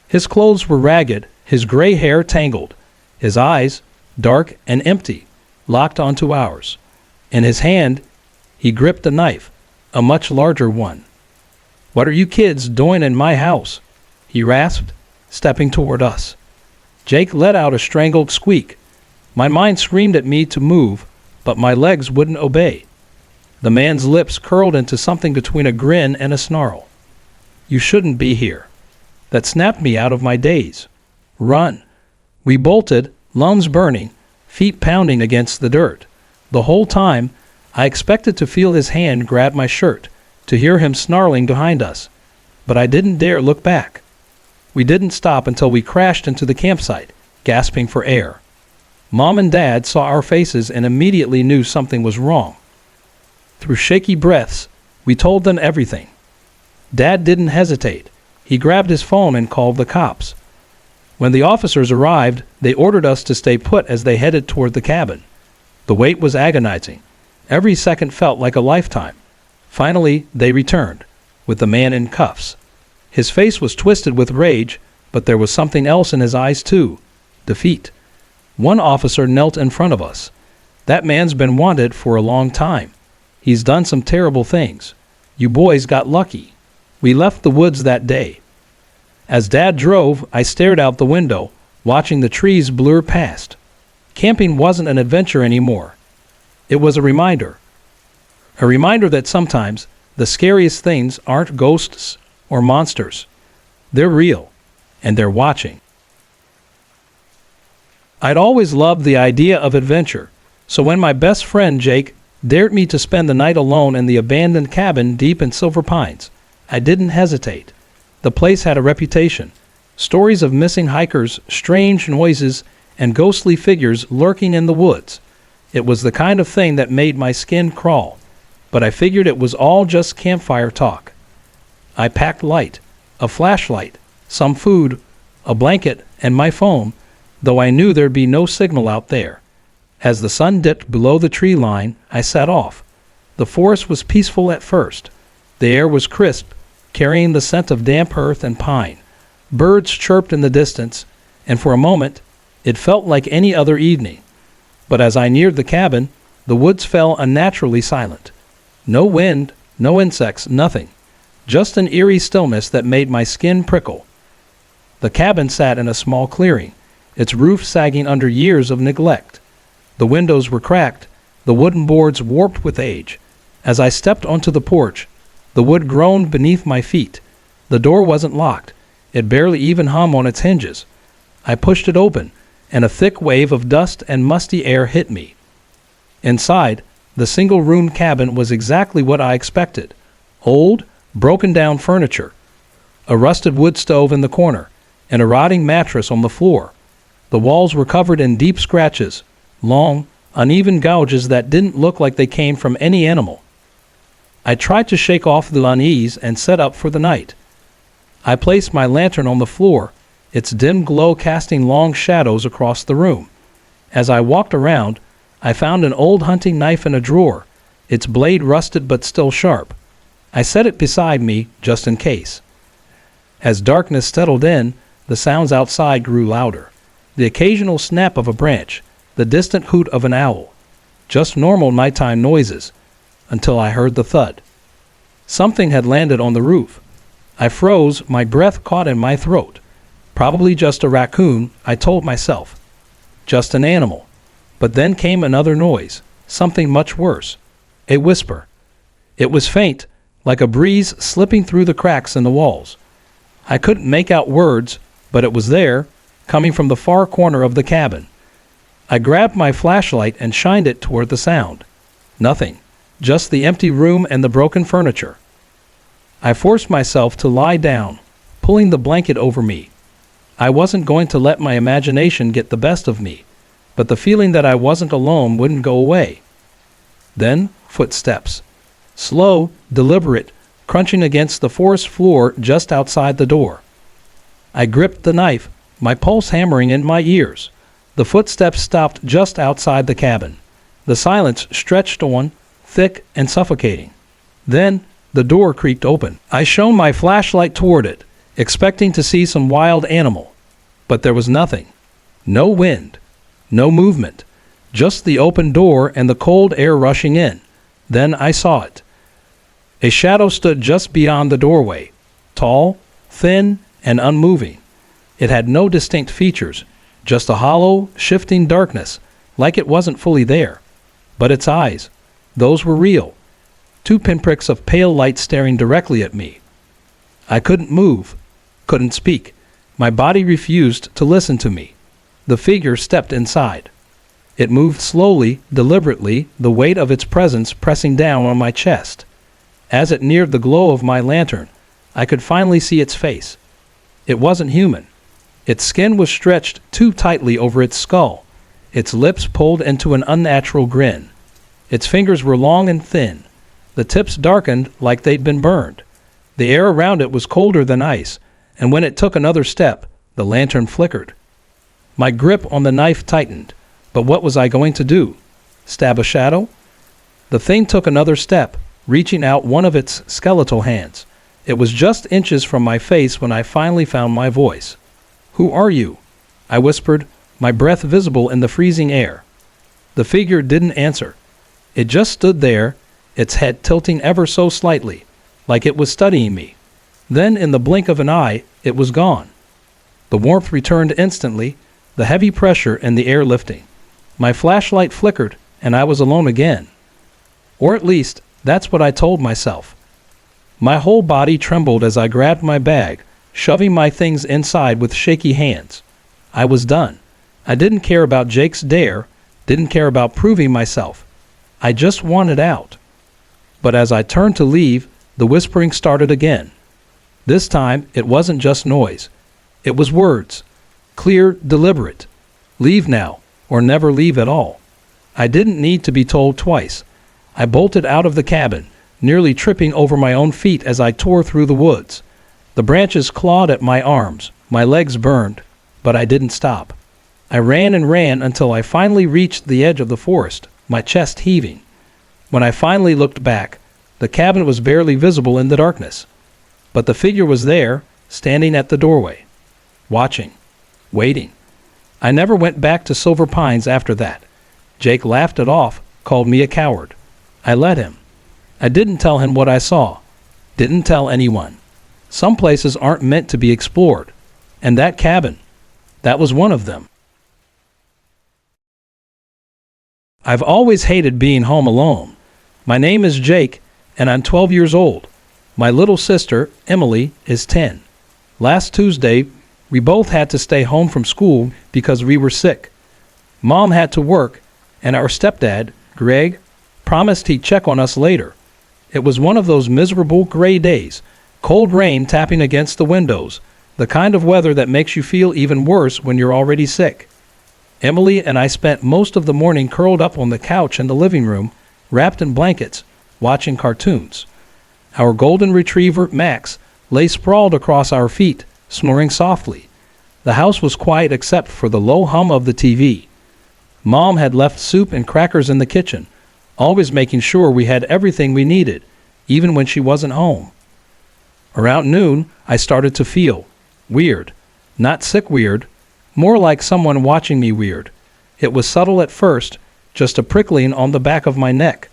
His clothes were ragged, his gray hair tangled, his eyes, dark and empty, locked onto ours. In his hand, he gripped a knife, a much larger one. "What are you kids doing in my house?" he rasped, stepping toward us. Jake let out a strangled squeak. My mind screamed at me to move, but my legs wouldn't obey. The man's lips curled into something between a grin and a snarl. "You shouldn't be here." That snapped me out of my daze. "Run." We bolted, lungs burning, feet pounding against the dirt. The whole time, I expected to feel his hand grab my shirt, to hear him snarling behind us, but I didn't dare look back. We didn't stop until we crashed into the campsite, gasping for air. Mom and Dad saw our faces and immediately knew something was wrong. Through shaky breaths, we told them everything. Dad didn't hesitate. He grabbed his phone and called the cops. When the officers arrived, they ordered us to stay put as they headed toward the cabin. The wait was agonizing. Every second felt like a lifetime. Finally, they returned, with the man in cuffs. His face was twisted with rage, but there was something else in his eyes too. Defeat. One officer knelt in front of us. "That man's been wanted for a long time. He's done some terrible things. You boys got lucky." We left the woods that day. As Dad drove, I stared out the window, watching the trees blur past. Camping wasn't an adventure anymore. It was a reminder. A reminder that sometimes the scariest things aren't ghosts or monsters. They're real, and they're watching. I'd always loved the idea of adventure, so when my best friend Jake dared me to spend the night alone in the abandoned cabin deep in Silver Pines, I didn't hesitate. The place had a reputation. Stories of missing hikers, strange noises, and ghostly figures lurking in the woods. It was the kind of thing that made my skin crawl, but I figured it was all just campfire talk. I packed light, a flashlight, some food, a blanket, and my phone, though I knew there'd be no signal out there. As the sun dipped below the tree line, I set off. The forest was peaceful at first. The air was crisp, carrying the scent of damp earth and pine. Birds chirped in the distance, and for a moment, it felt like any other evening. But as I neared the cabin, the woods fell unnaturally silent. No wind, no insects, nothing. Just an eerie stillness that made my skin prickle. The cabin sat in a small clearing, its roof sagging under years of neglect. The windows were cracked, the wooden boards warped with age. As I stepped onto the porch, the wood groaned beneath my feet. The door wasn't locked. It barely even hung on its hinges. I pushed it open, and a thick wave of dust and musty air hit me. Inside, the single-room cabin was exactly what I expected. Old, broken-down furniture, a rusted wood stove in the corner, and a rotting mattress on the floor. The walls were covered in deep scratches, long, uneven gouges that didn't look like they came from any animal. I tried to shake off the unease and set up for the night. I placed my lantern on the floor, its dim glow casting long shadows across the room. As I walked around, I found an old hunting knife in a drawer, its blade rusted but still sharp. I set it beside me, just in case. As darkness settled in, the sounds outside grew louder. The occasional snap of a branch, the distant hoot of an owl, just normal nighttime noises, until I heard the thud. Something had landed on the roof. I froze, my breath caught in my throat. Probably just a raccoon, I told myself. Just an animal. But then came another noise, something much worse. A whisper. It was faint, like a breeze slipping through the cracks in the walls. I couldn't make out words, but it was there, coming from the far corner of the cabin. I grabbed my flashlight and shined it toward the sound. Nothing. Just the empty room and the broken furniture. I forced myself to lie down, pulling the blanket over me. I wasn't going to let my imagination get the best of me, but the feeling that I wasn't alone wouldn't go away. Then, footsteps. Slow, deliberate, crunching against the forest floor just outside the door. I gripped the knife, my pulse hammering in my ears. The footsteps stopped just outside the cabin. The silence stretched on, thick and suffocating. Then, the door creaked open. I shone my flashlight toward it, expecting to see some wild animal. But there was nothing. No wind. No movement. Just the open door and the cold air rushing in. Then I saw it. A shadow stood just beyond the doorway, tall, thin, and unmoving. It had no distinct features, just a hollow, shifting darkness, like it wasn't fully there. But its eyes, those were real. 2 pinpricks of pale light staring directly at me. I couldn't move, couldn't speak. My body refused to listen to me. The figure stepped inside. It moved slowly, deliberately, the weight of its presence pressing down on my chest. As it neared the glow of my lantern, I could finally see its face. It wasn't human. Its skin was stretched too tightly over its skull, its lips pulled into an unnatural grin. Its fingers were long and thin, the tips darkened like they'd been burned. The air around it was colder than ice, and when it took another step, the lantern flickered. My grip on the knife tightened, but what was I going to do? Stab a shadow? The thing took another step, reaching out one of its skeletal hands. It was just inches from my face when I finally found my voice. "Who are you?" I whispered, my breath visible in the freezing air. The figure didn't answer. It just stood there, its head tilting ever so slightly, like it was studying me. Then, in the blink of an eye, it was gone. The warmth returned instantly, the heavy pressure in the air lifting. My flashlight flickered, and I was alone again. Or at least, that's what I told myself. My whole body trembled as I grabbed my bag, shoving my things inside with shaky hands. I was done. I didn't care about Jake's dare, didn't care about proving myself. I just wanted out. But as I turned to leave, the whispering started again. This time, it wasn't just noise. It was words. Clear, deliberate. Leave now, or never leave at all. I didn't need to be told twice. I bolted out of the cabin, nearly tripping over my own feet as I tore through the woods. The branches clawed at my arms, my legs burned, but I didn't stop. I ran and ran until I finally reached the edge of the forest, my chest heaving. When I finally looked back, the cabin was barely visible in the darkness. But the figure was there, standing at the doorway, watching, waiting. I never went back to Silver Pines after that. Jake laughed it off, called me a coward. I let him. I didn't tell him what I saw. Didn't tell anyone. Some places aren't meant to be explored. And that cabin, that was one of them. I've always hated being home alone. My name is Jake, and I'm 12 years old. My little sister, Emily, is 10. Last Tuesday, we both had to stay home from school because we were sick. Mom had to work, and our stepdad, Greg, promised he'd check on us later. It was one of those miserable gray days, cold rain tapping against the windows, the kind of weather that makes you feel even worse when you're already sick. Emily and I spent most of the morning curled up on the couch in the living room, wrapped in blankets, watching cartoons. Our golden retriever, Max, lay sprawled across our feet, snoring softly. The house was quiet except for the low hum of the TV. Mom had left soup and crackers in the kitchen, always making sure we had everything we needed, even when she wasn't home. Around noon, I started to feel weird. Not sick weird, more like someone watching me weird. It was subtle at first, just a prickling on the back of my neck.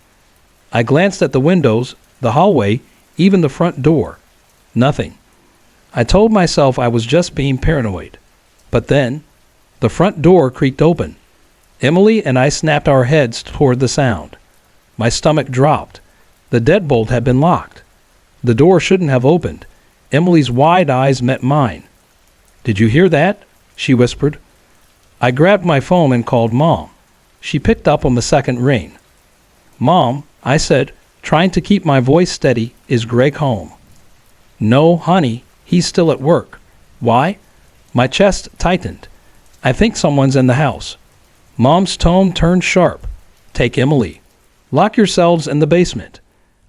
I glanced at the windows, the hallway, even the front door. Nothing. I told myself I was just being paranoid. But then, the front door creaked open. Emily and I snapped our heads toward the sound. My stomach dropped. The deadbolt had been locked. The door shouldn't have opened. Emily's wide eyes met mine. "Did you hear that?" she whispered. I grabbed my phone and called Mom. She picked up on the second ring. "Mom," I said, trying to keep my voice steady, "is Greg home?" "No, honey, he's still at work." "Why?" My chest tightened. "I think someone's in the house." Mom's tone turned sharp. "Take Emily. Lock yourselves in the basement.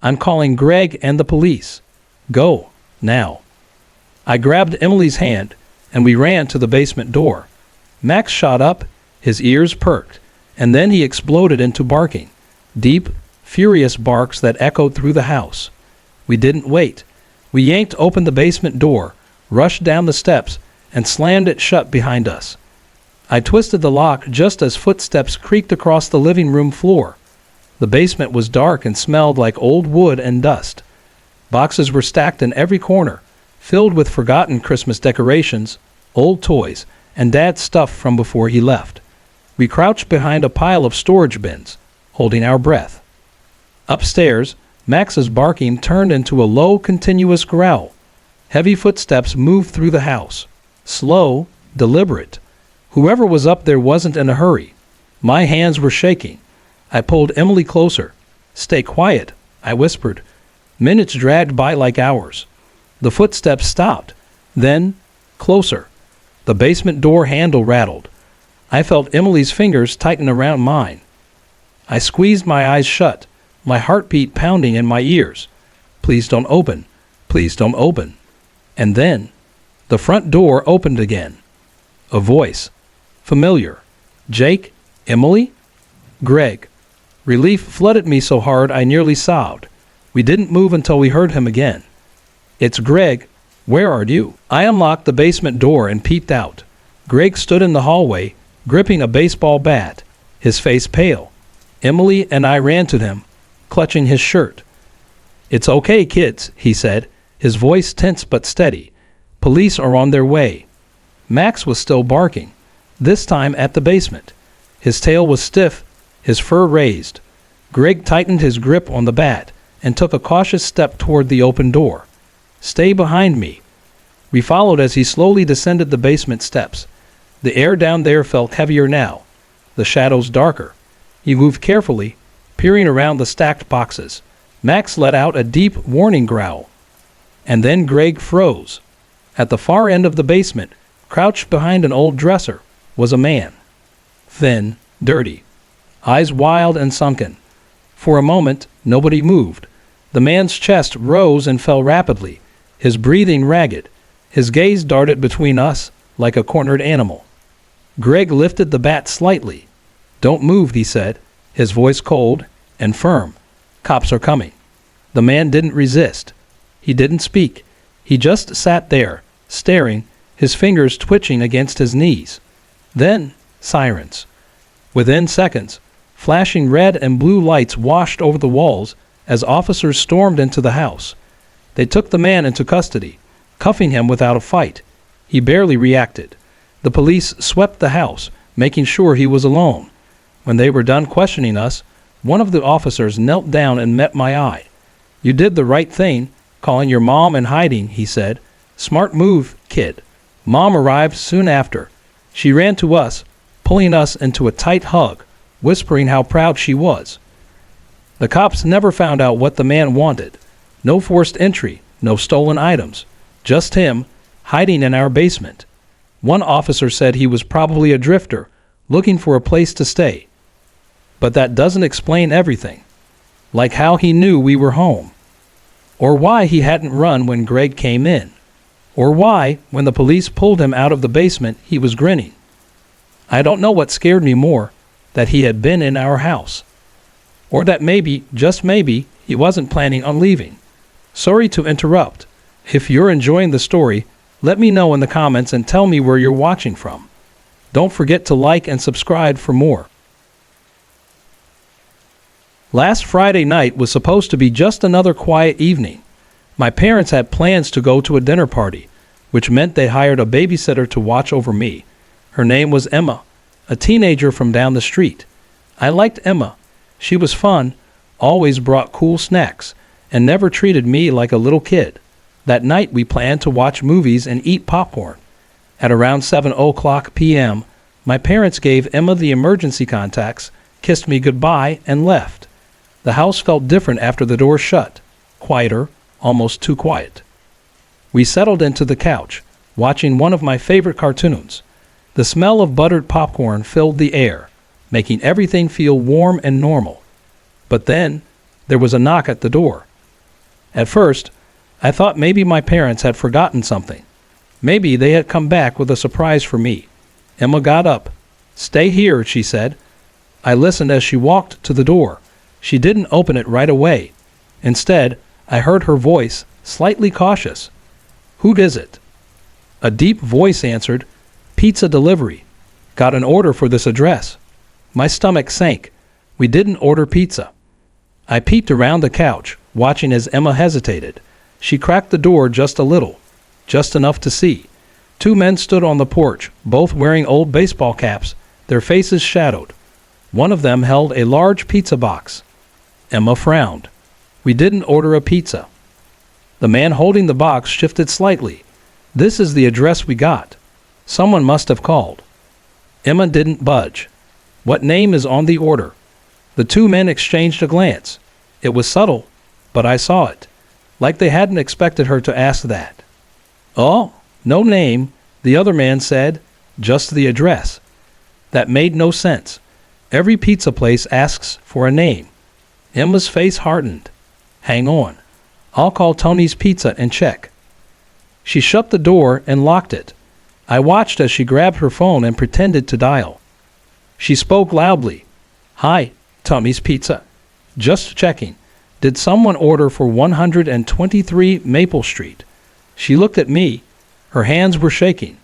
I'm calling Greg and the police. Go, now." I grabbed Emily's hand, and we ran to the basement door. Max shot up, his ears perked, and then he exploded into barking. Deep, furious barks that echoed through the house. We didn't wait. We yanked open the basement door, rushed down the steps, and slammed it shut behind us. I twisted the lock just as footsteps creaked across the living room floor. The basement was dark and smelled like old wood and dust. Boxes were stacked in every corner, filled with forgotten Christmas decorations, old toys, and Dad's stuff from before he left. We crouched behind a pile of storage bins, holding our breath. Upstairs, Max's barking turned into a low, continuous growl. Heavy footsteps moved through the house. Slow, deliberate. Whoever was up there wasn't in a hurry. My hands were shaking. I pulled Emily closer. "Stay quiet," I whispered. Minutes dragged by like hours. The footsteps stopped. Then, closer. The basement door handle rattled. I felt Emily's fingers tighten around mine. I squeezed my eyes shut, my heartbeat pounding in my ears. "Please don't open. Please don't open." And then, the front door opened again. A voice. Familiar. "Jake? Emily?" "Greg." Relief flooded me so hard I nearly sobbed. We didn't move until we heard him again. "It's Greg. Where are you?" I unlocked the basement door and peeped out. Greg stood in the hallway, gripping a baseball bat, his face pale. Emily and I ran to him, clutching his shirt. "It's okay, kids," he said, his voice tense but steady. "Police are on their way." Max was still barking, this time at the basement. His tail was stiff, his fur raised. Greg tightened his grip on the bat and took a cautious step toward the open door. "Stay behind me." We followed as he slowly descended the basement steps. The air down there felt heavier now, the shadows darker. He moved carefully, peering around the stacked boxes. Max let out a deep, warning growl. And then Greg froze. At the far end of the basement, crouched behind an old dresser, was a man. Thin, dirty, eyes wild and sunken. For a moment, nobody moved. The man's chest rose and fell rapidly, his breathing ragged. His gaze darted between us like a cornered animal. Greg lifted the bat slightly. "Don't move," he said, his voice cold and firm. "Cops are coming." The man didn't resist. He didn't speak. He just sat there, staring, his fingers twitching against his knees. Then, sirens. Within seconds, flashing red and blue lights washed over the walls as officers stormed into the house. They took the man into custody, cuffing him without a fight. He barely reacted. The police swept the house, making sure he was alone. When they were done questioning us, one of the officers knelt down and met my eye. "You did the right thing, calling your mom and hiding," he said. "Smart move, kid." Mom arrived soon after. She ran to us, pulling us into a tight hug, whispering how proud she was. The cops never found out what the man wanted. No forced entry, no stolen items. Just him, hiding in our basement. One officer said he was probably a drifter, looking for a place to stay. But that doesn't explain everything. Like how he knew we were home. Or why he hadn't run when Greg came in. Or why, when the police pulled him out of the basement, he was grinning. I don't know what scared me more, that he had been in our house. Or that maybe, just maybe, he wasn't planning on leaving. Sorry to interrupt. If you're enjoying the story, let me know in the comments and tell me where you're watching from. Don't forget to like and subscribe for more. Last Friday night was supposed to be just another quiet evening. My parents had plans to go to a dinner party, which meant they hired a babysitter to watch over me. Her name was Emma, a teenager from down the street. I liked Emma. She was fun, always brought cool snacks, and never treated me like a little kid. That night we planned to watch movies and eat popcorn. At around 7:00 p.m., my parents gave Emma the emergency contacts, kissed me goodbye, and left. The house felt different after the door shut. Quieter, almost too quiet. We settled into the couch, watching one of my favorite cartoons. The smell of buttered popcorn filled the air, making everything feel warm and normal. But then, there was a knock at the door. At first, I thought maybe my parents had forgotten something. Maybe they had come back with a surprise for me. Emma got up. "Stay here," she said. I listened as she walked to the door. She didn't open it right away. Instead, I heard her voice, slightly cautious. "Who is it?" A deep voice answered, "Pizza delivery. Got an order for this address." My stomach sank. We didn't order pizza. I peeked around the couch, watching as Emma hesitated. She cracked the door just a little, just enough to see. Two men stood on the porch, both wearing old baseball caps, their faces shadowed. One of them held a large pizza box. Emma frowned. "We didn't order a pizza." The man holding the box shifted slightly. "This is the address we got. Someone must have called." Emma didn't budge. "What name is on the order?" The two men exchanged a glance. It was subtle, but I saw it, like they hadn't expected her to ask that. "Oh, no name," the other man said, "just the address." That made no sense. Every pizza place asks for a name. Emma's face hardened. "Hang on. I'll call Tony's Pizza and check." She shut the door and locked it. I watched as she grabbed her phone and pretended to dial. She spoke loudly. "Hi, Tony's Pizza. Just checking. Did someone order for 123 Maple Street?" She looked at me. Her hands were shaking.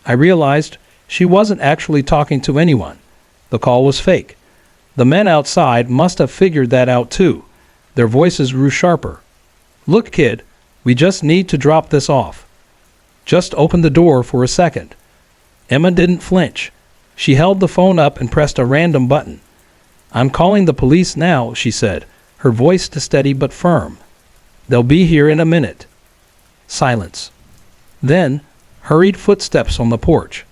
I realized she wasn't actually talking to anyone. The call was fake. The men outside must have figured that out too. Their voices grew sharper. "Look, kid, we just need to drop this off. Just open the door for a second." Emma didn't flinch. She held the phone up and pressed a random button. "I'm calling the police now," she said, her voice steady but firm. "They'll be here in a minute." Silence. Then, hurried footsteps on the porch.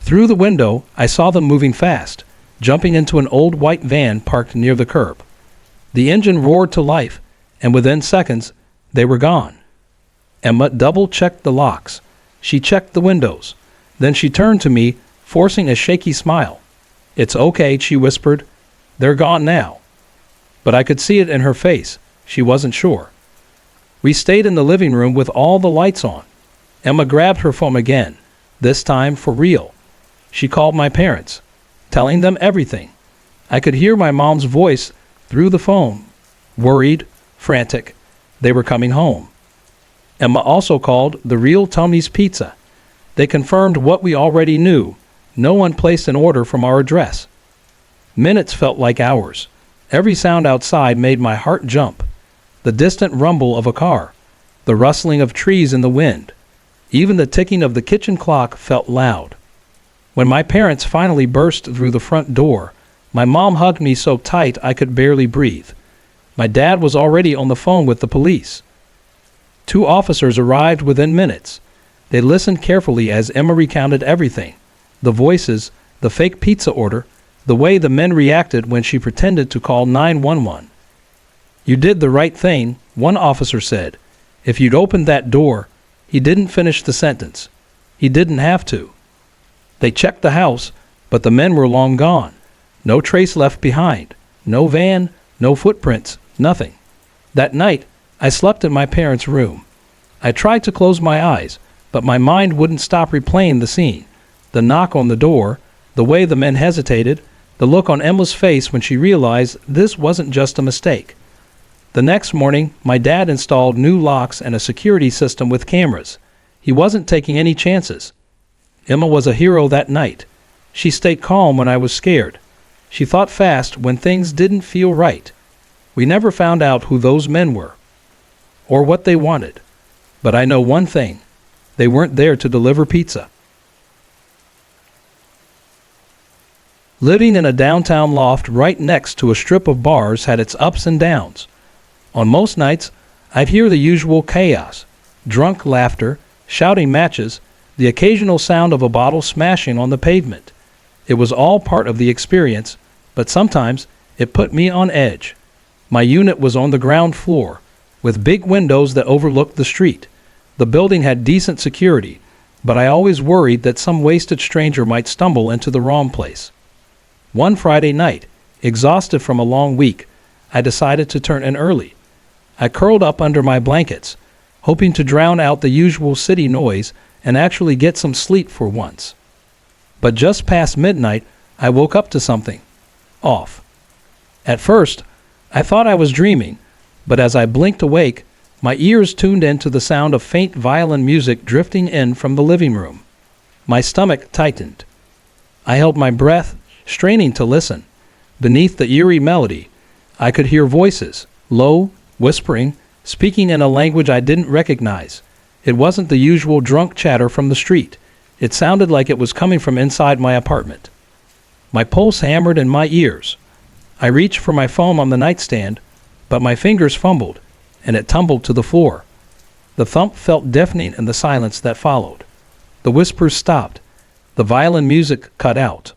Through the window, I saw them moving fast, jumping into an old white van parked near the curb. The engine roared to life, and within seconds, they were gone. Emma double-checked the locks. She checked the windows. Then she turned to me, forcing a shaky smile. "It's okay," she whispered. "They're gone now." But I could see it in her face. She wasn't sure. We stayed in the living room with all the lights on. Emma grabbed her phone again, this time for real. She called my parents, telling them everything. I could hear my mom's voice through the phone, worried, frantic. They were coming home. Emma also called the real Tony's Pizza. They confirmed what we already knew. No one placed an order from our address. Minutes felt like hours. Every sound outside made my heart jump. The distant rumble of a car, the rustling of trees in the wind. Even the ticking of the kitchen clock felt loud. When my parents finally burst through the front door, my mom hugged me so tight I could barely breathe. My dad was already on the phone with the police. 2 officers arrived within minutes. They listened carefully as Emma recounted everything. The voices, the fake pizza order, the way the men reacted when she pretended to call 911. "You did the right thing," one officer said. "If you'd opened that door," he didn't finish the sentence. He didn't have to. They checked the house, but the men were long gone. No trace left behind. No van, no footprints, nothing. That night, I slept in my parents' room. I tried to close my eyes, but my mind wouldn't stop replaying the scene. The knock on the door, the way the men hesitated, the look on Emma's face when she realized this wasn't just a mistake. The next morning, my dad installed new locks and a security system with cameras. He wasn't taking any chances. Emma was a hero that night. She stayed calm when I was scared. She thought fast when things didn't feel right. We never found out who those men were or what they wanted. But I know one thing. They weren't there to deliver pizza. Living in a downtown loft right next to a strip of bars had its ups and downs. On most nights, I'd hear the usual chaos, drunk laughter, shouting matches, the occasional sound of a bottle smashing on the pavement. It was all part of the experience, but sometimes it put me on edge. My unit was on the ground floor, with big windows that overlooked the street. The building had decent security, but I always worried that some wasted stranger might stumble into the wrong place. One Friday night, exhausted from a long week, I decided to turn in early. I curled up under my blankets, hoping to drown out the usual city noise and actually get some sleep for once. But just past midnight, I woke up to something off. At first, I thought I was dreaming, but as I blinked awake, my ears tuned in to the sound of faint violin music drifting in from the living room. My stomach tightened. I held my breath, straining to listen. Beneath the eerie melody, I could hear voices, low, whispering, speaking in a language I didn't recognize. It wasn't the usual drunk chatter from the street. It sounded like it was coming from inside my apartment. My pulse hammered in my ears. I reached for my phone on the nightstand, but my fingers fumbled, and it tumbled to the floor. The thump felt deafening in the silence that followed. The whispers stopped. The violin music cut out.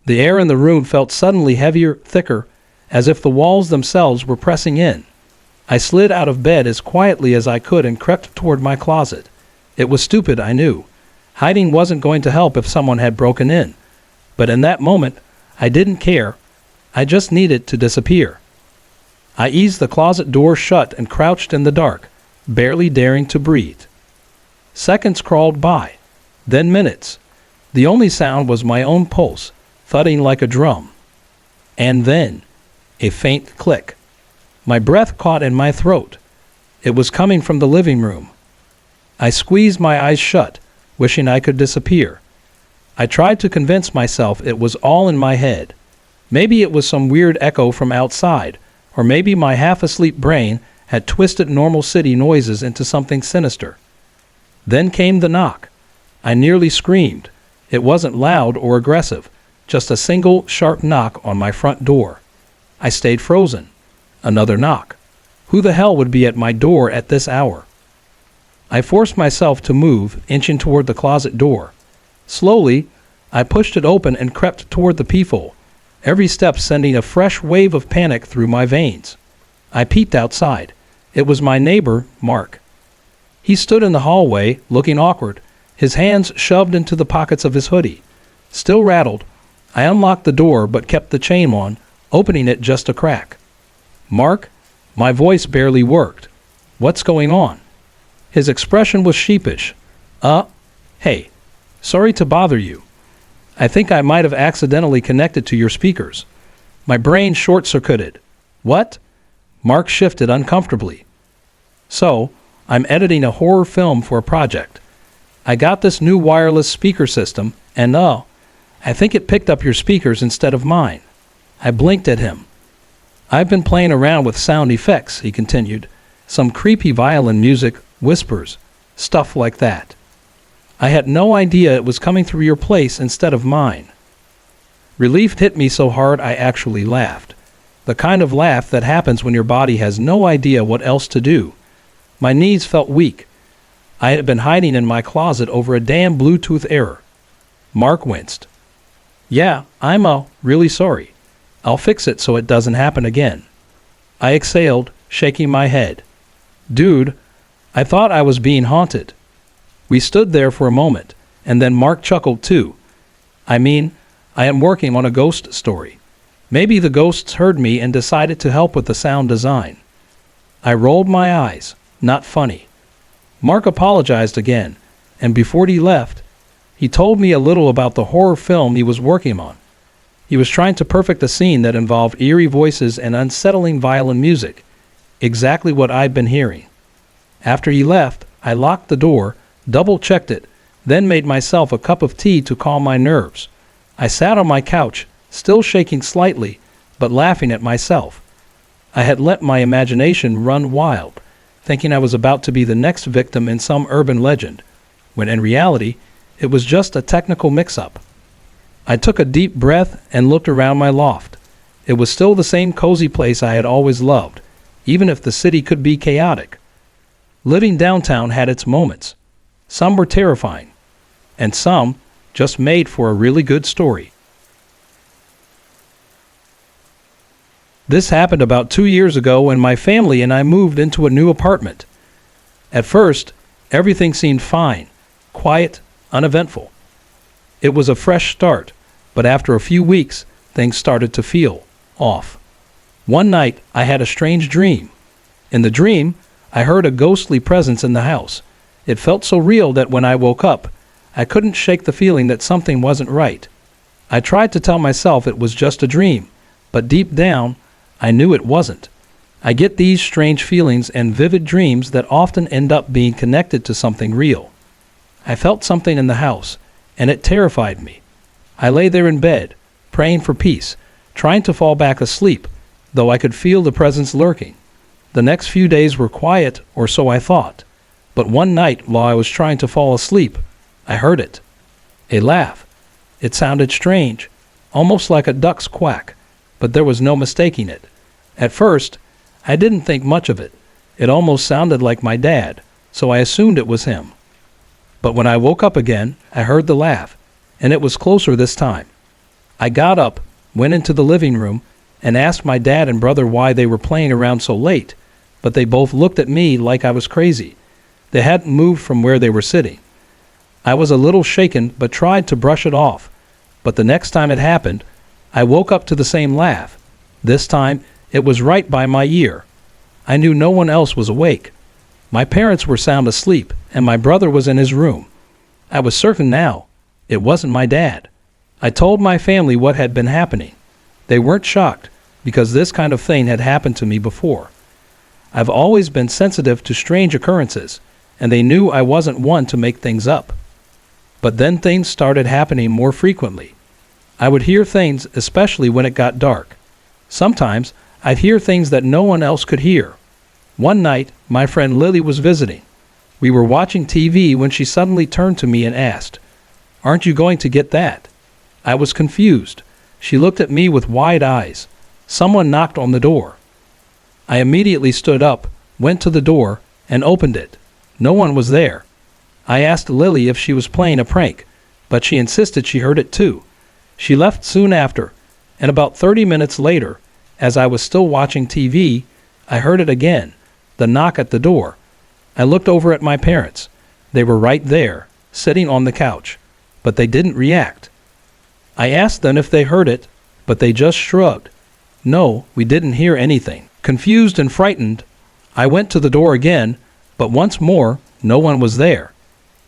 The air in the room felt suddenly heavier, thicker, as if the walls themselves were pressing in. I slid out of bed as quietly as I could and crept toward my closet. It was stupid, I knew. Hiding wasn't going to help if someone had broken in. But in that moment, I didn't care. I just needed to disappear. I eased the closet door shut and crouched in the dark, barely daring to breathe. Seconds crawled by, then minutes. The only sound was my own pulse, thudding like a drum. And then, a faint click. My breath caught in my throat. It was coming from the living room. I squeezed my eyes shut, wishing I could disappear. I tried to convince myself it was all in my head. Maybe it was some weird echo from outside, or maybe my half-asleep brain had twisted normal city noises into something sinister. Then came the knock. I nearly screamed. It wasn't loud or aggressive, just a single sharp knock on my front door. I stayed frozen. Another knock. Who the hell would be at my door at this hour? I forced myself to move, inching toward the closet door. Slowly, I pushed it open and crept toward the peephole, every step sending a fresh wave of panic through my veins. I peeped outside. It was my neighbor, Mark. He stood in the hallway, looking awkward, his hands shoved into the pockets of his hoodie. Still rattled, I unlocked the door but kept the chain on, opening it just a crack. "Mark?" My voice barely worked. "What's going on?" His expression was sheepish. Hey, sorry to bother you. I think I might have accidentally connected to your speakers." My brain short-circuited. "What?" Mark shifted uncomfortably. "So, I'm editing a horror film for a project. I got this new wireless speaker system, and I think it picked up your speakers instead of mine." I blinked at him. "I've been playing around with sound effects," he continued. "Some creepy violin music, whispers, stuff like that. I had no idea it was coming through your place instead of mine." Relief hit me so hard I actually laughed. The kind of laugh that happens when your body has no idea what else to do. My knees felt weak. I had been hiding in my closet over a damn Bluetooth error. Mark winced. "Yeah, I'm really sorry. I'll fix it so it doesn't happen again." I exhaled, shaking my head. "Dude, I thought I was being haunted." We stood there for a moment, and then Mark chuckled too. "I mean, I am working on a ghost story. Maybe the ghosts heard me and decided to help with the sound design." I rolled my eyes. Not funny. Mark apologized again, and before he left, he told me a little about the horror film he was working on. He was trying to perfect a scene that involved eerie voices and unsettling violin music, exactly what I'd been hearing. After he left, I locked the door, double-checked it, then made myself a cup of tea to calm my nerves. I sat on my couch, still shaking slightly, but laughing at myself. I had let my imagination run wild, thinking I was about to be the next victim in some urban legend, when in reality, it was just a technical mix-up. I took a deep breath and looked around my loft. It was still the same cozy place I had always loved, even if the city could be chaotic. Living downtown had its moments. Some were terrifying, and some just made for a really good story. This happened about 2 years ago when my family and I moved into a new apartment. At first, everything seemed fine, quiet, uneventful. It was a fresh start, but after a few weeks, things started to feel off. One night, I had a strange dream. In the dream, I heard a ghostly presence in the house. It felt so real that when I woke up, I couldn't shake the feeling that something wasn't right. I tried to tell myself it was just a dream, but deep down, I knew it wasn't. I get these strange feelings and vivid dreams that often end up being connected to something real. I felt something in the house, and it terrified me. I lay there in bed, praying for peace, trying to fall back asleep, though I could feel the presence lurking. The next few days were quiet, or so I thought. But one night, while I was trying to fall asleep, I heard it. A laugh. It sounded strange, almost like a duck's quack, but there was no mistaking it. At first, I didn't think much of it. It almost sounded like my dad, so I assumed it was him. But when I woke up again, I heard the laugh, and it was closer this time. I got up, went into the living room, and asked my dad and brother why they were playing around so late, but they both looked at me like I was crazy. They hadn't moved from where they were sitting. I was a little shaken, but tried to brush it off. But the next time it happened, I woke up to the same laugh. This time, it was right by my ear. I knew no one else was awake. My parents were sound asleep, and my brother was in his room. I was certain now it wasn't my dad. I told my family what had been happening. They weren't shocked, because this kind of thing had happened to me before. I've always been sensitive to strange occurrences, and they knew I wasn't one to make things up. But then things started happening more frequently. I would hear things, especially when it got dark. Sometimes I'd hear things that no one else could hear. One night, my friend Lily was visiting. We were watching TV when she suddenly turned to me and asked, "Aren't you going to get that?" I was confused. She looked at me with wide eyes. Someone knocked on the door. I immediately stood up, went to the door, and opened it. No one was there. I asked Lily if she was playing a prank, but she insisted she heard it too. She left soon after, and about 30 minutes later, as I was still watching TV, I heard it again, the knock at the door. I looked over at my parents. They were right there, sitting on the couch, but they didn't react. I asked them if they heard it, but they just shrugged. No, we didn't hear anything. Confused and frightened, I went to the door again, but once more, no one was there.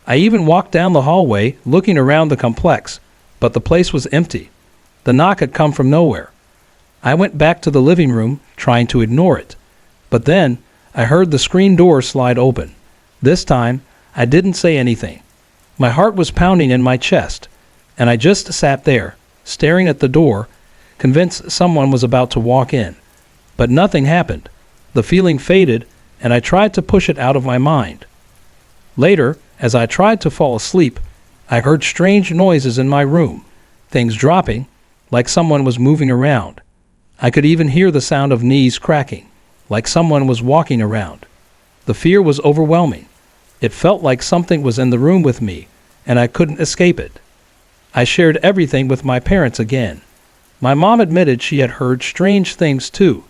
I even walked down the hallway, looking around the complex, but the place was empty. The knock had come from nowhere. I went back to the living room, trying to ignore it. But then, I heard the screen door slide open. This time, I didn't say anything. My heart was pounding in my chest, and I just sat there, staring at the door, convinced someone was about to walk in. But nothing happened. The feeling faded, and I tried to push it out of my mind. Later, as I tried to fall asleep, I heard strange noises in my room, things dropping, like someone was moving around. I could even hear the sound of knees cracking, like someone was walking around. The fear was overwhelming. It felt like something was in the room with me, and I couldn't escape it. I shared everything with my parents again. My mom admitted she had heard strange things too.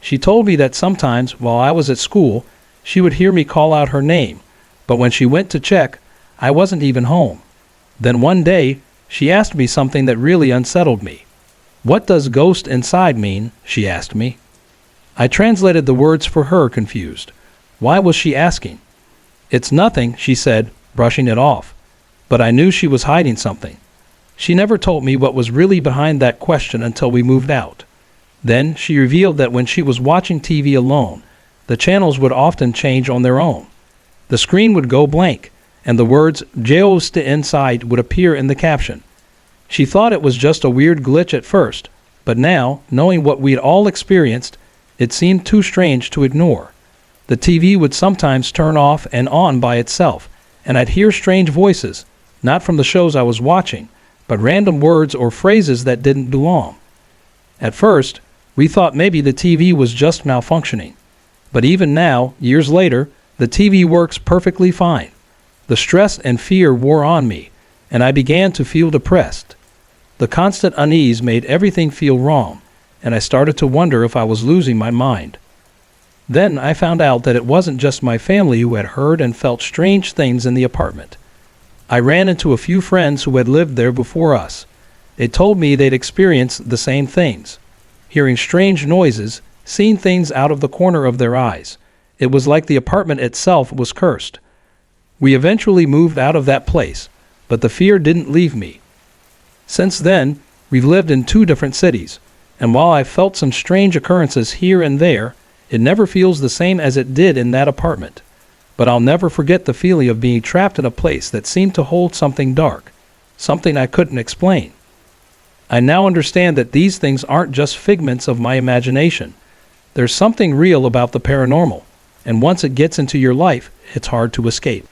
She told me that sometimes while I was at school, she would hear me call out her name, but when she went to check, I wasn't even home. Then one day, she asked me something that really unsettled me. "What does ghost inside mean?" she asked me. I translated the words for her, confused. Why was she asking? "It's nothing," she said, brushing it off. But I knew she was hiding something. She never told me what was really behind that question until we moved out. Then she revealed that when she was watching TV alone, the channels would often change on their own. The screen would go blank, and the words "Ghost inside" would appear in the caption. She thought it was just a weird glitch at first, but now, knowing what we'd all experienced, it seemed too strange to ignore. The TV would sometimes turn off and on by itself, and I'd hear strange voices, not from the shows I was watching, but random words or phrases that didn't belong. At first, we thought maybe the TV was just malfunctioning. But even now, years later, the TV works perfectly fine. The stress and fear wore on me, and I began to feel depressed. The constant unease made everything feel wrong, and I started to wonder if I was losing my mind. Then I found out that it wasn't just my family who had heard and felt strange things in the apartment. I ran into a few friends who had lived there before us. They told me they'd experienced the same things, hearing strange noises, seeing things out of the corner of their eyes. It was like the apartment itself was cursed. We eventually moved out of that place, but the fear didn't leave me. Since then, we've lived in 2 different cities, and while I've felt some strange occurrences here and there, it never feels the same as it did in that apartment. But I'll never forget the feeling of being trapped in a place that seemed to hold something dark, something I couldn't explain. I now understand that these things aren't just figments of my imagination. There's something real about the paranormal, and once it gets into your life, it's hard to escape.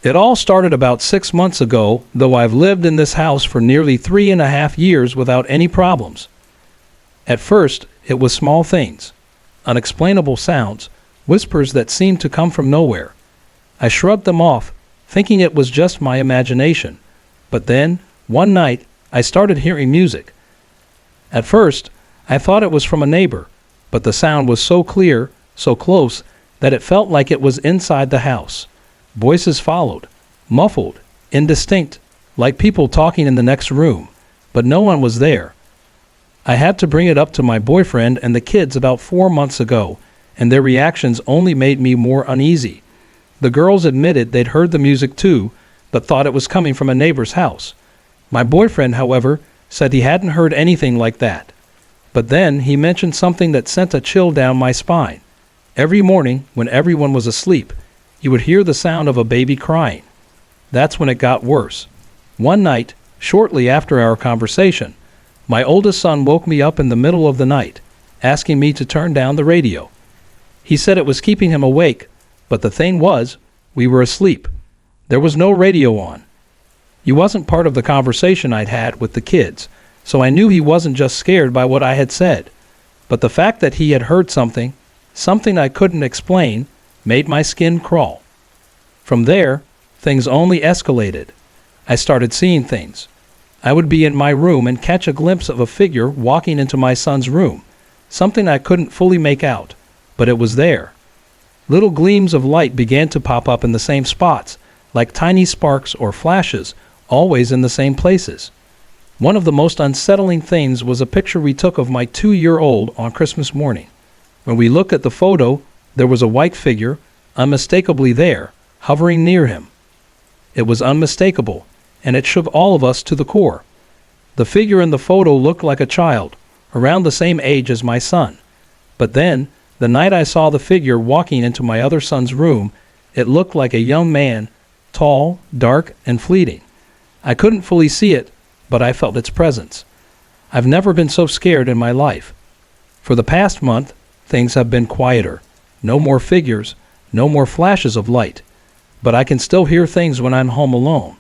It all started about 6 months ago, though I've lived in this house for nearly 3.5 years without any problems. At first, it was small things, unexplainable sounds, whispers that seemed to come from nowhere. I shrugged them off, thinking it was just my imagination. But then, one night, I started hearing music. At first, I thought it was from a neighbor, but the sound was so clear, so close, that it felt like it was inside the house. Voices followed, muffled, indistinct, like people talking in the next room, but no one was there. I had to bring it up to my boyfriend and the kids about 4 months ago, and their reactions only made me more uneasy. The girls admitted they'd heard the music too, but thought it was coming from a neighbor's house. My boyfriend, however, said he hadn't heard anything like that. But then he mentioned something that sent a chill down my spine. Every morning, when everyone was asleep, he would hear the sound of a baby crying. That's when it got worse. One night, shortly after our conversation, my oldest son woke me up in the middle of the night, asking me to turn down the radio. He said it was keeping him awake, but the thing was, we were asleep. There was no radio on. He wasn't part of the conversation I'd had with the kids, so I knew he wasn't just scared by what I had said. But the fact that he had heard something I couldn't explain, made my skin crawl. From there, things only escalated. I started seeing things. I would be in my room and catch a glimpse of a figure walking into my son's room, something I couldn't fully make out, but it was there. Little gleams of light began to pop up in the same spots, like tiny sparks or flashes, always in the same places. One of the most unsettling things was a picture we took of my 2-year-old on Christmas morning. When we looked at the photo, there was a white figure, unmistakably there, hovering near him. It was unmistakable, and it shook all of us to the core. The figure in the photo looked like a child, around the same age as my son. But then, the night I saw the figure walking into my other son's room, it looked like a young man, tall, dark, and fleeting. I couldn't fully see it, but I felt its presence. I've never been so scared in my life. For the past month, things have been quieter. No more figures, no more flashes of light. But I can still hear things when I'm home alone.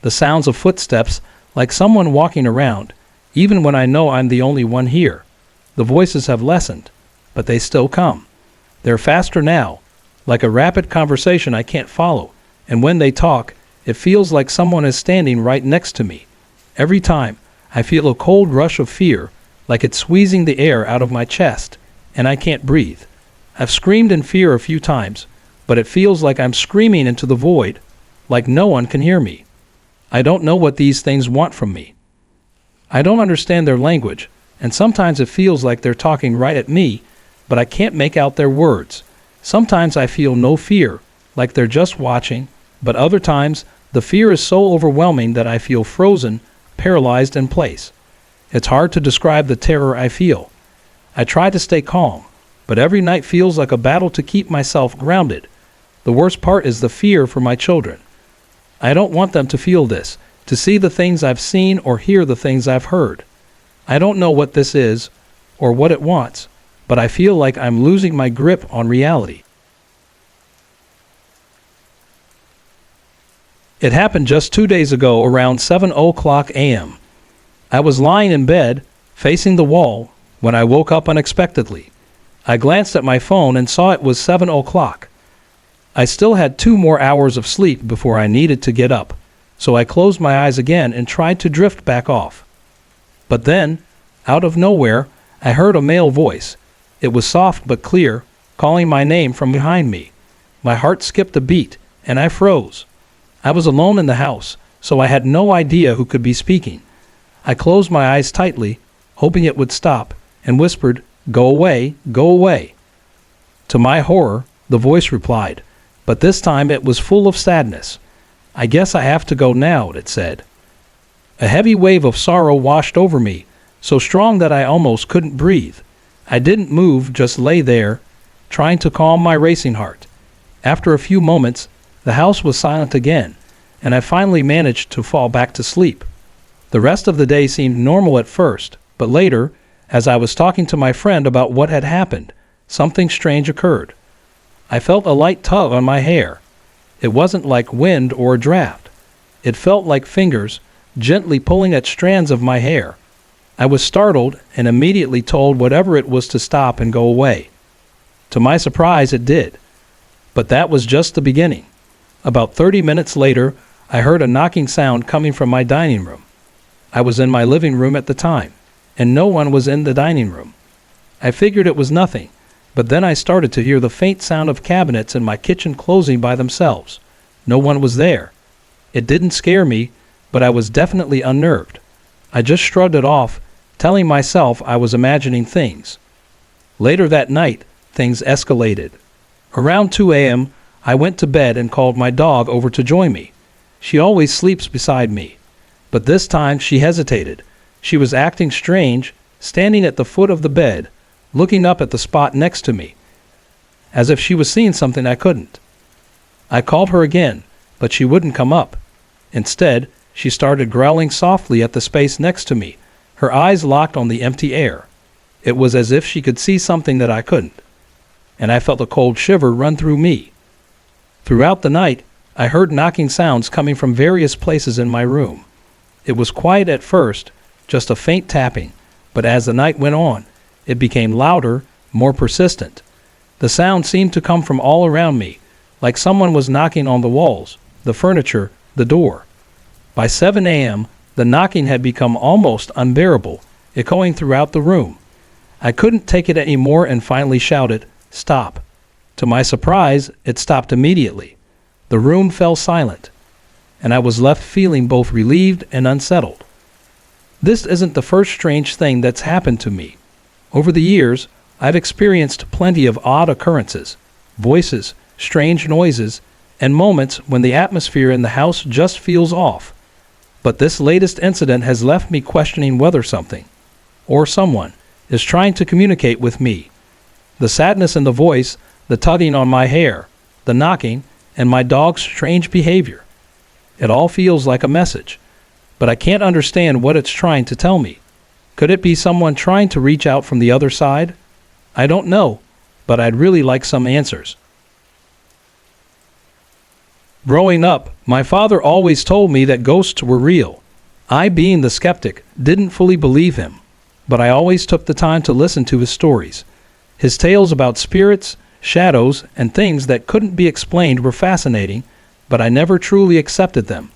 The sounds of footsteps, like someone walking around, even when I know I'm the only one here. The voices have lessened, but they still come. They're faster now, like a rapid conversation I can't follow, and when they talk, it feels like someone is standing right next to me. Every time, I feel a cold rush of fear, like it's squeezing the air out of my chest, and I can't breathe. I've screamed in fear a few times, but it feels like I'm screaming into the void, like no one can hear me. I don't know what these things want from me. I don't understand their language, and sometimes it feels like they're talking right at me, but I can't make out their words. Sometimes I feel no fear, like they're just watching, but other times the fear is so overwhelming that I feel frozen, paralyzed in place. It's hard to describe the terror I feel. I try to stay calm, but every night feels like a battle to keep myself grounded. The worst part is the fear for my children. I don't want them to feel this, to see the things I've seen or hear the things I've heard. I don't know what this is or what it wants, but I feel like I'm losing my grip on reality. It happened just 2 days ago around 7:00 a.m. I was lying in bed, facing the wall, when I woke up unexpectedly. I glanced at my phone and saw it was 7:00. I still had 2 more hours of sleep before I needed to get up, so I closed my eyes again and tried to drift back off. But then, out of nowhere, I heard a male voice. It was soft but clear, calling my name from behind me. My heart skipped a beat, and I froze. I was alone in the house, so I had no idea who could be speaking. I closed my eyes tightly, hoping it would stop, and whispered, "Go away, go away." To my horror, the voice replied, but this time it was full of sadness. "I guess I have to go now," it said. A heavy wave of sorrow washed over me, so strong that I almost couldn't breathe. I didn't move, just lay there, trying to calm my racing heart. After a few moments, the house was silent again, and I finally managed to fall back to sleep. The rest of the day seemed normal at first, but later, as I was talking to my friend about what had happened, something strange occurred. I felt a light tug on my hair. It wasn't like wind or a draft. It felt like fingers gently pulling at strands of my hair. I was startled and immediately told whatever it was to stop and go away. To my surprise, it did. But that was just the beginning. About 30 minutes later, I heard a knocking sound coming from my dining room. I was in my living room at the time, and no one was in the dining room. I figured it was nothing, but then I started to hear the faint sound of cabinets in my kitchen closing by themselves. No one was there. It didn't scare me, but I was definitely unnerved. I just shrugged it off, telling myself I was imagining things. Later that night, things escalated. Around 2 a.m., I went to bed and called my dog over to join me. She always sleeps beside me, but this time she hesitated. She was acting strange, standing at the foot of the bed, looking up at the spot next to me, as if she was seeing something I couldn't. I called her again, but she wouldn't come up. Instead, she started growling softly at the space next to me, her eyes locked on the empty air. It was as if she could see something that I couldn't, and I felt a cold shiver run through me. Throughout the night, I heard knocking sounds coming from various places in my room. It was quiet at first, just a faint tapping, but as the night went on, it became louder, more persistent. The sound seemed to come from all around me, like someone was knocking on the walls, the furniture, the door. By 7 a.m., the knocking had become almost unbearable, echoing throughout the room. I couldn't take it anymore and finally shouted, "Stop." To my surprise, it stopped immediately. The room fell silent, and I was left feeling both relieved and unsettled. This isn't the first strange thing that's happened to me. Over the years, I've experienced plenty of odd occurrences, voices, strange noises, and moments when the atmosphere in the house just feels off. But this latest incident has left me questioning whether something, or someone, is trying to communicate with me. The sadness in the voice, the tugging on my hair, the knocking, and my dog's strange behavior. It all feels like a message, but I can't understand what it's trying to tell me. Could it be someone trying to reach out from the other side? I don't know, but I'd really like some answers. Growing up, my father always told me that ghosts were real. I, being the skeptic, didn't fully believe him, but I always took the time to listen to his stories. His tales about spirits, shadows, and things that couldn't be explained were fascinating, but I never truly accepted them,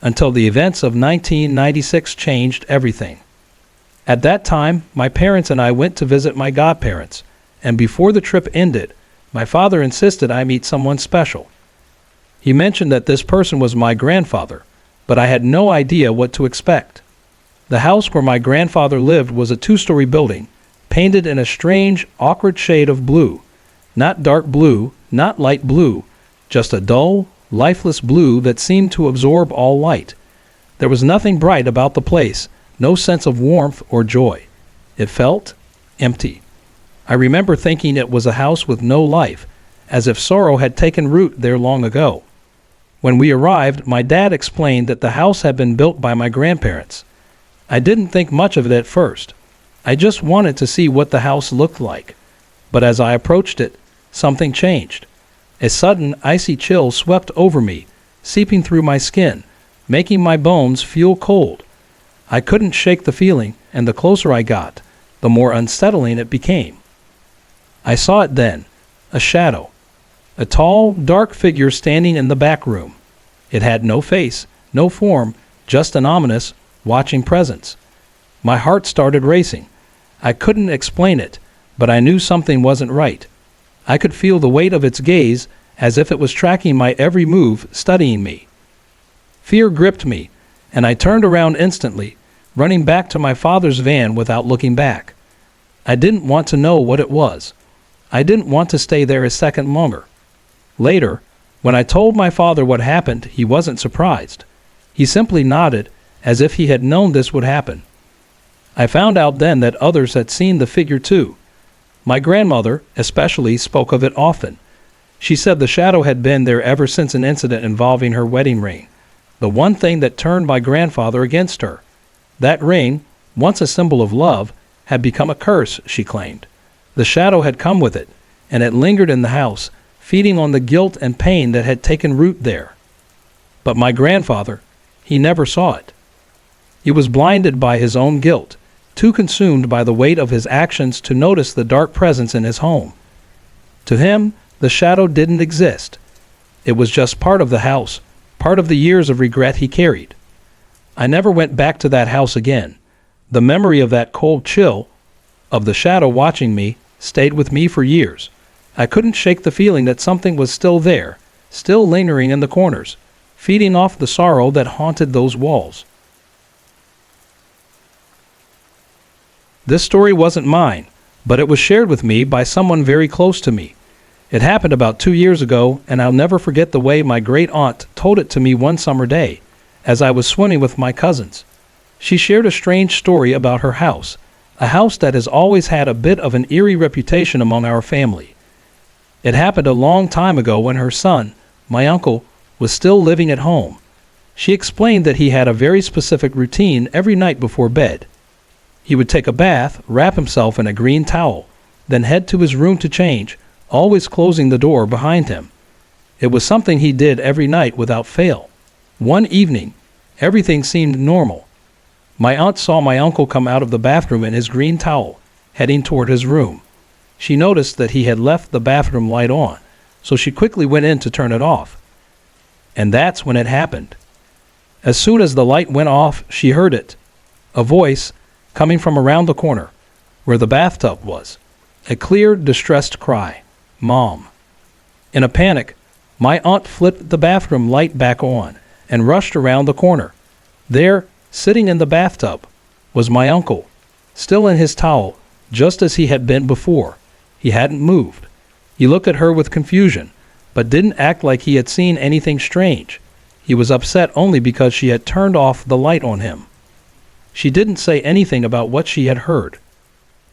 until the events of 1996 changed everything. At that time, my parents and I went to visit my godparents, and before the trip ended, my father insisted I meet someone special. He mentioned that this person was my grandfather, but I had no idea what to expect. The house where my grandfather lived was a 2-story building, painted in a strange, awkward shade of blue. Not dark blue, not light blue, just a dull, lifeless blue that seemed to absorb all light. There was nothing bright about the place, no sense of warmth or joy. It felt empty. I remember thinking it was a house with no life, as if sorrow had taken root there long ago. When we arrived, my dad explained that the house had been built by my grandparents. I didn't think much of it at first. I just wanted to see what the house looked like. But as I approached it, something changed. A sudden, icy chill swept over me, seeping through my skin, making my bones feel cold. I couldn't shake the feeling, and the closer I got, the more unsettling it became. I saw it then, a shadow. A tall, dark figure standing in the back room. It had no face, no form, just an ominous, watching presence. My heart started racing. I couldn't explain it, but I knew something wasn't right. I could feel the weight of its gaze, as if it was tracking my every move, studying me. Fear gripped me, and I turned around instantly, running back to my father's van without looking back. I didn't want to know what it was. I didn't want to stay there a second longer. Later, when I told my father what happened, he wasn't surprised. He simply nodded, as if he had known this would happen. I found out then that others had seen the figure too. My grandmother, especially, spoke of it often. She said the shadow had been there ever since an incident involving her wedding ring, the one thing that turned my grandfather against her. That ring, once a symbol of love, had become a curse, she claimed. The shadow had come with it, and it lingered in the house, feeding on the guilt and pain that had taken root there. But my grandfather, he never saw it. He was blinded by his own guilt, too consumed by the weight of his actions to notice the dark presence in his home. To him, the shadow didn't exist. It was just part of the house, part of the years of regret he carried. I never went back to that house again. The memory of that cold chill, of the shadow watching me, stayed with me for years. I couldn't shake the feeling that something was still there, still lingering in the corners, feeding off the sorrow that haunted those walls. This story wasn't mine, but it was shared with me by someone very close to me. It happened about 2 years ago, and I'll never forget the way my great-aunt told it to me one summer day, as I was swimming with my cousins. She shared a strange story about her house, a house that has always had a bit of an eerie reputation among our family. It happened a long time ago when her son, my uncle, was still living at home. She explained that he had a very specific routine every night before bed. He would take a bath, wrap himself in a green towel, then head to his room to change, always closing the door behind him. It was something he did every night without fail. One evening, everything seemed normal. My aunt saw my uncle come out of the bathroom in his green towel, heading toward his room. She noticed that he had left the bathroom light on, so she quickly went in to turn it off. And that's when it happened. As soon as the light went off, she heard it. A voice coming from around the corner, where the bathtub was. A clear, distressed cry. Mom. In a panic, my aunt flipped the bathroom light back on and rushed around the corner. There, sitting in the bathtub, was my uncle, still in his towel, just as he had been before. He hadn't moved. He looked at her with confusion, but didn't act like he had seen anything strange. He was upset only because she had turned off the light on him. She didn't say anything about what she had heard.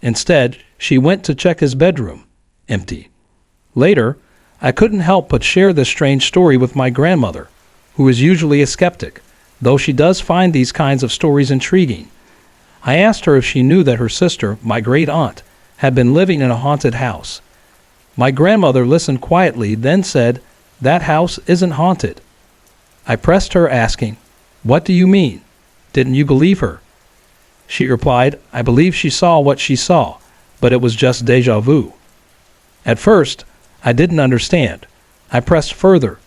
Instead, she went to check his bedroom. Empty. Later, I couldn't help but share this strange story with my grandmother, who is usually a skeptic, though she does find these kinds of stories intriguing. I asked her if she knew that her sister, my great-aunt, had been living in a haunted house. My grandmother listened quietly, then said, "That house isn't haunted." I pressed her, asking, "What do you mean? Didn't you believe her?" She replied, "I believe she saw what she saw, but it was just déjà vu." At first, I didn't understand. I pressed further.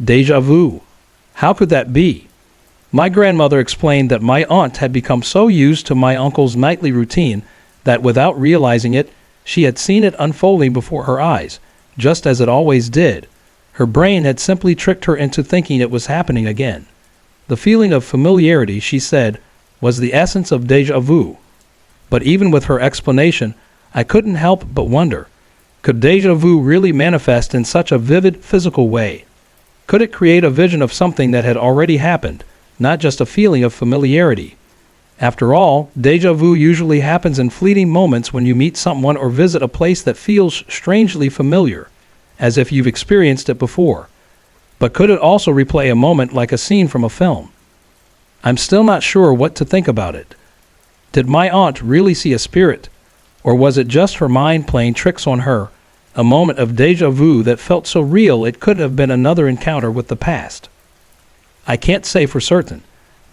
Déjà vu? How could that be? My grandmother explained that my aunt had become so used to my uncle's nightly routine that without realizing it, she had seen it unfolding before her eyes, just as it always did. Her brain had simply tricked her into thinking it was happening again. The feeling of familiarity, she said, was the essence of déjà vu. But even with her explanation, I couldn't help but wonder, could déjà vu really manifest in such a vivid physical way? Could it create a vision of something that had already happened, not just a feeling of familiarity? After all, déjà vu usually happens in fleeting moments when you meet someone or visit a place that feels strangely familiar, as if you've experienced it before. But could it also replay a moment like a scene from a film? I'm still not sure what to think about it. Did my aunt really see a spirit? Or was it just her mind playing tricks on her? A moment of déjà vu that felt so real it could have been another encounter with the past. I can't say for certain,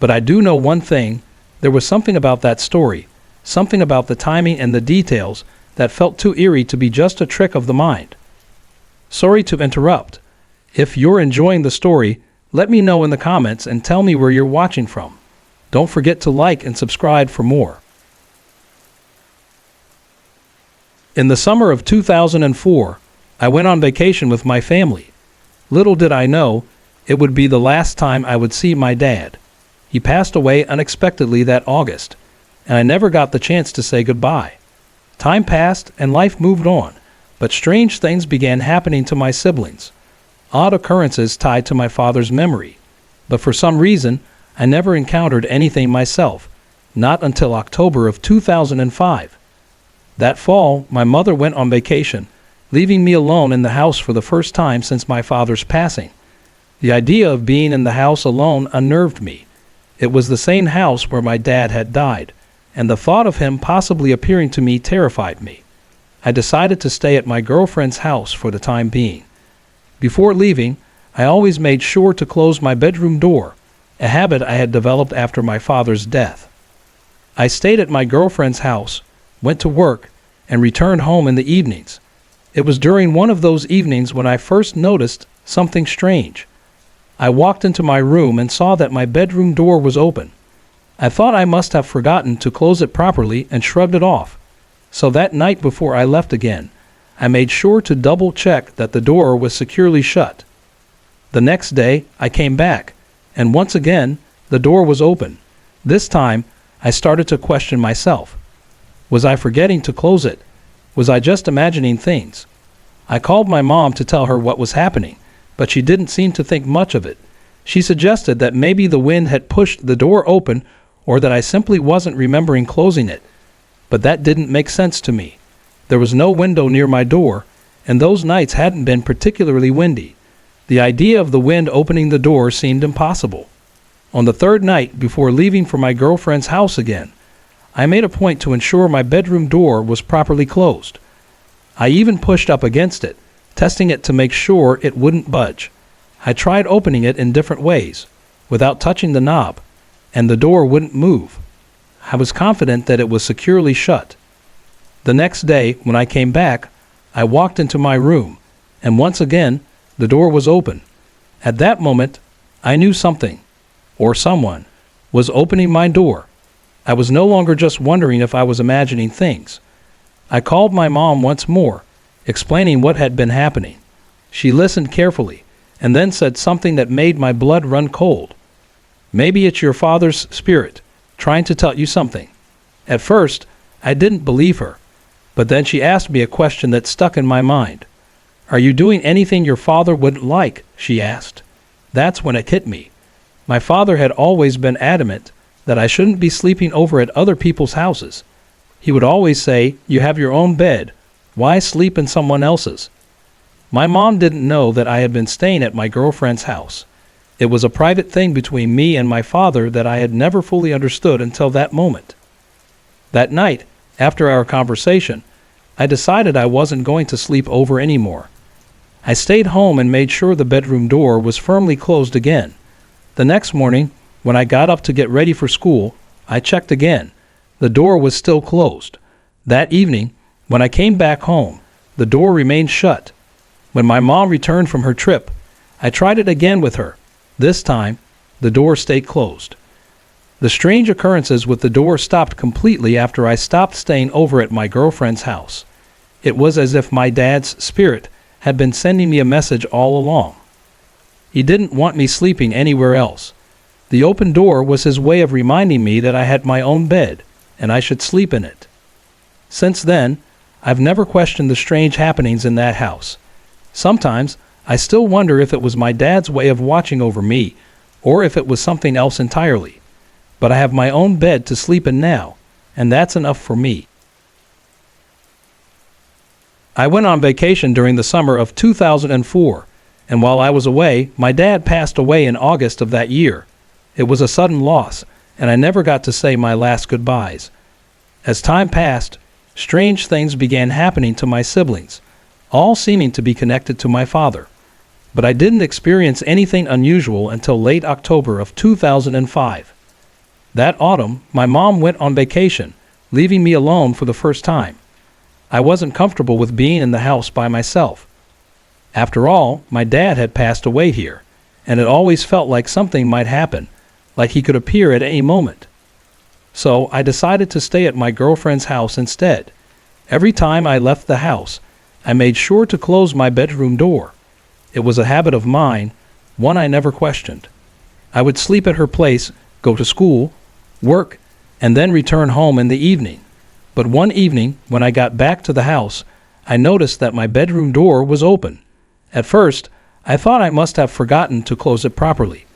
but I do know one thing. There was something about that story, something about the timing and the details that felt too eerie to be just a trick of the mind. Sorry to interrupt. If you're enjoying the story, let me know in the comments and tell me where you're watching from. Don't forget to like and subscribe for more. In the summer of 2004, I went on vacation with my family. Little did I know, it would be the last time I would see my dad. He passed away unexpectedly that August, and I never got the chance to say goodbye. Time passed and life moved on, but strange things began happening to my siblings. Odd occurrences tied to my father's memory. But for some reason, I never encountered anything myself, not until October of 2005. That fall, my mother went on vacation, leaving me alone in the house for the first time since my father's passing. The idea of being in the house alone unnerved me. It was the same house where my dad had died, and the thought of him possibly appearing to me terrified me. I decided to stay at my girlfriend's house for the time being. Before leaving, I always made sure to close my bedroom door, a habit I had developed after my father's death. I stayed at my girlfriend's house, went to work, and returned home in the evenings. It was during one of those evenings when I first noticed something strange. I walked into my room and saw that my bedroom door was open. I thought I must have forgotten to close it properly and shrugged it off. So that night before I left again, I made sure to double check that the door was securely shut. The next day, I came back, and once again, the door was open. This time, I started to question myself. Was I forgetting to close it? Was I just imagining things? I called my mom to tell her what was happening, but she didn't seem to think much of it. She suggested that maybe the wind had pushed the door open or that I simply wasn't remembering closing it. But that didn't make sense to me. There was no window near my door, and those nights hadn't been particularly windy. The idea of the wind opening the door seemed impossible. On the third night, before leaving for my girlfriend's house again, I made a point to ensure my bedroom door was properly closed. I even pushed up against it, testing it to make sure it wouldn't budge. I tried opening it in different ways, without touching the knob, and the door wouldn't move. I was confident that it was securely shut. The next day, when I came back, I walked into my room, and once again, the door was open. At that moment, I knew something, or someone, was opening my door. I was no longer just wondering if I was imagining things. I called my mom once more, explaining what had been happening. She listened carefully, and then said something that made my blood run cold. Maybe it's your father's spirit, trying to tell you something. At first, I didn't believe her, but then she asked me a question that stuck in my mind. Are you doing anything your father wouldn't like? She asked. That's when it hit me. My father had always been adamant that I shouldn't be sleeping over at other people's houses. He would always say, you have your own bed. Why sleep in someone else's? My mom didn't know that I had been staying at my girlfriend's house. It was a private thing between me and my father that I had never fully understood until that moment. That night, after our conversation, I decided I wasn't going to sleep over anymore. I stayed home and made sure the bedroom door was firmly closed again. The next morning, when I got up to get ready for school, I checked again. The door was still closed. That evening, when I came back home, the door remained shut. When my mom returned from her trip, I tried it again with her. This time, the door stayed closed. The strange occurrences with the door stopped completely after I stopped staying over at my girlfriend's house. It was as if my dad's spirit had been sending me a message all along. He didn't want me sleeping anywhere else. The open door was his way of reminding me that I had my own bed, and I should sleep in it. Since then, I've never questioned the strange happenings in that house. Sometimes, I still wonder if it was my dad's way of watching over me, or if it was something else entirely. But I have my own bed to sleep in now, and that's enough for me. I went on vacation during the summer of 2004, And while I was away, my dad passed away in August of that year. It was a sudden loss, and I never got to say my last goodbyes. As time passed, strange things began happening to my siblings, all seeming to be connected to my father. But I didn't experience anything unusual until late October of 2005. That autumn, my mom went on vacation, leaving me alone for the first time. I wasn't comfortable with being in the house by myself. After all, my dad had passed away here, and it always felt like something might happen, like he could appear at any moment. So I decided to stay at my girlfriend's house instead. Every time I left the house, I made sure to close my bedroom door. It was a habit of mine, one I never questioned. I would sleep at her place, go to school, work, and then return home in the evening. But one evening, when I got back to the house, I noticed that my bedroom door was open. At first, I thought I must have forgotten to close it properly.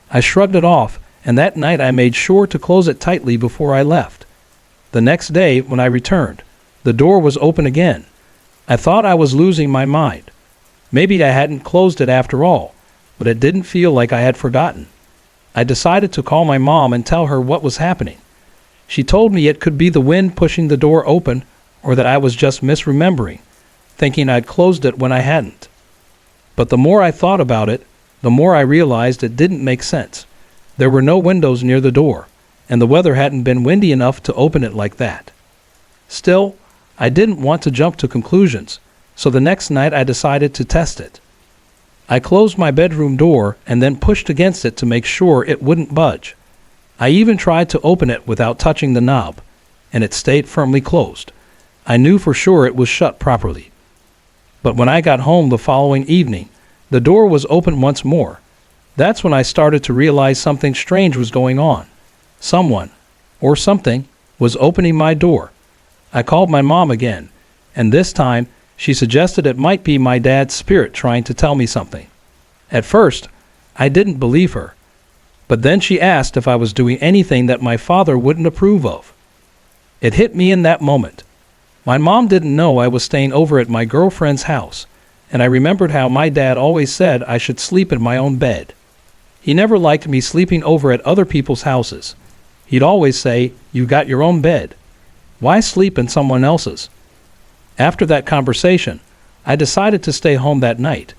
I shrugged it off, and that night I made sure to close it tightly before I left. The next day, when I returned, the door was open again. I thought I was losing my mind. Maybe I hadn't closed it after all, but it didn't feel like I had forgotten. I decided to call my mom and tell her what was happening. She told me it could be the wind pushing the door open, or that I was just misremembering, thinking I'd closed it when I hadn't. But the more I thought about it, the more I realized it didn't make sense. There were no windows near the door, and the weather hadn't been windy enough to open it like that. Still, I didn't want to jump to conclusions, so the next night I decided to test it. I closed my bedroom door and then pushed against it to make sure it wouldn't budge. I even tried to open it without touching the knob, and it stayed firmly closed. I knew for sure it was shut properly. But when I got home the following evening, the door was open once more. That's when I started to realize something strange was going on. Someone, or something, was opening my door. I called my mom again, and this time she suggested it might be my dad's spirit trying to tell me something. At first, I didn't believe her, but then she asked if I was doing anything that my father wouldn't approve of. It hit me in that moment. My mom didn't know I was staying over at my girlfriend's house, and I remembered how my dad always said I should sleep in my own bed. He never liked me sleeping over at other people's houses. He'd always say, "You got your own bed. Why sleep in someone else's?" After that conversation, I decided to stay home that night.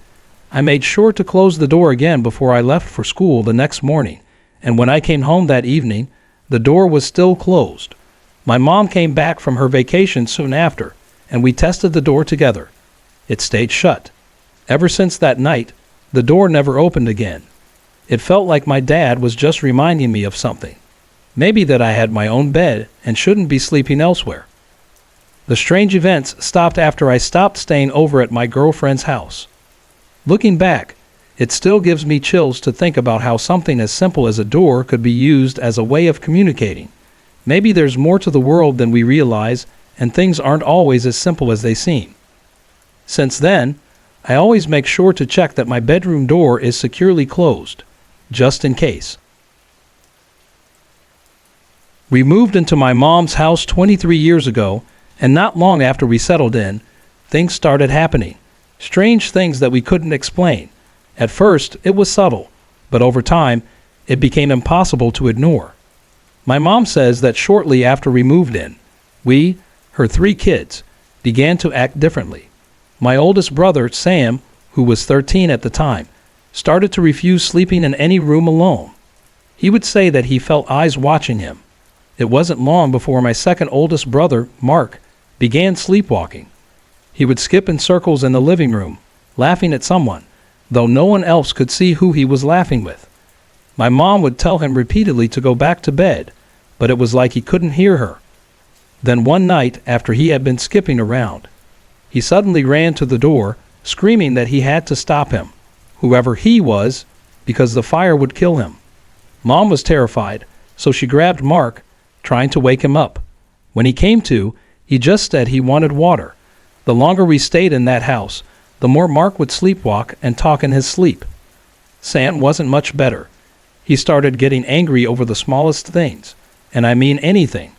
I made sure to close the door again before I left for school the next morning, and when I came home that evening, the door was still closed. My mom came back from her vacation soon after, and we tested the door together. It stayed shut. Ever since that night, the door never opened again. It felt like my dad was just reminding me of something. Maybe that I had my own bed and shouldn't be sleeping elsewhere. The strange events stopped after I stopped staying over at my girlfriend's house. Looking back, it still gives me chills to think about how something as simple as a door could be used as a way of communicating. Maybe there's more to the world than we realize, and things aren't always as simple as they seem. Since then, I always make sure to check that my bedroom door is securely closed, just in case. We moved into my mom's house 23 years ago, and not long after we settled in, things started happening. Strange things that we couldn't explain. At first, it was subtle, but over time, it became impossible to ignore. My mom says that shortly after we moved in, we, her 3 kids, began to act differently. My oldest brother, Sam, who was 13 at the time, started to refuse sleeping in any room alone. He would say that he felt eyes watching him. It wasn't long before my second oldest brother, Mark, began sleepwalking. He would skip in circles in the living room, laughing at someone, though no one else could see who he was laughing with. My mom would tell him repeatedly to go back to bed, but it was like he couldn't hear her. Then one night, after he had been skipping around, he suddenly ran to the door, screaming that he had to stop him, whoever he was, because the fire would kill him. Mom was terrified, so she grabbed Mark, trying to wake him up. When he came to, he just said he wanted water. The longer we stayed in that house, the more Mark would sleepwalk and talk in his sleep. Sam wasn't much better. He started getting angry over the smallest things, and I mean anything.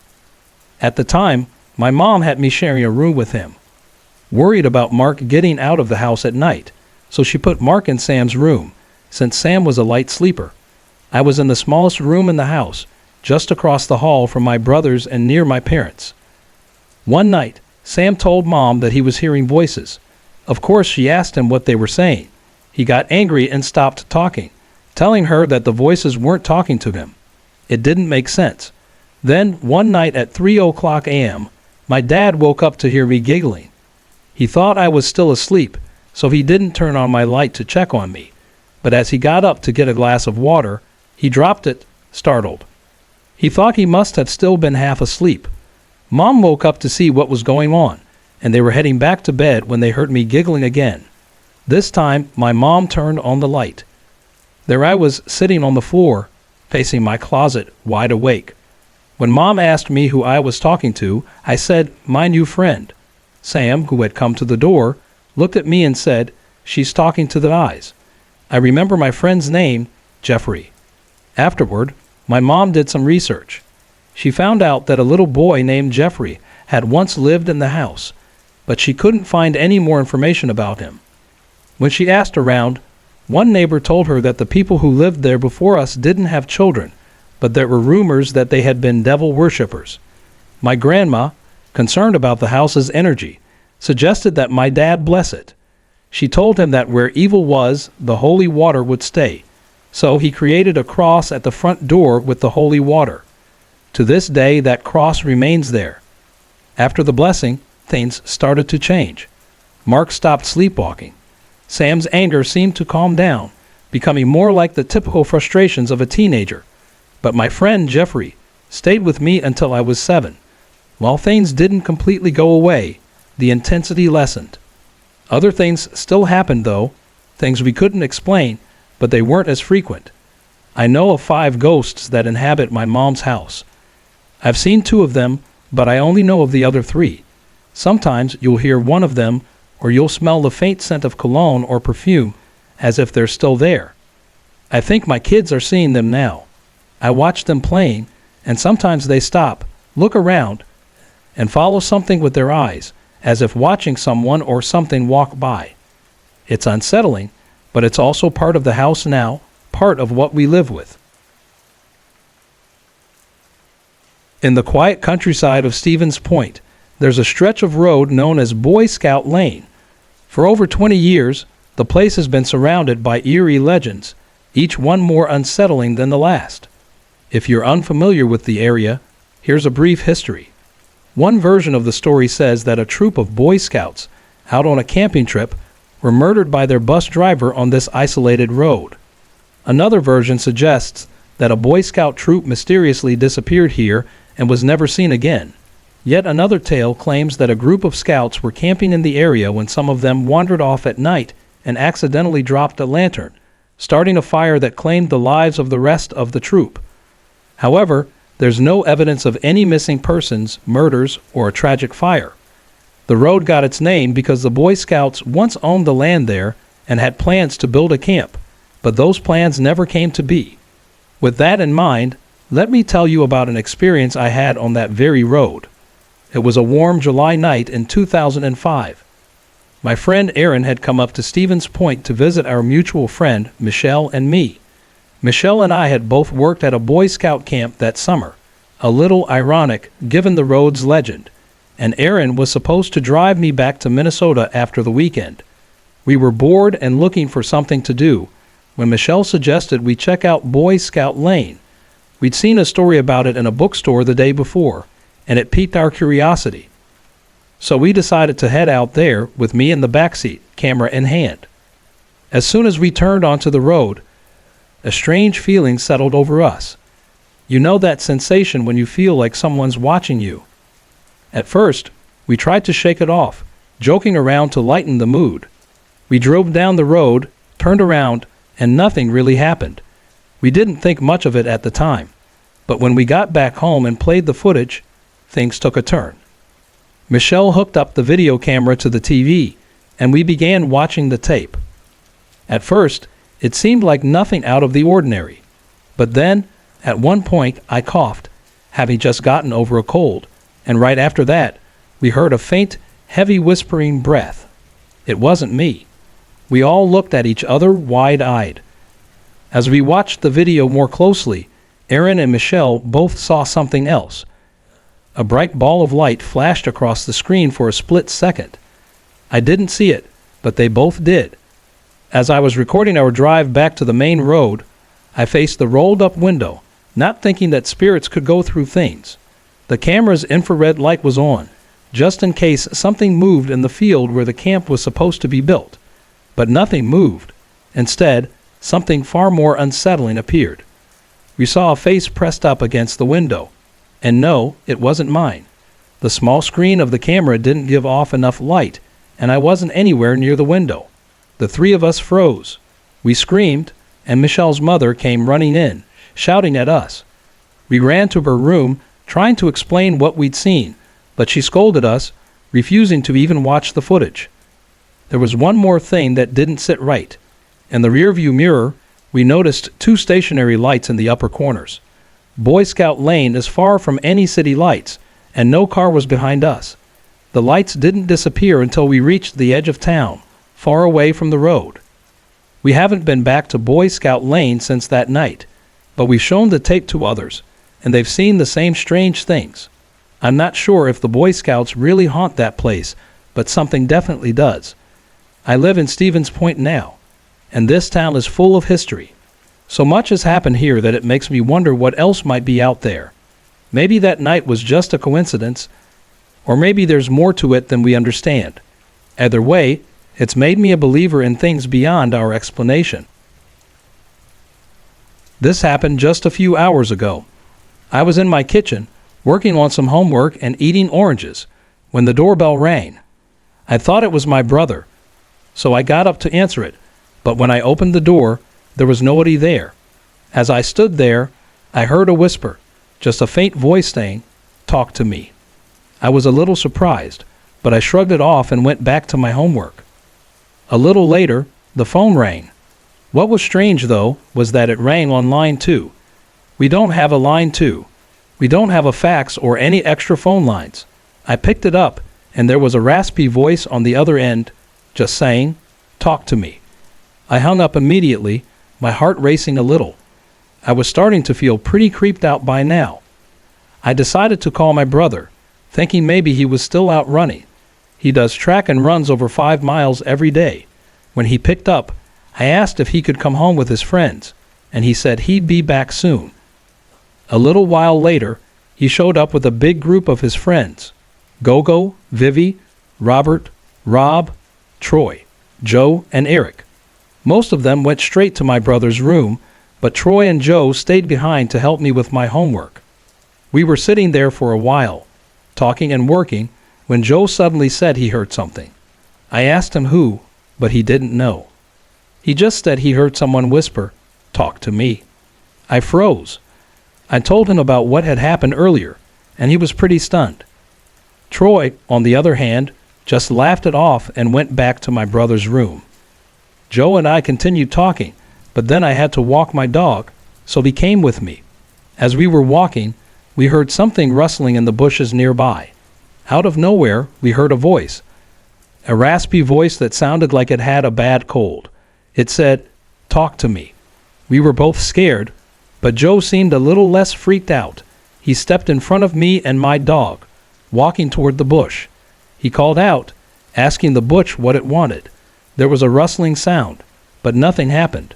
At the time, my mom had me sharing a room with him. Worried about Mark getting out of the house at night, so she put Mark in Sam's room, since Sam was a light sleeper. I was in the smallest room in the house, just across the hall from my brothers and near my parents. One night, Sam told Mom that he was hearing voices. Of course, she asked him what they were saying. He got angry and stopped talking, telling her that the voices weren't talking to him. It didn't make sense. Then, one night at 3:00 a.m., my dad woke up to hear me giggling. He thought I was still asleep, so he didn't turn on my light to check on me. But as he got up to get a glass of water, he dropped it, startled. He thought he must have still been half asleep. Mom woke up to see what was going on, and they were heading back to bed when they heard me giggling again. This time, my mom turned on the light. There I was, sitting on the floor, facing my closet, wide awake. When Mom asked me who I was talking to, I said, "My new friend." Sam, who had come to the door, looked at me and said, "She's talking to the eyes." I remember my friend's name, Jeffrey. Afterward, my mom did some research. She found out that a little boy named Jeffrey had once lived in the house, but she couldn't find any more information about him. When she asked around, one neighbor told her that the people who lived there before us didn't have children, but there were rumors that they had been devil worshippers. My grandma, concerned about the house's energy, suggested that my dad bless it. She told him that where evil was, the holy water would stay, so he created a cross at the front door with the holy water. To this day, that cross remains there. After the blessing, things started to change. Mark stopped sleepwalking. Sam's anger seemed to calm down, becoming more like the typical frustrations of a teenager. But my friend Jeffrey stayed with me until I was 7. While things didn't completely go away, the intensity lessened. Other things still happened though, things we couldn't explain, but they weren't as frequent. I know of 5 ghosts that inhabit my mom's house. I've seen 2 of them, but I only know of the other 3. Sometimes you'll hear one of them, or you'll smell the faint scent of cologne or perfume, as if they're still there. I think my kids are seeing them now. I watch them playing, and sometimes they stop, look around, and follow something with their eyes, as if watching someone or something walk by. It's unsettling, but it's also part of the house now, part of what we live with. In the quiet countryside of Stevens Point, there's a stretch of road known as Boy Scout Lane. For over 20 years, the place has been surrounded by eerie legends, each one more unsettling than the last. If you're unfamiliar with the area, here's a brief history. One version of the story says that a troop of Boy Scouts, out on a camping trip, were murdered by their bus driver on this isolated road. Another version suggests that a Boy Scout troop mysteriously disappeared here and was never seen again. Yet another tale claims that a group of scouts were camping in the area when some of them wandered off at night and accidentally dropped a lantern, starting a fire that claimed the lives of the rest of the troop. However, there's no evidence of any missing persons, murders, or a tragic fire. The road got its name because the Boy Scouts once owned the land there and had plans to build a camp, but those plans never came to be. With that in mind, let me tell you about an experience I had on that very road. It was a warm July night in 2005. My friend Aaron had come up to Stevens Point to visit our mutual friend, Michelle, and me. Michelle and I had both worked at a Boy Scout camp that summer, a little ironic given the road's legend, and Aaron was supposed to drive me back to Minnesota after the weekend. We were bored and looking for something to do when Michelle suggested we check out Boy Scout Lane. We'd seen a story about it in a bookstore the day before, and it piqued our curiosity. So we decided to head out there with me in the backseat, camera in hand. As soon as we turned onto the road, a strange feeling settled over us. You know that sensation when you feel like someone's watching you. At first, we tried to shake it off, joking around to lighten the mood. We drove down the road, turned around, and nothing really happened. We didn't think much of it at the time, but when we got back home and played the footage, things took a turn. Michelle hooked up the video camera to the TV, and we began watching the tape. At first, it seemed like nothing out of the ordinary, but then, at one point, I coughed, having just gotten over a cold, and right after that, we heard a faint, heavy whispering breath. It wasn't me. We all looked at each other wide-eyed. As we watched the video more closely, Aaron and Michelle both saw something else. A bright ball of light flashed across the screen for a split second. I didn't see it, but they both did. As I was recording our drive back to the main road, I faced the rolled-up window, not thinking that spirits could go through things. The camera's infrared light was on, just in case something moved in the field where the camp was supposed to be built. But nothing moved. Instead, something far more unsettling appeared. We saw a face pressed up against the window. And no, it wasn't mine. The small screen of the camera didn't give off enough light, and I wasn't anywhere near the window. The three of us froze. We screamed, and Michelle's mother came running in, shouting at us. We ran to her room, trying to explain what we'd seen, but she scolded us, refusing to even watch the footage. There was one more thing that didn't sit right. In the rearview mirror, we noticed two stationary lights in the upper corners. Boy Scout Lane is far from any city lights, and no car was behind us. The lights didn't disappear until we reached the edge of town, far away from the road. We haven't been back to Boy Scout Lane since that night, but we've shown the tape to others, and they've seen the same strange things. I'm not sure if the Boy Scouts really haunt that place, but something definitely does. I live in Stevens Point now, and this town is full of history. So much has happened here that it makes me wonder what else might be out there. Maybe that night was just a coincidence, or maybe there's more to it than we understand. Either way, it's made me a believer in things beyond our explanation. This happened just a few hours ago. I was in my kitchen, working on some homework and eating oranges, when the doorbell rang. I thought it was my brother, so I got up to answer it, but when I opened the door, there was nobody there. As I stood there, I heard a whisper, just a faint voice saying, "Talk to me." I was a little surprised, but I shrugged it off and went back to my homework. A little later, the phone rang. What was strange, though, was that it rang on line 2. We don't have a line 2. We don't have a fax or any extra phone lines. I picked it up, and there was a raspy voice on the other end, just saying, "Talk to me." I hung up immediately, my heart racing a little. I was starting to feel pretty creeped out by now. I decided to call my brother, thinking maybe he was still out running. He does track and runs over 5 miles every day. When he picked up, I asked if he could come home with his friends, and he said he'd be back soon. A little while later, he showed up with a big group of his friends: Gogo, Vivi, Robert, Rob, Troy, Joe, and Eric. Most of them went straight to my brother's room, but Troy and Joe stayed behind to help me with my homework. We were sitting there for a while, talking and working, when Joe suddenly said he heard something. I asked him who, but he didn't know. He just said he heard someone whisper, "Talk to me." I froze. I told him about what had happened earlier, and he was pretty stunned. Troy, on the other hand, just laughed it off and went back to my brother's room. Joe and I continued talking, but then I had to walk my dog, so he came with me. As we were walking, we heard something rustling in the bushes nearby. Out of nowhere, we heard a voice. A raspy voice that sounded like it had a bad cold. It said, "Talk to me." We were both scared, but Joe seemed a little less freaked out. He stepped in front of me and my dog, walking toward the bush. He called out, asking the bush what it wanted. There was a rustling sound, but nothing happened.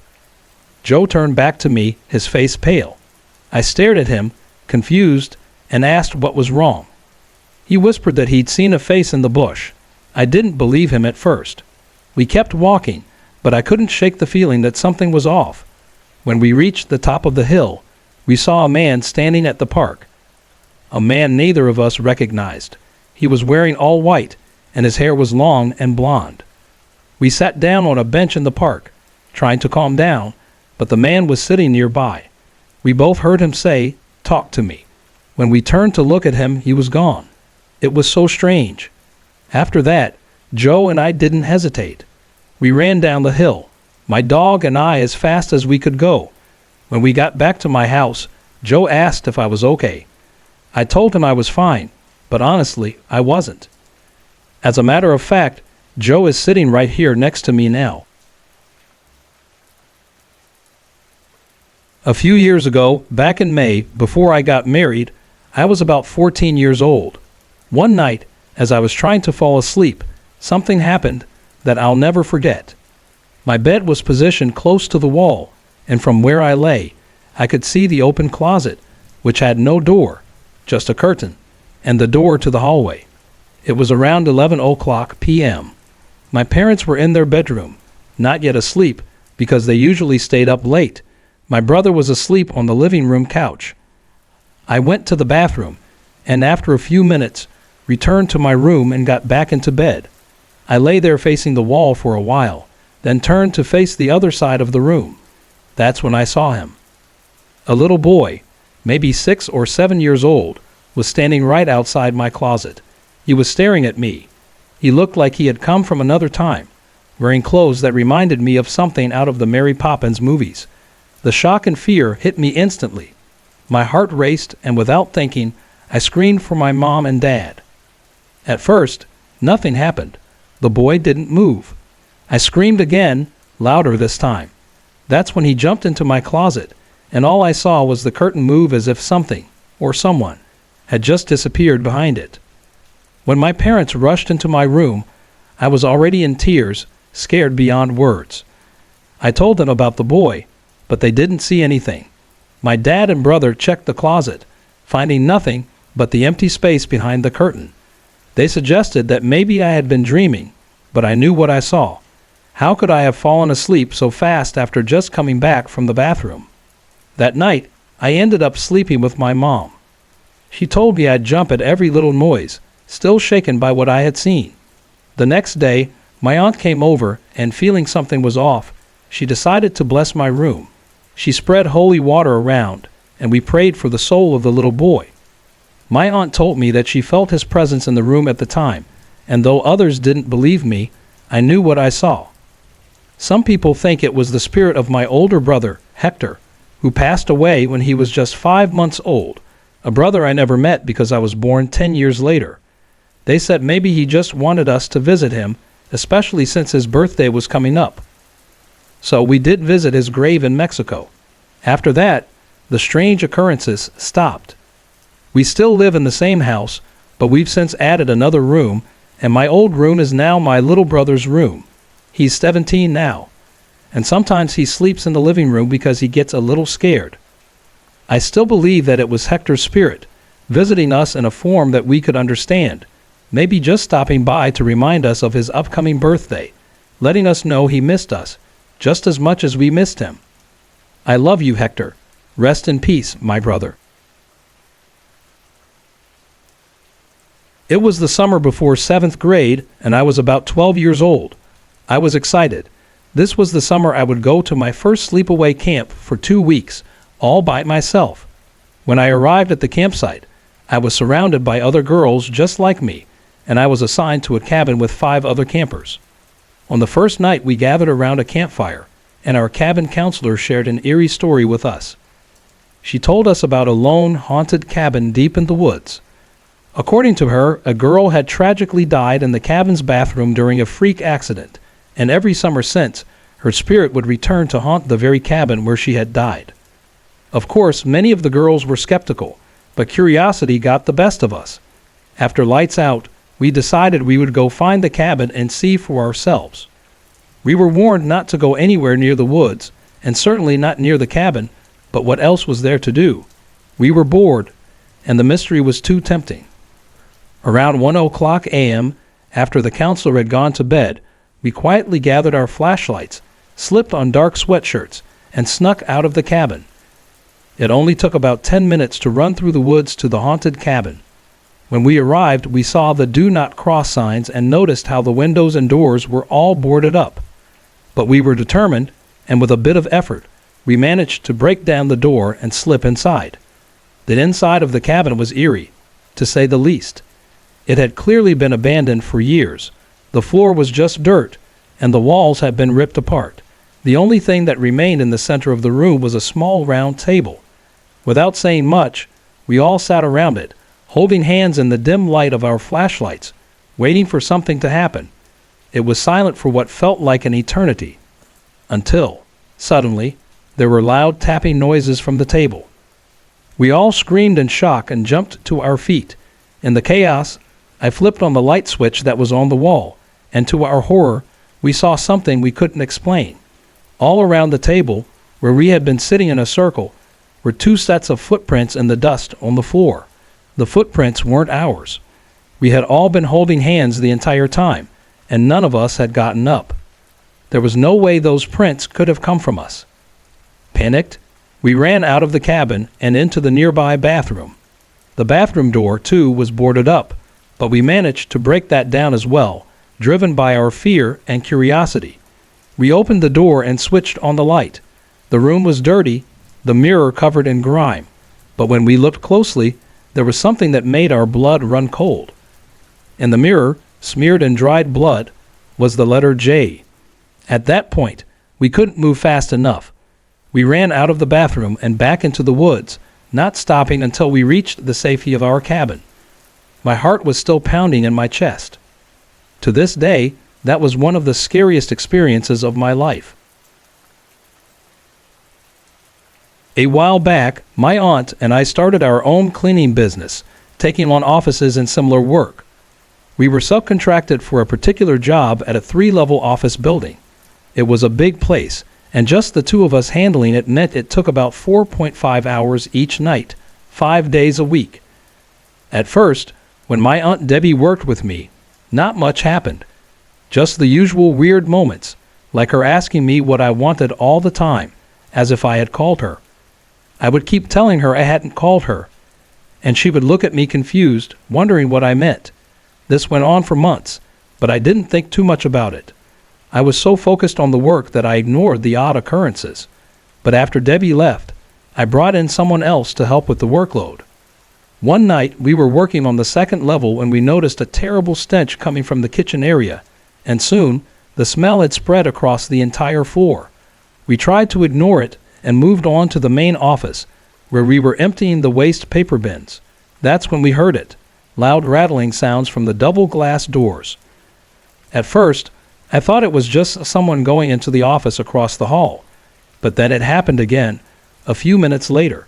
Joe turned back to me, his face pale. I stared at him, confused, and asked what was wrong. He whispered that he'd seen a face in the bush. I didn't believe him at first. We kept walking, but I couldn't shake the feeling that something was off. When we reached the top of the hill, we saw a man standing at the park. A man neither of us recognized. He was wearing all white, and his hair was long and blonde. We sat down on a bench in the park, trying to calm down, but the man was sitting nearby. We both heard him say, "Talk to me." When we turned to look at him, he was gone. It was so strange. After that, Joe and I didn't hesitate. We ran down the hill, my dog and I as fast as we could go. When we got back to my house, Joe asked if I was okay. I told him I was fine, but honestly, I wasn't. As a matter of fact, Joe is sitting right here next to me now. A few years ago, back in May, before I got married, I was about 14 years old. One night, as I was trying to fall asleep, something happened that I'll never forget. My bed was positioned close to the wall, and from where I lay, I could see the open closet, which had no door, just a curtain, and the door to the hallway. It was around 11 o'clock p.m. My parents were in their bedroom, not yet asleep because they usually stayed up late. My brother was asleep on the living room couch. I went to the bathroom, and after a few minutes, returned to my room and got back into bed. I lay there facing the wall for a while, then turned to face the other side of the room. That's when I saw him. A little boy, maybe 6 or 7 years old, was standing right outside my closet. He was staring at me. He looked like he had come from another time, wearing clothes that reminded me of something out of the Mary Poppins movies. The shock and fear hit me instantly. My heart raced, and without thinking, I screamed for my mom and dad. At first, nothing happened. The boy didn't move. I screamed again, louder this time. That's when he jumped into my closet, and all I saw was the curtain move as if something, or someone, had just disappeared behind it. When my parents rushed into my room, I was already in tears, scared beyond words. I told them about the boy, but they didn't see anything. My dad and brother checked the closet, finding nothing but the empty space behind the curtain. They suggested that maybe I had been dreaming, but I knew what I saw. How could I have fallen asleep so fast after just coming back from the bathroom? That night, I ended up sleeping with my mom. She told me I'd jump at every little noise, still shaken by what I had seen. The next day, my aunt came over, and feeling something was off, she decided to bless my room. She spread holy water around, and we prayed for the soul of the little boy. My aunt told me that she felt his presence in the room at the time, and though others didn't believe me, I knew what I saw. Some people think it was the spirit of my older brother, Hector, who passed away when he was just 5 months old, a brother I never met because I was born 10 years later. They said maybe he just wanted us to visit him, especially since his birthday was coming up. So we did visit his grave in Mexico. After that, the strange occurrences stopped. We still live in the same house, but we've since added another room, and my old room is now my little brother's room. He's 17 now, and sometimes he sleeps in the living room because he gets a little scared. I still believe that it was Hector's spirit, visiting us in a form that we could understand, maybe just stopping by to remind us of his upcoming birthday, letting us know he missed us, just as much as we missed him. I love you, Hector. Rest in peace, my brother. It was the summer before 7th grade, and I was about 12 years old. I was excited. This was the summer I would go to my first sleepaway camp for 2 weeks, all by myself. When I arrived at the campsite, I was surrounded by other girls just like me, and I was assigned to a cabin with 5 other campers. On the first night, we gathered around a campfire, and our cabin counselor shared an eerie story with us. She told us about a lone, haunted cabin deep in the woods. According to her, a girl had tragically died in the cabin's bathroom during a freak accident, and every summer since, her spirit would return to haunt the very cabin where she had died. Of course, many of the girls were skeptical, but curiosity got the best of us. After lights out, we decided we would go find the cabin and see for ourselves. We were warned not to go anywhere near the woods, and certainly not near the cabin, but what else was there to do? We were bored, and the mystery was too tempting. Around 1 o'clock a.m., after the counselor had gone to bed, we quietly gathered our flashlights, slipped on dark sweatshirts, and snuck out of the cabin. It only took about 10 minutes to run through the woods to the haunted cabin. When we arrived, we saw the "Do Not Cross" signs and noticed how the windows and doors were all boarded up. But we were determined, and with a bit of effort, we managed to break down the door and slip inside. The inside of the cabin was eerie, to say the least. It had clearly been abandoned for years. The floor was just dirt, and the walls had been ripped apart. The only thing that remained in the center of the room was a small round table. Without saying much, we all sat around it, holding hands in the dim light of our flashlights, waiting for something to happen. It was silent for what felt like an eternity. Until, suddenly, there were loud tapping noises from the table. We all screamed in shock and jumped to our feet. In the chaos, I flipped on the light switch that was on the wall, and to our horror, we saw something we couldn't explain. All around the table, where we had been sitting in a circle, were 2 sets of footprints in the dust on the floor. The footprints weren't ours. We had all been holding hands the entire time, and none of us had gotten up. There was no way those prints could have come from us. Panicked, we ran out of the cabin and into the nearby bathroom. The bathroom door, too, was boarded up, but we managed to break that down as well, driven by our fear and curiosity. We opened the door and switched on the light. The room was dirty, the mirror covered in grime, but when we looked closely, there was something that made our blood run cold. In the mirror, smeared in dried blood, was the letter J. At that point, we couldn't move fast enough. We ran out of the bathroom and back into the woods, not stopping until we reached the safety of our cabin. My heart was still pounding in my chest. To this day, that was one of the scariest experiences of my life. A while back, my aunt and I started our own cleaning business, taking on offices and similar work. We were subcontracted for a particular job at a 3-level office building. It was a big place, and just the 2 of us handling it meant it took about 4.5 hours each night, 5 days a week. At first, when my Aunt Debbie worked with me, not much happened. Just the usual weird moments, like her asking me what I wanted all the time, as if I had called her. I would keep telling her I hadn't called her, and she would look at me confused, wondering what I meant. This went on for months, but I didn't think too much about it. I was so focused on the work that I ignored the odd occurrences. But after Debbie left, I brought in someone else to help with the workload. One night, we were working on the 2nd level when we noticed a terrible stench coming from the kitchen area, and soon, the smell had spread across the entire floor. We tried to ignore it and moved on to the main office, where we were emptying the waste paper bins. That's when we heard it, loud rattling sounds from the double glass doors. At first, I thought it was just someone going into the office across the hall, but then it happened again, a few minutes later.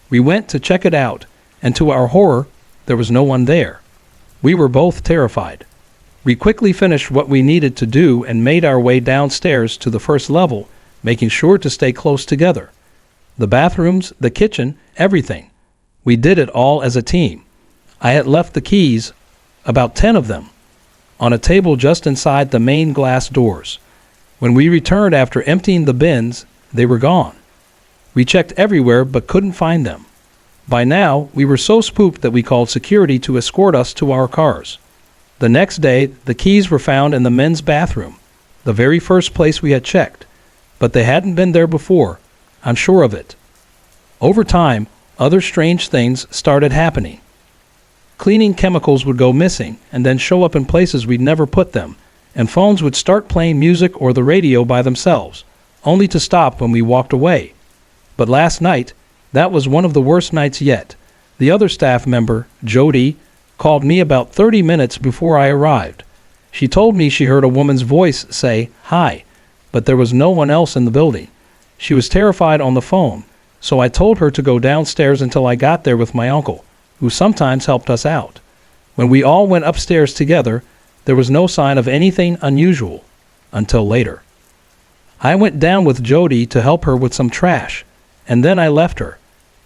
We went to check it out, and to our horror, there was no one there. We were both terrified. We quickly finished what we needed to do and made our way downstairs to the 1st level, making sure to stay close together. The bathrooms, the kitchen, everything. We did it all as a team. I had left the keys, about 10 of them, on a table just inside the main glass doors. When we returned after emptying the bins, they were gone. We checked everywhere but couldn't find them. By now, we were so spooked that we called security to escort us to our cars. The next day, the keys were found in the men's bathroom, the very first place we had checked, but they hadn't been there before. I'm sure of it. Over time, other strange things started happening. Cleaning chemicals would go missing and then show up in places we'd never put them, and phones would start playing music or the radio by themselves, only to stop when we walked away. But last night, that was one of the worst nights yet. The other staff member, Jody, called me about 30 minutes before I arrived. She told me she heard a woman's voice say, "Hi," but there was no one else in the building. She was terrified on the phone, so I told her to go downstairs until I got there with my uncle, who sometimes helped us out. When we all went upstairs together, there was no sign of anything unusual, until later. I went down with Jody to help her with some trash, and then I left her,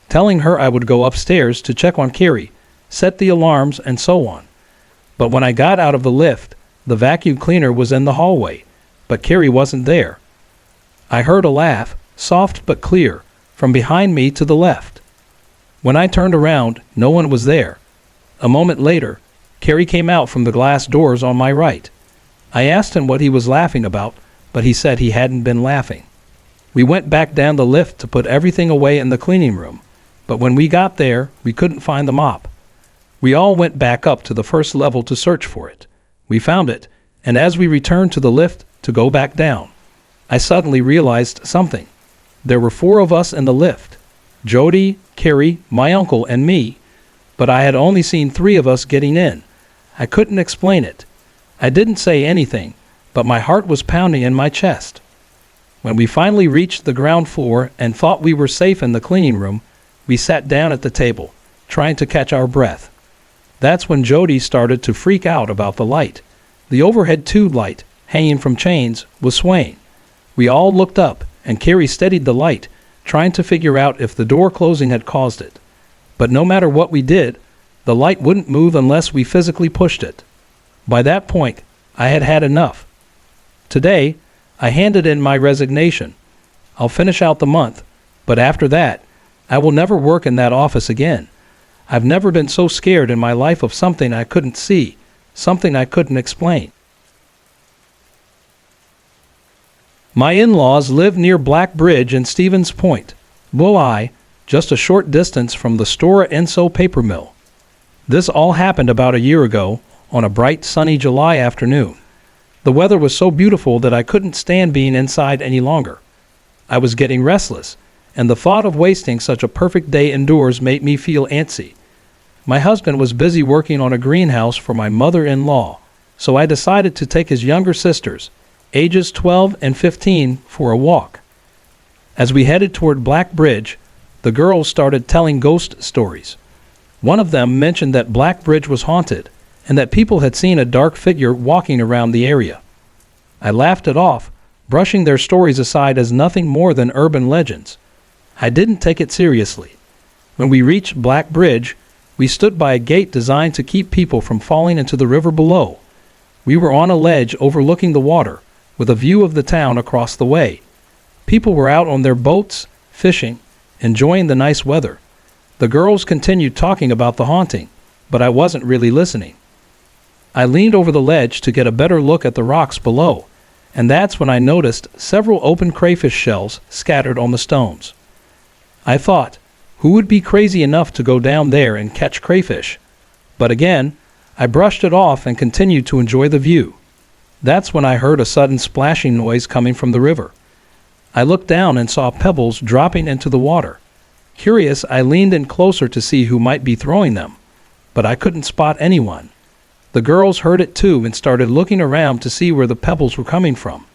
telling her I would go upstairs to check on Carrie, set the alarms, and so on. But when I got out of the lift, the vacuum cleaner was in the hallway, but Carrie wasn't there. I heard a laugh, soft but clear, from behind me to the left. When I turned around, no one was there. A moment later, Carrie came out from the glass doors on my right. I asked him what he was laughing about, but he said he hadn't been laughing. We went back down the lift to put everything away in the cleaning room, but when we got there, we couldn't find the mop. We all went back up to the 1st level to search for it. We found it, and as we returned to the lift to go back down, I suddenly realized something. There were 4 of us in the lift, Jody, Carrie, my uncle, and me, but I had only seen 3 of us getting in. I couldn't explain it. I didn't say anything, but my heart was pounding in my chest. When we finally reached the ground floor and thought we were safe in the cleaning room, we sat down at the table, trying to catch our breath. That's when Jody started to freak out about the light. The overhead tube light, hanging from chains, was swaying. We all looked up, and Carrie steadied the light, trying to figure out if the door closing had caused it. But no matter what we did, the light wouldn't move unless we physically pushed it. By that point, I had had enough. Today, I handed in my resignation. I'll finish out the month, but after that, I will never work in that office again. I've never been so scared in my life of something I couldn't see, something I couldn't explain. My in-laws live near Black Bridge in Stevens Point, Bulleye, just a short distance from the Stora Enso paper mill. This all happened about a year ago, on a bright sunny July afternoon. The weather was so beautiful that I couldn't stand being inside any longer. I was getting restless, and the thought of wasting such a perfect day indoors made me feel antsy. My husband was busy working on a greenhouse for my mother-in-law, so I decided to take his younger sisters, ages 12 and 15, for a walk. As we headed toward Black Bridge, the girls started telling ghost stories. One of them mentioned that Black Bridge was haunted, and that people had seen a dark figure walking around the area. I laughed it off, brushing their stories aside as nothing more than urban legends. I didn't take it seriously. When we reached Black Bridge, we stood by a gate designed to keep people from falling into the river below. We were on a ledge overlooking the water, with a view of the town across the way. People were out on their boats, fishing, enjoying the nice weather. The girls continued talking about the haunting, but I wasn't really listening. I leaned over the ledge to get a better look at the rocks below, and that's when I noticed several open crayfish shells scattered on the stones. I thought, who would be crazy enough to go down there and catch crayfish? But again, I brushed it off and continued to enjoy the view. That's when I heard a sudden splashing noise coming from the river. I looked down and saw pebbles dropping into the water. Curious, I leaned in closer to see who might be throwing them, but I couldn't spot anyone. The girls heard it too and started looking around to see where the pebbles were coming from.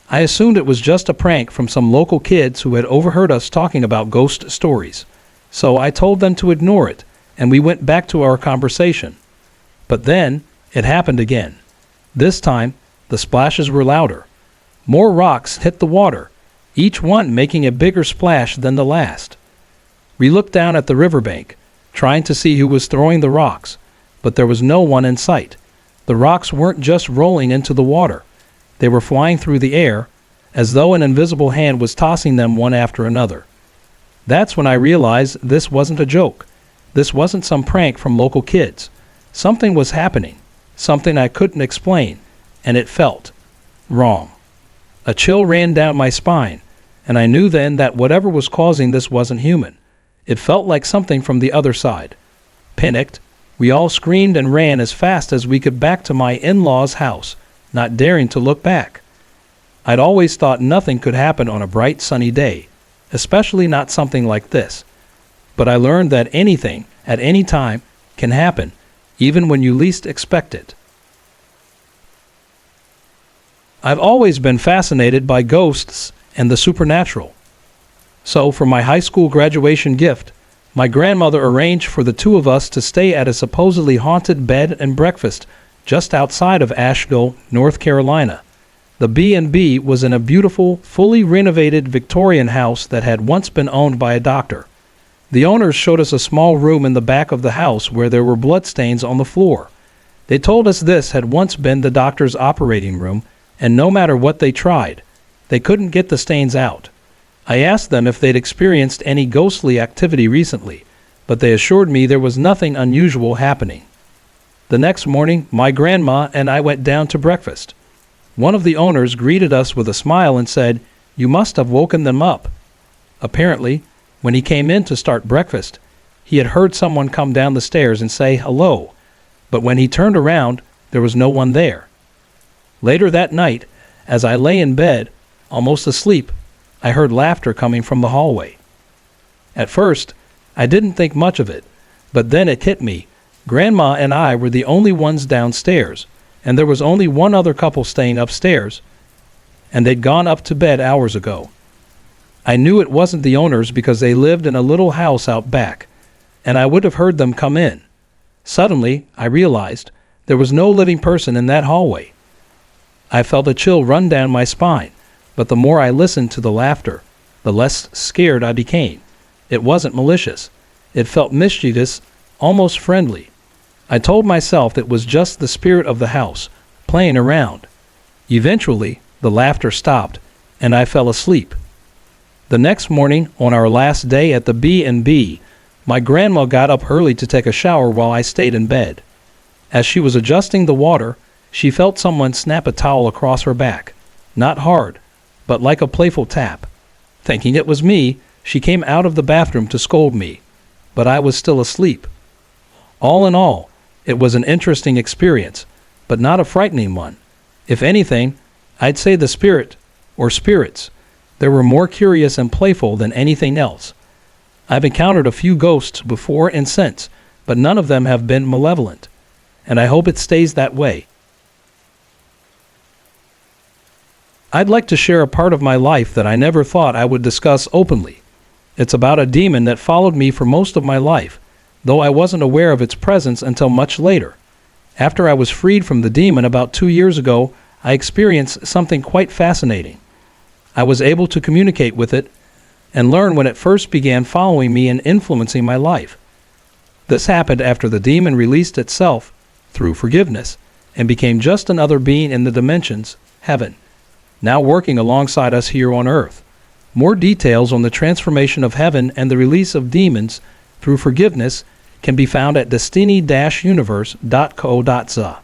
I assumed it was just a prank from some local kids who had overheard us talking about ghost stories. So I told them to ignore it, and we went back to our conversation. But then, it happened again. This time, the splashes were louder. More rocks hit the water, each one making a bigger splash than the last. We looked down at the riverbank, trying to see who was throwing the rocks, but there was no one in sight. The rocks weren't just rolling into the water. They were flying through the air, as though an invisible hand was tossing them one after another. That's when I realized this wasn't a joke. This wasn't some prank from local kids. Something was happening, something I couldn't explain, and it felt wrong. A chill ran down my spine, and I knew then that whatever was causing this wasn't human. It felt like something from the other side. Panicked, we all screamed and ran as fast as we could back to my in-laws' house, not daring to look back. I'd always thought nothing could happen on a bright sunny day, especially not something like this. But I learned that anything, at any time, can happen, even when you least expect it. I've always been fascinated by ghosts and the supernatural. So, for my high school graduation gift, my grandmother arranged for the two of us to stay at a supposedly haunted bed and breakfast just outside of Asheville, North Carolina. The B&B was in a beautiful, fully renovated Victorian house that had once been owned by a doctor. The owners showed us a small room in the back of the house where there were bloodstains on the floor. They told us this had once been the doctor's operating room, and no matter what they tried, they couldn't get the stains out. I asked them if they'd experienced any ghostly activity recently, but they assured me there was nothing unusual happening. The next morning, my grandma and I went down to breakfast. One of the owners greeted us with a smile and said, "You must have woken them up." Apparently, when he came in to start breakfast, he had heard someone come down the stairs and say hello, but when he turned around, there was no one there. Later that night, as I lay in bed, almost asleep, I heard laughter coming from the hallway. At first, I didn't think much of it, but then it hit me. Grandma and I were the only ones downstairs, and there was only one other couple staying upstairs. and they'd gone up to bed hours ago. I knew it wasn't the owners because they lived in a little house out back, and I would have heard them come in. Suddenly, I realized there was no living person in that hallway. I felt a chill run down my spine, but the more I listened to the laughter, the less scared I became. It wasn't malicious. It felt mischievous, almost friendly. I told myself it was just the spirit of the house, playing around. Eventually, the laughter stopped, and I fell asleep. The next morning, on our last day at the B&B, my grandma got up early to take a shower while I stayed in bed. As she was adjusting the water, she felt someone snap a towel across her back. Not hard, but like a playful tap. Thinking it was me, she came out of the bathroom to scold me, but I was still asleep. All in all, it was an interesting experience, but not a frightening one. If anything, I'd say the spirit, or spirits, they were more curious and playful than anything else. I've encountered a few ghosts before and since, but none of them have been malevolent, and I hope it stays that way. I'd like to share a part of my life that I never thought I would discuss openly. It's about a demon that followed me for most of my life, though I wasn't aware of its presence until much later. After I was freed from the demon about 2 years ago, I experienced something quite fascinating. I was able to communicate with it and learn when it first began following me and influencing my life. This happened after the demon released itself through forgiveness and became just another being in the dimensions, heaven, now working alongside us here on earth. More details on the transformation of heaven and the release of demons through forgiveness can be found at destiny-universe.co.za.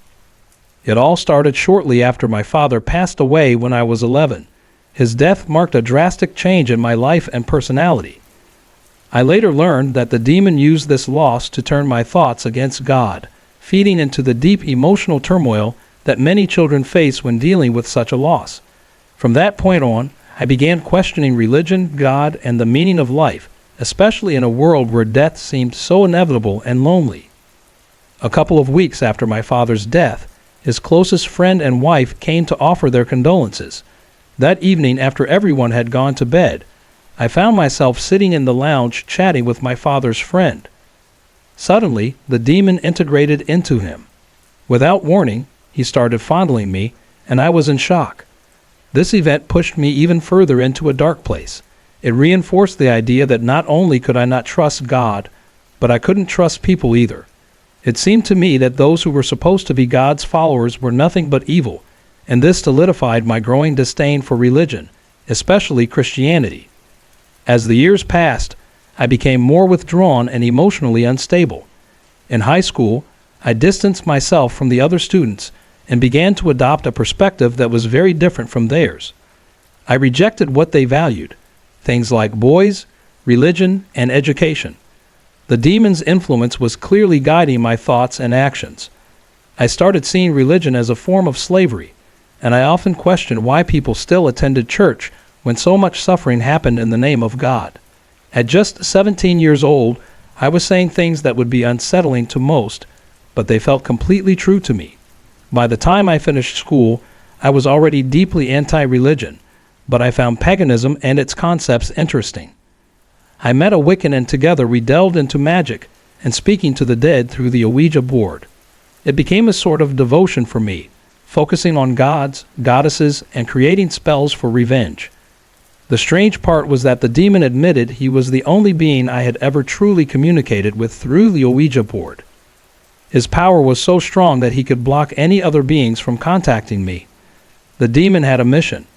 It all started shortly after my father passed away when I was 11. His death marked a drastic change in my life and personality. I later learned that the demon used this loss to turn my thoughts against God, feeding into the deep emotional turmoil that many children face when dealing with such a loss. From that point on, I began questioning religion, God, and the meaning of life, especially in a world where death seemed so inevitable and lonely. A couple of weeks after my father's death, his closest friend and wife came to offer their condolences. That evening, after everyone had gone to bed, I found myself sitting in the lounge chatting with my father's friend. Suddenly, the demon integrated into him. Without warning, he started fondling me, and I was in shock. This event pushed me even further into a dark place. It reinforced the idea that not only could I not trust God, but I couldn't trust people either. It seemed to me that those who were supposed to be God's followers were nothing but evil, and this solidified my growing disdain for religion, especially Christianity. As the years passed, I became more withdrawn and emotionally unstable. In high school, I distanced myself from the other students and began to adopt a perspective that was very different from theirs. I rejected what they valued, things like boys, religion, and education. The demon's influence was clearly guiding my thoughts and actions. I started seeing religion as a form of slavery, and I often questioned why people still attended church when so much suffering happened in the name of God. At just 17 years old, I was saying things that would be unsettling to most, but they felt completely true to me. By the time I finished school, I was already deeply anti-religion, but I found paganism and its concepts interesting. I met a Wiccan, and together we delved into magic and speaking to the dead through the Ouija board. It became a sort of devotion for me, focusing on gods, goddesses, and creating spells for revenge. The strange part was that the demon admitted he was the only being I had ever truly communicated with through the Ouija board. His power was so strong that he could block any other beings from contacting me. The demon had a mission: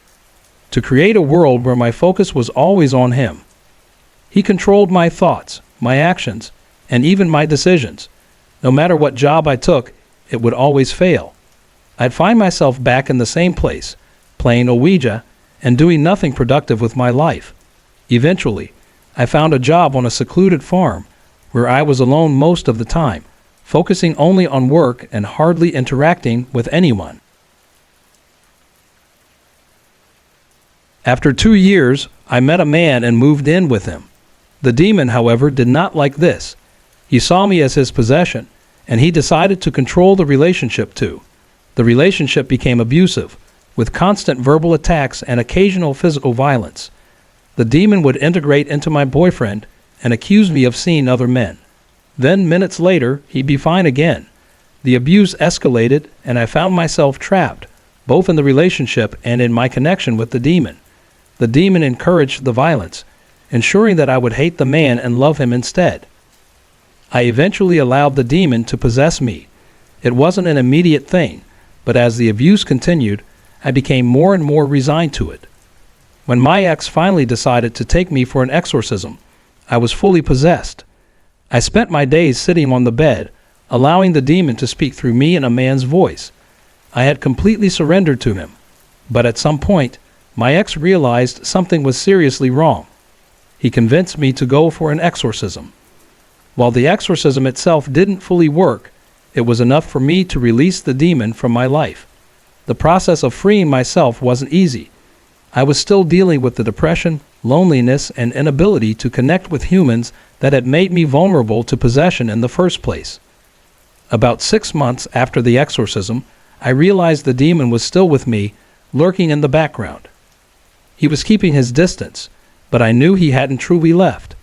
to create a world where my focus was always on him. He controlled my thoughts, my actions, and even my decisions. No matter what job I took, it would always fail. I'd find myself back in the same place, playing Ouija and doing nothing productive with my life. Eventually, I found a job on a secluded farm where I was alone most of the time, focusing only on work and hardly interacting with anyone. After 2 years, I met a man and moved in with him. The demon, however, did not like this. He saw me as his possession, and he decided to control the relationship too. The relationship became abusive, with constant verbal attacks and occasional physical violence. The demon would integrate into my boyfriend and accuse me of seeing other men. Then, minutes later, he'd be fine again. The abuse escalated, and I found myself trapped, both in the relationship and in my connection with the demon. The demon encouraged the violence, ensuring that I would hate the man and love him instead. I eventually allowed the demon to possess me. It wasn't an immediate thing, but as the abuse continued, I became more and more resigned to it. When my ex finally decided to take me for an exorcism, I was fully possessed. I spent my days sitting on the bed, allowing the demon to speak through me in a man's voice. I had completely surrendered to him, but at some point, my ex realized something was seriously wrong. He convinced me to go for an exorcism. While the exorcism itself didn't fully work, it was enough for me to release the demon from my life. The process of freeing myself wasn't easy. I was still dealing with the depression, loneliness, and inability to connect with humans that had made me vulnerable to possession in the first place. About 6 months after the exorcism, I realized the demon was still with me, lurking in the background. He was keeping his distance, but I knew he hadn't truly left.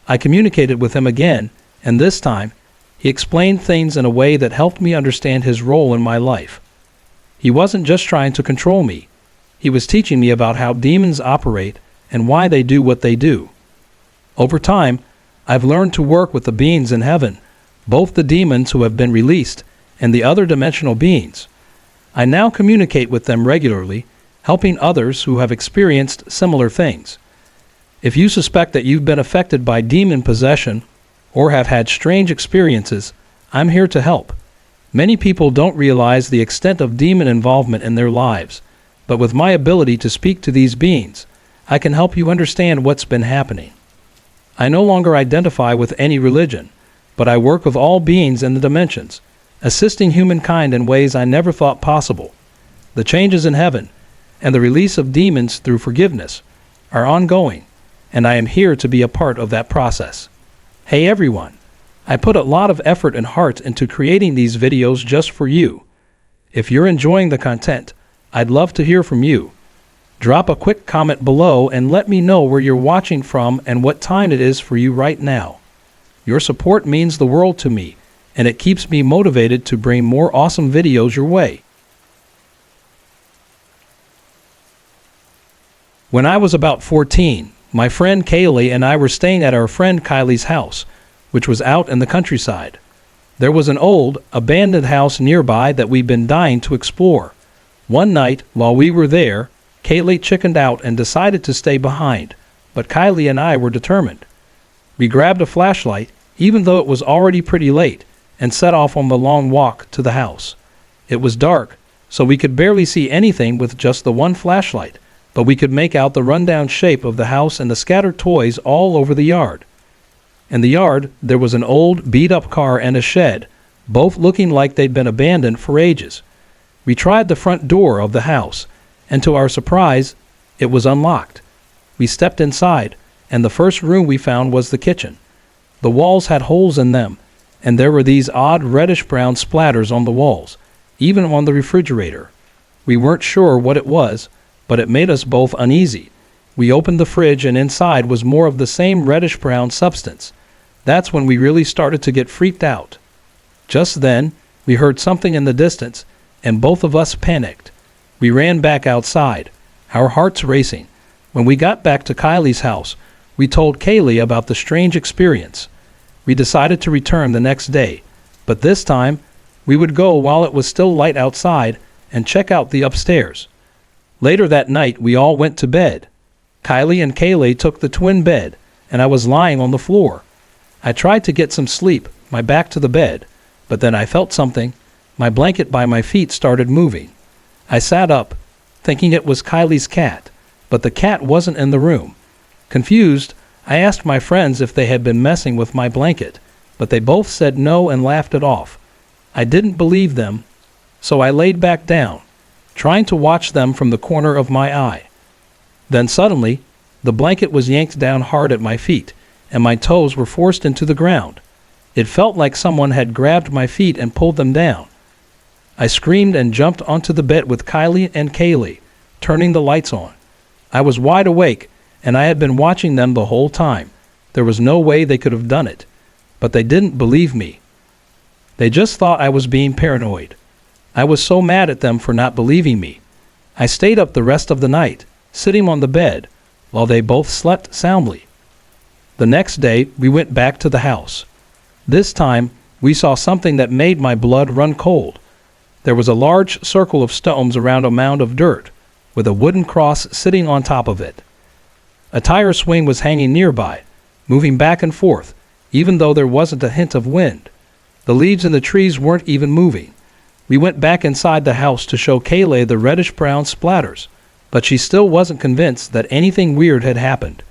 I communicated with him again, and this time, he explained things in a way that helped me understand his role in my life. He wasn't just trying to control me. He was teaching me about how demons operate and why they do what they do. Over time, I've learned to work with the beings in heaven, both the demons who have been released and the other dimensional beings. I now communicate with them regularly, helping others who have experienced similar things. If you suspect that you've been affected by demon possession or have had strange experiences, I'm here to help. Many people don't realize the extent of demon involvement in their lives, but with my ability to speak to these beings, I can help you understand what's been happening. I no longer identify with any religion, but I work with all beings in the dimensions, assisting humankind in ways I never thought possible. The changes in heaven and the release of demons through forgiveness are ongoing, and I am here to be a part of that process. Hey everyone, I put a lot of effort and heart into creating these videos just for you. If you're enjoying the content, I'd love to hear from you. Drop a quick comment below and let me know where you're watching from and what time it is for you right now. Your support means the world to me, and it keeps me motivated to bring more awesome videos your way. When I was about 14, my friend Kaylee and I were staying at our friend Kylie's house, which was out in the countryside. There was an old, abandoned house nearby that we'd been dying to explore. One night, while we were there, Kaylee chickened out and decided to stay behind, but Kylie and I were determined. We grabbed a flashlight, even though it was already pretty late, and set off on the long walk to the house. It was dark, so we could barely see anything with just the one flashlight, but we could make out the rundown shape of the house and the scattered toys all over the yard. In the yard, there was an old, beat-up car and a shed, both looking like they'd been abandoned for ages. We tried the front door of the house, and to our surprise, it was unlocked. We stepped inside, and the first room we found was the kitchen. The walls had holes in them, and there were these odd reddish-brown splatters on the walls, even on the refrigerator. We weren't sure what it was, but it made us both uneasy. We opened the fridge, and inside was more of the same reddish-brown substance. That's when we really started to get freaked out. Just then, we heard something in the distance, and both of us panicked. We ran back outside, our hearts racing. When we got back to Kylie's house, we told Kaylee about the strange experience. We decided to return the next day, but this time, we would go while it was still light outside and check out the upstairs. Later that night, we all went to bed. Kylie and Kaylee took the twin bed, and I was lying on the floor. I tried to get some sleep, my back to the bed, but then I felt something. My blanket by my feet started moving. I sat up, thinking it was Kylie's cat, but the cat wasn't in the room. Confused, I asked my friends if they had been messing with my blanket, but they both said no and laughed it off. I didn't believe them, so I laid back down, trying to watch them from the corner of my eye. Then suddenly, the blanket was yanked down hard at my feet, and my toes were forced into the ground. It felt like someone had grabbed my feet and pulled them down. I screamed and jumped onto the bed with Kylie and Kaylee, turning the lights on. I was wide awake, and I had been watching them the whole time. There was no way they could have done it. But they didn't believe me. They just thought I was being paranoid. I was so mad at them for not believing me. I stayed up the rest of the night, sitting on the bed, while they both slept soundly. The next day, we went back to the house. This time, we saw something that made my blood run cold. There was a large circle of stones around a mound of dirt, with a wooden cross sitting on top of it. A tire swing was hanging nearby, moving back and forth, even though there wasn't a hint of wind. The leaves in the trees weren't even moving. We went back inside the house to show Kayleigh the reddish-brown splatters, but she still wasn't convinced that anything weird had happened.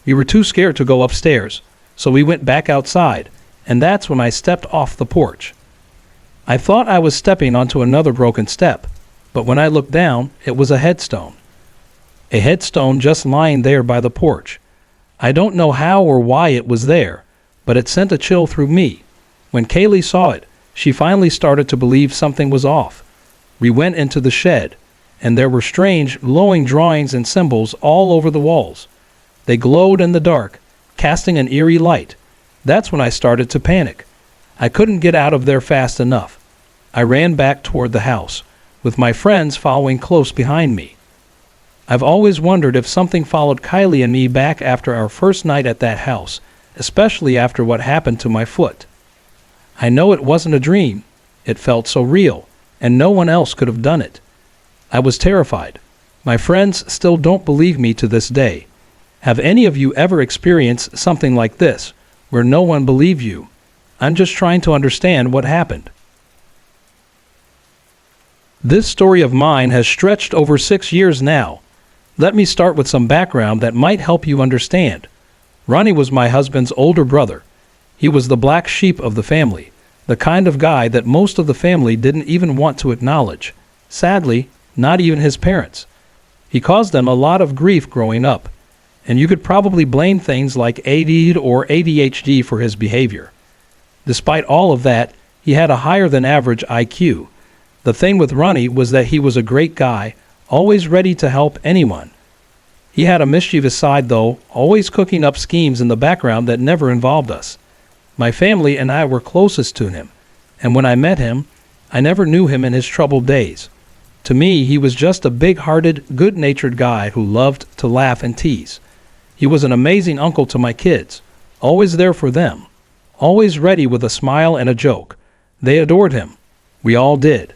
We were too scared to go upstairs, so we went back outside, and that's when I stepped off the porch. I thought I was stepping onto another broken step, but when I looked down, it was a headstone. A headstone just lying there by the porch. I don't know how or why it was there, but it sent a chill through me. When Kayleigh saw it, she finally started to believe something was off. We went into the shed, and there were strange, glowing drawings and symbols all over the walls. They glowed in the dark, casting an eerie light. That's when I started to panic. I couldn't get out of there fast enough. I ran back toward the house, with my friends following close behind me. I've always wondered if something followed Kayleigh and me back after our first night at that house, especially after what happened to my foot. I know it wasn't a dream. It felt so real, and no one else could have done it. I was terrified. My friends still don't believe me to this day. Have any of you ever experienced something like this, where no one believed you? I'm just trying to understand what happened. This story of mine has stretched over 6 years now. Let me start with some background that might help you understand. Ronnie was my husband's older brother. He was the black sheep of the family, the kind of guy that most of the family didn't even want to acknowledge. Sadly, not even his parents. He caused them a lot of grief growing up, and you could probably blame things like ADD or ADHD for his behavior. Despite all of that, he had a higher than average IQ. The thing with Ronnie was that he was a great guy, always ready to help anyone. He had a mischievous side though, always cooking up schemes in the background that never involved us. My family and I were closest to him, and when I met him, I never knew him in his troubled days. To me, he was just a big-hearted, good-natured guy who loved to laugh and tease. He was an amazing uncle to my kids, always there for them, always ready with a smile and a joke. They adored him. We all did.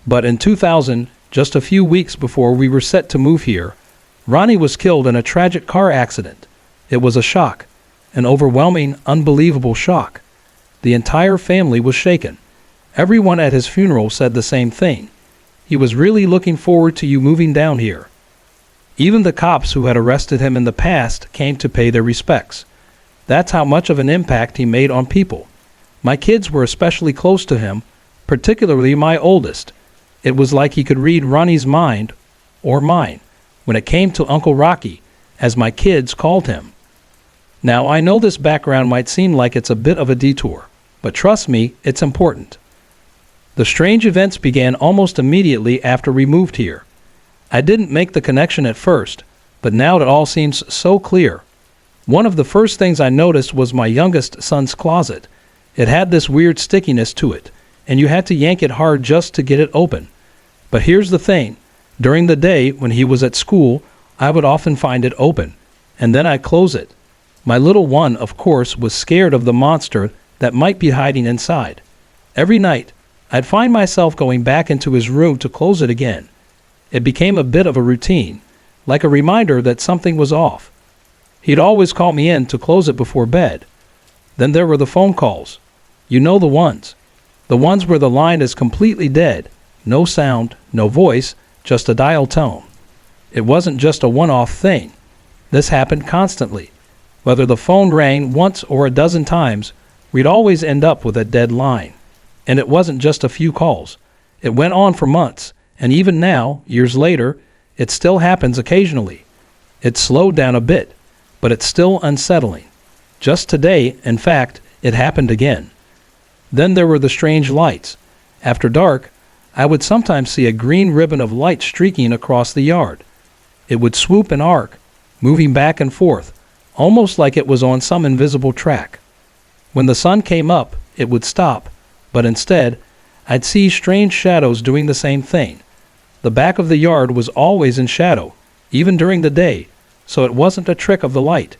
But in 2000, just a few weeks before we were set to move here, Ronnie was killed in a tragic car accident. It was a shock, an overwhelming, unbelievable shock. The entire family was shaken. Everyone at his funeral said the same thing. He was really looking forward to you moving down here. Even the cops who had arrested him in the past came to pay their respects. That's how much of an impact he made on people. My kids were especially close to him, particularly my oldest. It was like he could read Ronnie's mind, or mine, when it came to Uncle Rocky, as my kids called him. Now, I know this background might seem like it's a bit of a detour, but trust me, it's important. The strange events began almost immediately after we moved here. I didn't make the connection at first, but now it all seems so clear. One of the first things I noticed was my youngest son's closet. It had this weird stickiness to it, and you had to yank it hard just to get it open. But here's the thing. During the day, when he was at school, I would often find it open, and then I'd close it. My little one, of course, was scared of the monster that might be hiding inside. Every night, I'd find myself going back into his room to close it again. It became a bit of a routine, like a reminder that something was off. He'd always call me in to close it before bed. Then there were the phone calls. You know the ones. The ones where the line is completely dead. No sound, no voice, just a dial tone. It wasn't just a one-off thing. This happened constantly. Whether the phone rang once or a dozen times, we'd always end up with a dead line. And it wasn't just a few calls. It went on for months, and even now, years later, it still happens occasionally. It's slowed down a bit, but it's still unsettling. Just today, in fact, it happened again. Then there were the strange lights. After dark, I would sometimes see a green ribbon of light streaking across the yard. It would swoop and arc, moving back and forth, almost like it was on some invisible track. When the sun came up, it would stop, but instead, I'd see strange shadows doing the same thing. The back of the yard was always in shadow, even during the day, so it wasn't a trick of the light.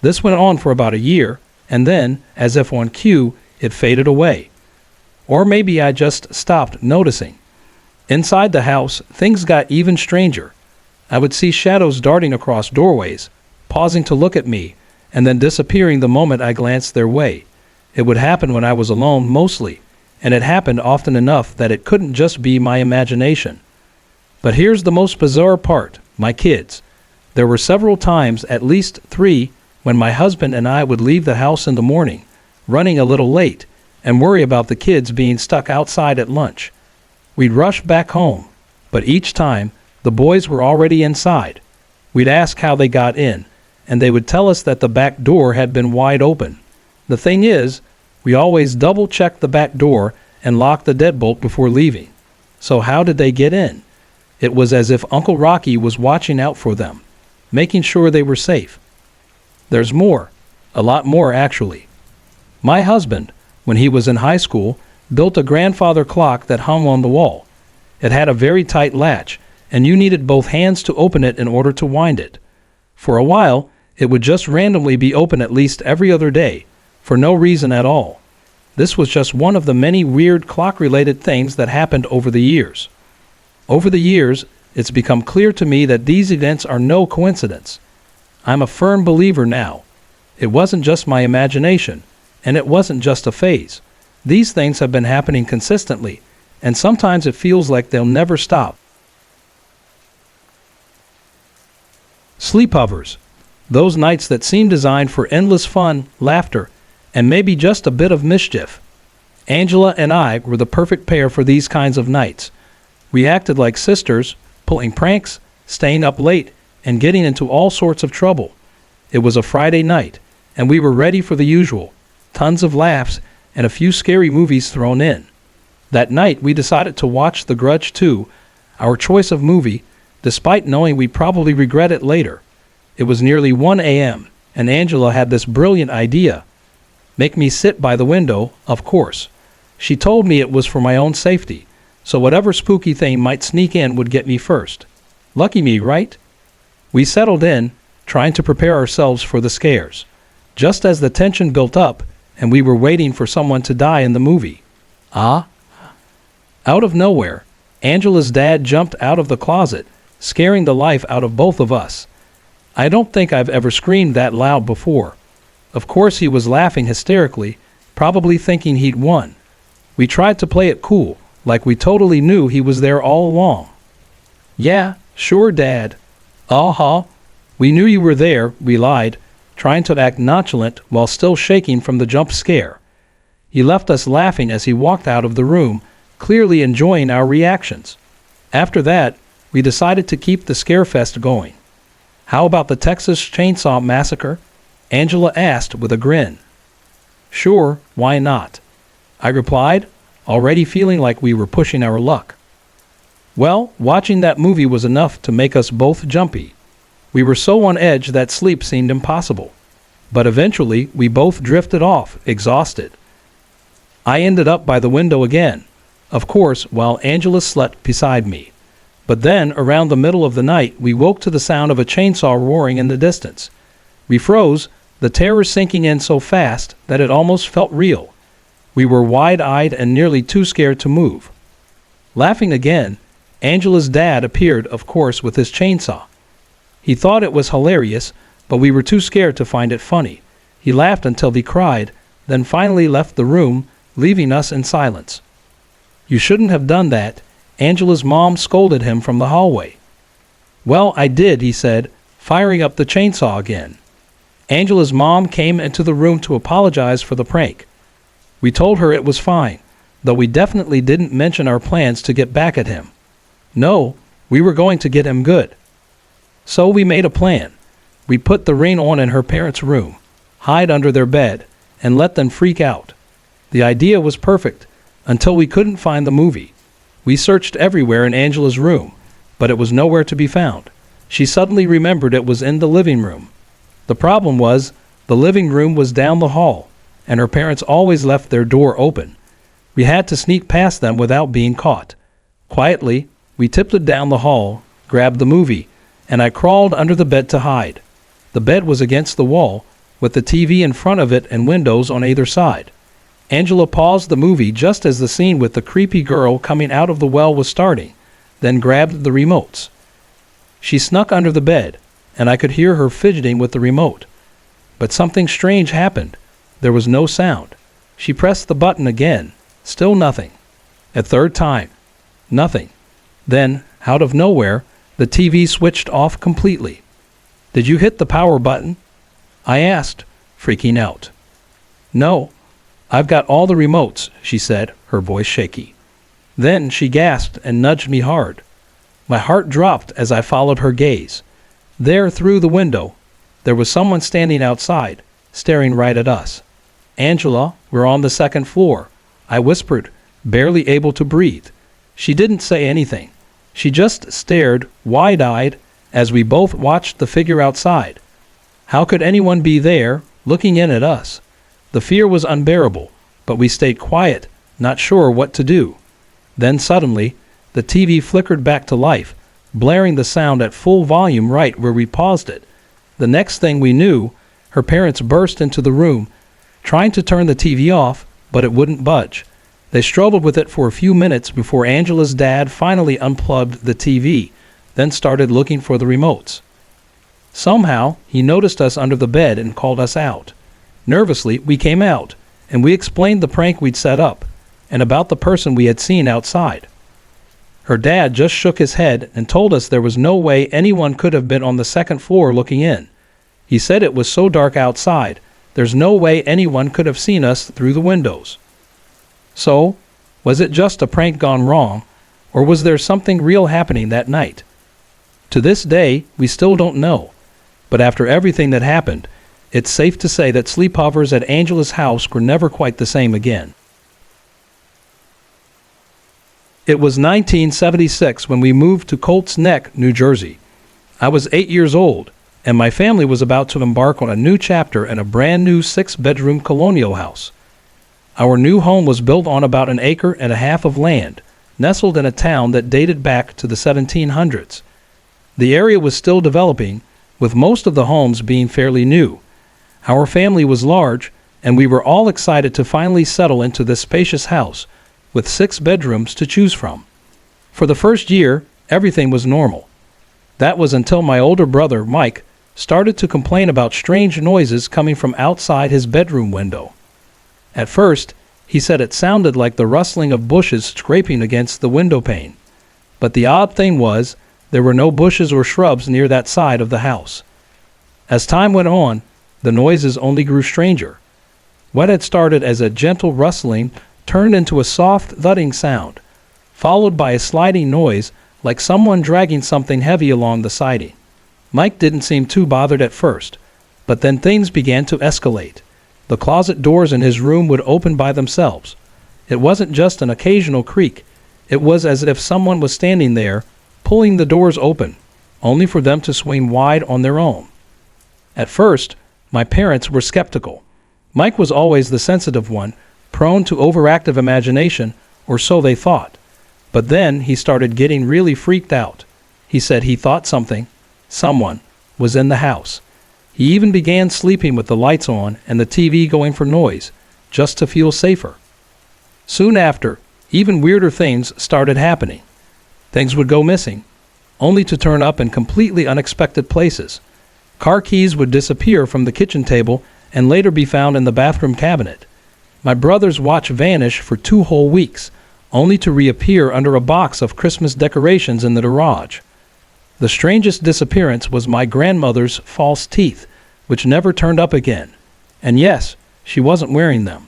This went on for about a year, and then, as if on cue, it faded away. Or maybe I just stopped noticing. Inside the house, things got even stranger. I would see shadows darting across doorways, pausing to look at me, and then disappearing the moment I glanced their way. It would happen when I was alone mostly, and it happened often enough that it couldn't just be my imagination. But here's the most bizarre part, my kids. There were several times, at least 3, when my husband and I would leave the house in the morning, running a little late, and worry about the kids being stuck outside at lunch. We'd rush back home, but each time, the boys were already inside. We'd ask how they got in, and they would tell us that the back door had been wide open. The thing is, we always double-checked the back door and locked the deadbolt before leaving. So how did they get in? It was as if Uncle Rocky was watching out for them, making sure they were safe. There's more, a lot more actually. My husband, when he was in high school, built a grandfather clock that hung on the wall. It had a very tight latch, and you needed both hands to open it in order to wind it. For a while, it would just randomly be open at least every other day, for no reason at all. This was just one of the many weird clock-related things that happened over the years. Over the years, it's become clear to me that these events are no coincidence. I'm a firm believer now. It wasn't just my imagination, and it wasn't just a phase. These things have been happening consistently, and sometimes it feels like they'll never stop. Sleepovers. Those nights that seem designed for endless fun, laughter, and maybe just a bit of mischief. Angela and I were the perfect pair for these kinds of nights. We acted like sisters, pulling pranks, staying up late, and getting into all sorts of trouble. It was a Friday night, and we were ready for the usual. Tons of laughs, and a few scary movies thrown in. That night, we decided to watch The Grudge 2, our choice of movie, despite knowing we'd probably regret it later. It was nearly 1 a.m., and Angela had this brilliant idea. Make me sit by the window, of course. She told me it was for my own safety, so whatever spooky thing might sneak in would get me first. Lucky me, right? We settled in, trying to prepare ourselves for the scares. Just as the tension built up, and we were waiting for someone to die in the movie. Out of nowhere, Angela's dad jumped out of the closet, scaring the life out of both of us. I don't think I've ever screamed that loud before. Of course he was laughing hysterically, probably thinking he'd won. We tried to play it cool, like we totally knew he was there all along. Yeah, sure, Dad. We knew you were there, we lied, trying to act nonchalant while still shaking from the jump scare. He left us laughing as he walked out of the room, clearly enjoying our reactions. After that, we decided to keep the scarefest going. How about the Texas Chainsaw Massacre? Angela asked with a grin. Sure, why not? I replied, already feeling like we were pushing our luck. Well, watching that movie was enough to make us both jumpy. We were so on edge that sleep seemed impossible. But eventually, we both drifted off, exhausted. I ended up by the window again, of course, while Angela slept beside me. But then, around the middle of the night, we woke to the sound of a chainsaw roaring in the distance. We froze, the terror sinking in so fast that it almost felt real. We were wide-eyed and nearly too scared to move. Laughing again, Angela's dad appeared, of course, with his chainsaw. He thought it was hilarious, but we were too scared to find it funny. He laughed until he cried, then finally left the room, leaving us in silence. You shouldn't have done that. Angela's mom scolded him from the hallway. Well, I did, he said, firing up the chainsaw again. Angela's mom came into the room to apologize for the prank. We told her it was fine, though we definitely didn't mention our plans to get back at him. No, we were going to get him good. So we made a plan. We put the ring on in her parents' room, hide under their bed, and let them freak out. The idea was perfect, until we couldn't find the movie. We searched everywhere in Angela's room, but it was nowhere to be found. She suddenly remembered it was in the living room. The problem was, the living room was down the hall, and her parents always left their door open. We had to sneak past them without being caught. Quietly, we tiptoed down the hall, grabbed the movie, and I crawled under the bed to hide. The bed was against the wall, with the TV in front of it and windows on either side. Angela paused the movie just as the scene with the creepy girl coming out of the well was starting, then grabbed the remotes. She snuck under the bed, and I could hear her fidgeting with the remote. But something strange happened. There was no sound. She pressed the button again. Still nothing. A third time. Nothing. Then, out of nowhere, the TV switched off completely. "Did you hit the power button?" I asked, freaking out. "No. I've got all the remotes," she said, her voice shaky. Then she gasped and nudged me hard. My heart dropped as I followed her gaze. There, through the window, there was someone standing outside, staring right at us. "Angela, we're on the second floor," I whispered, barely able to breathe. She didn't say anything. She just stared, wide-eyed, as we both watched the figure outside. How could anyone be there, looking in at us? The fear was unbearable, but we stayed quiet, not sure what to do. Then suddenly, the TV flickered back to life, blaring the sound at full volume right where we paused it. The next thing we knew, her parents burst into the room, trying to turn the TV off, but it wouldn't budge. They struggled with it for a few minutes before Angela's dad finally unplugged the TV, then started looking for the remotes. Somehow, he noticed us under the bed and called us out. Nervously, we came out, and we explained the prank we'd set up, and about the person we had seen outside. Her dad just shook his head and told us there was no way anyone could have been on the second floor looking in. He said it was so dark outside, there's no way anyone could have seen us through the windows. So, was it just a prank gone wrong, or was there something real happening that night? To this day, we still don't know, but after everything that happened, it's safe to say that sleepovers at Angela's house were never quite the same again. It was 1976 when we moved to Colts Neck, New Jersey. I was 8 years old, and my family was about to embark on a new chapter in a brand new 6-bedroom colonial house. Our new home was built on about 1.5 acres of land, nestled in a town that dated back to the 1700s. The area was still developing, with most of the homes being fairly new. Our family was large, and we were all excited to finally settle into this spacious house, with 6 bedrooms to choose from. For the first year, everything was normal. That was until my older brother, Mike, started to complain about strange noises coming from outside his bedroom window. At first, he said it sounded like the rustling of bushes scraping against the window pane. But the odd thing was, there were no bushes or shrubs near that side of the house. As time went on, the noises only grew stranger. What had started as a gentle rustling turned into a soft thudding sound, followed by a sliding noise like someone dragging something heavy along the siding. Mike didn't seem too bothered at first, but then things began to escalate. The closet doors in his room would open by themselves. It wasn't just an occasional creak. It was as if someone was standing there, pulling the doors open, only for them to swing wide on their own. At first, my parents were skeptical. Mike was always the sensitive one, prone to overactive imagination, or so they thought. But then he started getting really freaked out. He said he thought someone, was in the house. He even began sleeping with the lights on and the TV going for noise, just to feel safer. Soon after, even weirder things started happening. Things would go missing, only to turn up in completely unexpected places. Car keys would disappear from the kitchen table and later be found in the bathroom cabinet. My brother's watch vanished for 2 whole weeks, only to reappear under a box of Christmas decorations in the garage. The strangest disappearance was my grandmother's false teeth, which never turned up again. And yes, she wasn't wearing them.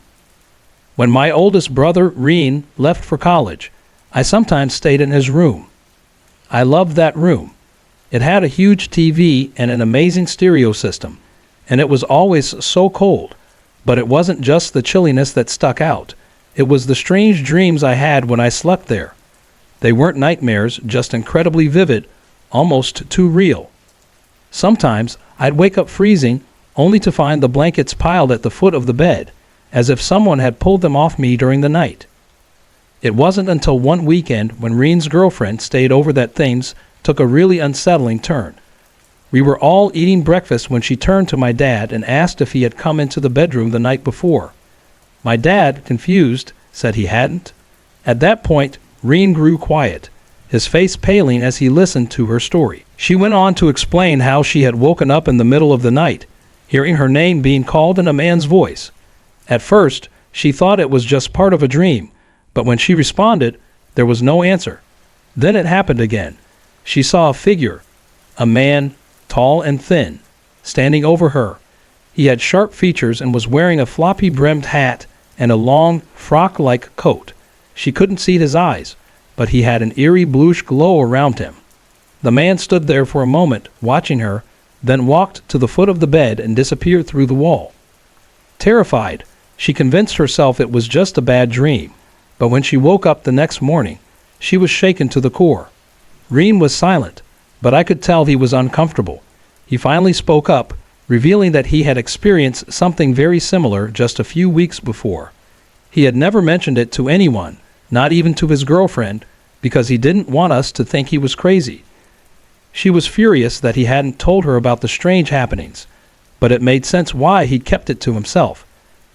When my oldest brother, Reen, left for college, I sometimes stayed in his room. I loved that room. It had a huge TV and an amazing stereo system, and it was always so cold. But it wasn't just the chilliness that stuck out. It was the strange dreams I had when I slept there. They weren't nightmares, just incredibly vivid, almost too real. Sometimes I'd wake up freezing, only to find the blankets piled at the foot of the bed, as if someone had pulled them off me during the night. It wasn't until one weekend when Reen's girlfriend stayed over that things took a really unsettling turn. We were all eating breakfast when she turned to my dad and asked if he had come into the bedroom the night before. My dad, confused, said he hadn't. At that point, Reen grew quiet, his face paling as he listened to her story. She went on to explain how she had woken up in the middle of the night, hearing her name being called in a man's voice. At first, she thought it was just part of a dream, but when she responded, there was no answer. Then it happened again. She saw a figure, a man, tall and thin, standing over her. He had sharp features and was wearing a floppy-brimmed hat and a long, frock-like coat. She couldn't see his eyes, but he had an eerie bluish glow around him. The man stood there for a moment, watching her, then walked to the foot of the bed and disappeared through the wall. Terrified, she convinced herself it was just a bad dream, but when she woke up the next morning, she was shaken to the core. Reen was silent, but I could tell he was uncomfortable. He finally spoke up, revealing that he had experienced something very similar just a few weeks before. He had never mentioned it to anyone, not even to his girlfriend, because he didn't want us to think he was crazy. She was furious that he hadn't told her about the strange happenings, but it made sense why he'd kept it to himself.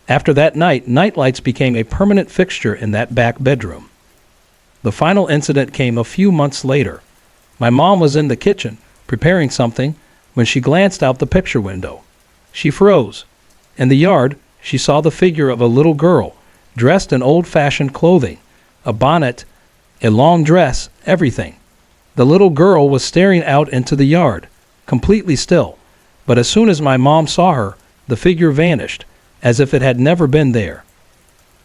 After that night, nightlights became a permanent fixture in that back bedroom. The final incident came a few months later. My mom was in the kitchen, preparing something, when she glanced out the picture window. She froze. In the yard, she saw the figure of a little girl, dressed in old-fashioned clothing, a bonnet, a long dress, everything. The little girl was staring out into the yard, completely still, but as soon as my mom saw her, the figure vanished, as if it had never been there.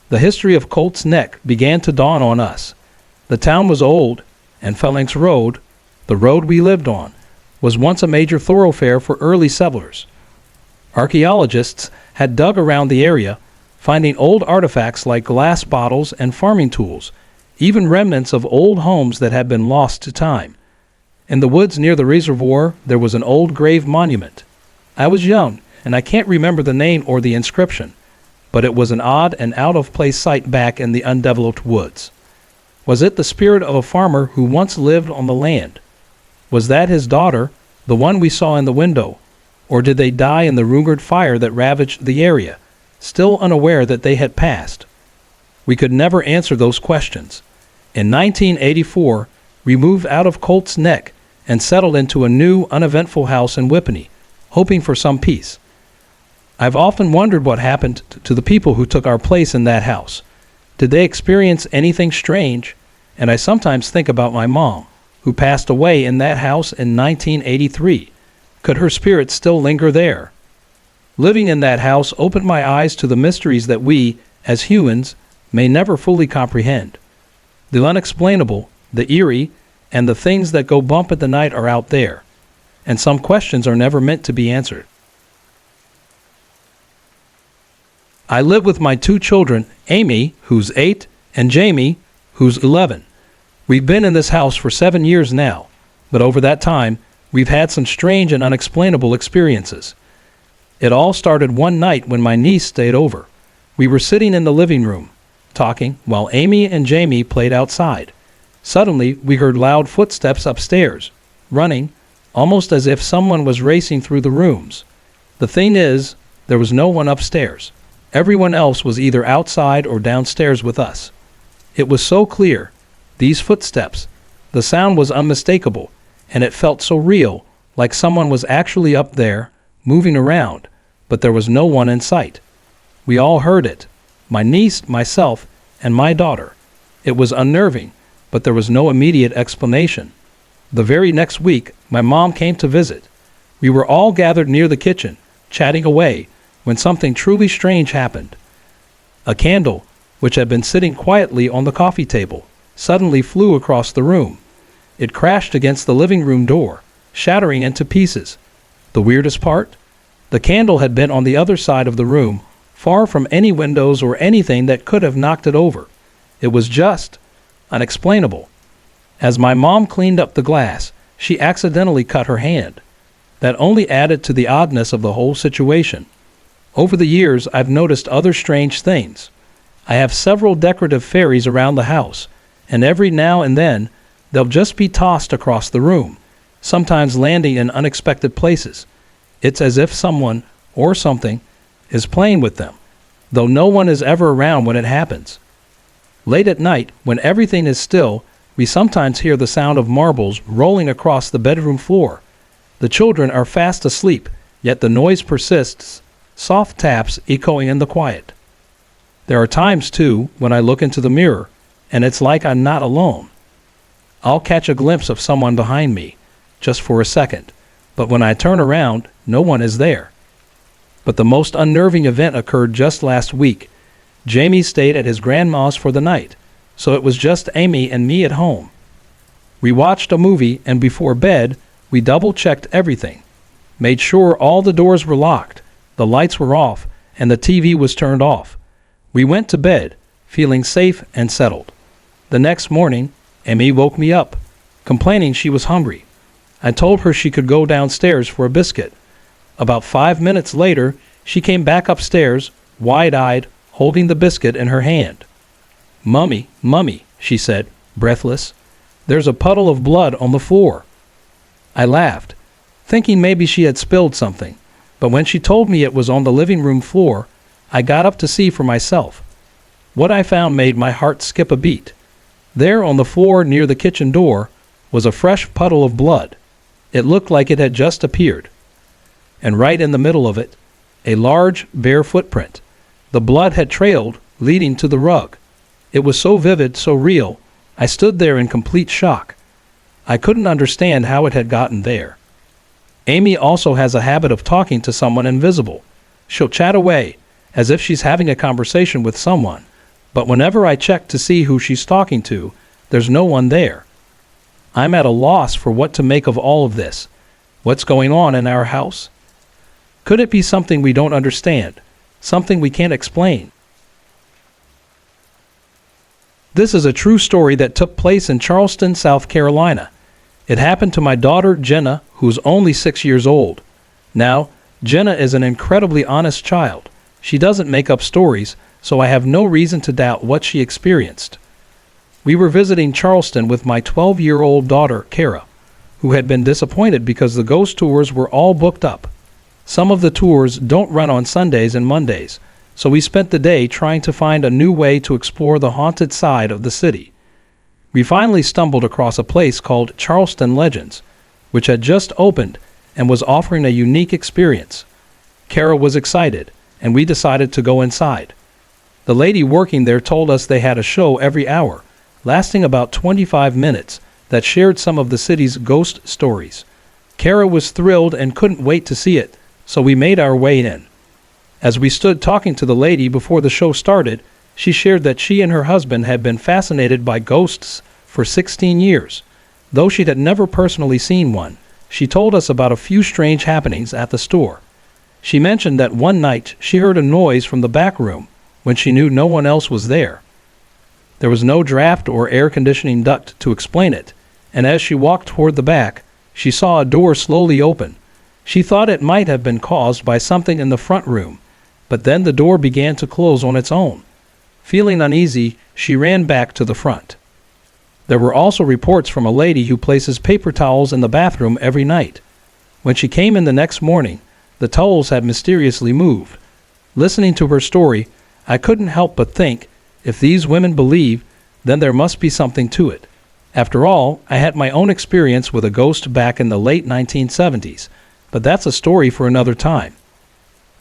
The history of Colt's Neck began to dawn on us. The town was old, and Fellings Road, the road we lived on, was once a major thoroughfare for early settlers. Archaeologists had dug around the area, finding old artifacts like glass bottles and farming tools, even remnants of old homes that had been lost to time. In the woods near the reservoir, there was an old grave monument. I was young, and I can't remember the name or the inscription, but it was an odd and out-of-place site back in the undeveloped woods. Was it the spirit of a farmer who once lived on the land? Was that his daughter, the one we saw in the window, or did they die in the rumored fire that ravaged the area, still unaware that they had passed? We could never answer those questions. In 1984, we moved out of Colt's Neck and settled into a new, uneventful house in Whippany, hoping for some peace. I've often wondered what happened to the people who took our place in that house. Did they experience anything strange? And I sometimes think about my mom, who passed away in that house in 1983. Could her spirit still linger there? Living in that house opened my eyes to the mysteries that we, as humans, may never fully comprehend. The unexplainable, the eerie, and the things that go bump at the night are out there, and some questions are never meant to be answered. I live with my two children, Amy, who's 8, and Jamie, who's 11. We've been in this house for 7 years now, but over that time, we've had some strange and unexplainable experiences. It all started one night when my niece stayed over. We were sitting in the living room, talking, while Amy and Jamie played outside. Suddenly, we heard loud footsteps upstairs, running, almost as if someone was racing through the rooms. The thing is, there was no one upstairs. Everyone else was either outside or downstairs with us. It was so clear, these footsteps. The sound was unmistakable, and it felt so real, like someone was actually up there, moving around, but there was no one in sight. We all heard it, my niece, myself, and my daughter. It was unnerving, but there was no immediate explanation. The very next week, my mom came to visit. We were all gathered near the kitchen, chatting away, when something truly strange happened. A candle, which had been sitting quietly on the coffee table, suddenly flew across the room. It crashed against the living room door, shattering into pieces. The weirdest part? The candle had been on the other side of the room, far from any windows or anything that could have knocked it over. It was just unexplainable. As my mom cleaned up the glass, she accidentally cut her hand. That only added to the oddness of the whole situation. Over the years, I've noticed other strange things. I have several decorative fairies around the house, and every now and then, they'll just be tossed across the room, sometimes landing in unexpected places. It's as if someone, or something, is playing with them, though no one is ever around when it happens. Late at night, when everything is still, we sometimes hear the sound of marbles rolling across the bedroom floor. The children are fast asleep, yet the noise persists, soft taps echoing in the quiet. There are times, too, when I look into the mirror, and it's like I'm not alone. I'll catch a glimpse of someone behind me, just for a second, but when I turn around, no one is there. But the most unnerving event occurred just last week. Jamie stayed at his grandma's for the night, so it was just Amy and me at home. We watched a movie, and before bed, we double-checked everything, made sure all the doors were locked, the lights were off, and the TV was turned off. We went to bed, feeling safe and settled. The next morning, Amy woke me up, complaining she was hungry. I told her she could go downstairs for a biscuit. About 5 minutes later, she came back upstairs, wide-eyed, holding the biscuit in her hand. "Mummy, Mummy," she said, breathless, "there's a puddle of blood on the floor." I laughed, thinking maybe she had spilled something, but when she told me it was on the living room floor, I got up to see for myself. What I found made my heart skip a beat. There on the floor near the kitchen door was a fresh puddle of blood. It looked like it had just appeared. And right in the middle of it, a large, bare footprint. The blood had trailed, leading to the rug. It was so vivid, so real, I stood there in complete shock. I couldn't understand how it had gotten there. Amy also has a habit of talking to someone invisible. She'll chat away, as if she's having a conversation with someone, but whenever I check to see who she's talking to, there's no one there. I'm at a loss for what to make of all of this. What's going on in our house? Could it be something we don't understand? Something we can't explain? This is a true story that took place in Charleston, South Carolina. It happened to my daughter, Jenna, who's only 6 years old. Now, Jenna is an incredibly honest child. She doesn't make up stories, so I have no reason to doubt what she experienced. We were visiting Charleston with my 12-year-old daughter, Kara, who had been disappointed because the ghost tours were all booked up. Some of the tours don't run on Sundays and Mondays, so we spent the day trying to find a new way to explore the haunted side of the city. We finally stumbled across a place called Charleston Legends, which had just opened and was offering a unique experience. Kara was excited, and we decided to go inside. The lady working there told us they had a show every hour, lasting about 25 minutes, that shared some of the city's ghost stories. Kara was thrilled and couldn't wait to see it, so we made our way in. As we stood talking to the lady before the show started, she shared that she and her husband had been fascinated by ghosts for 16 years. Though she had never personally seen one, she told us about a few strange happenings at the store. She mentioned that one night she heard a noise from the back room when she knew no one else was there. There was no draft or air conditioning duct to explain it, and as she walked toward the back, she saw a door slowly open. She thought it might have been caused by something in the front room, but then the door began to close on its own. Feeling uneasy, she ran back to the front. There were also reports from a lady who places paper towels in the bathroom every night. When she came in the next morning, the towels had mysteriously moved. Listening to her story, I couldn't help but think, if these women believe, then there must be something to it. After all, I had my own experience with a ghost back in the late 1970s, but that's a story for another time.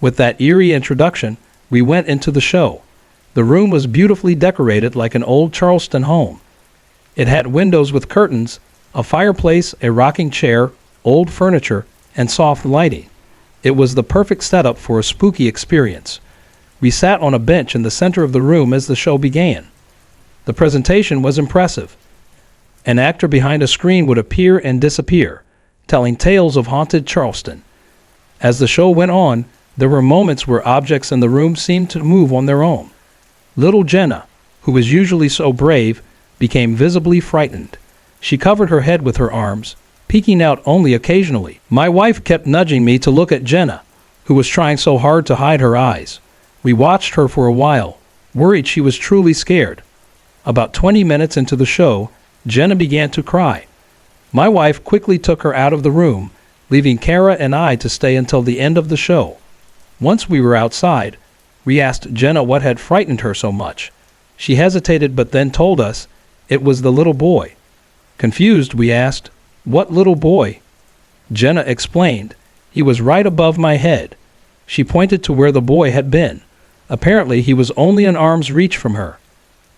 With that eerie introduction, we went into the show. The room was beautifully decorated like an old Charleston home. It had windows with curtains, a fireplace, a rocking chair, old furniture, and soft lighting. It was the perfect setup for a spooky experience. We sat on a bench in the center of the room as the show began. The presentation was impressive. An actor behind a screen would appear and disappear, telling tales of haunted Charleston. As the show went on, there were moments where objects in the room seemed to move on their own. Little Jenna, who was usually so brave, became visibly frightened. She covered her head with her arms, peeking out only occasionally. My wife kept nudging me to look at Jenna, who was trying so hard to hide her eyes. We watched her for a while, worried she was truly scared. About 20 minutes into the show, Jenna began to cry. My wife quickly took her out of the room, leaving Kara and I to stay until the end of the show. Once we were outside, we asked Jenna what had frightened her so much. She hesitated but then told us it was the little boy. Confused, we asked, "What little boy?" Jenna explained, "He was right above my head." She pointed to where the boy had been. Apparently he was only an arm's reach from her.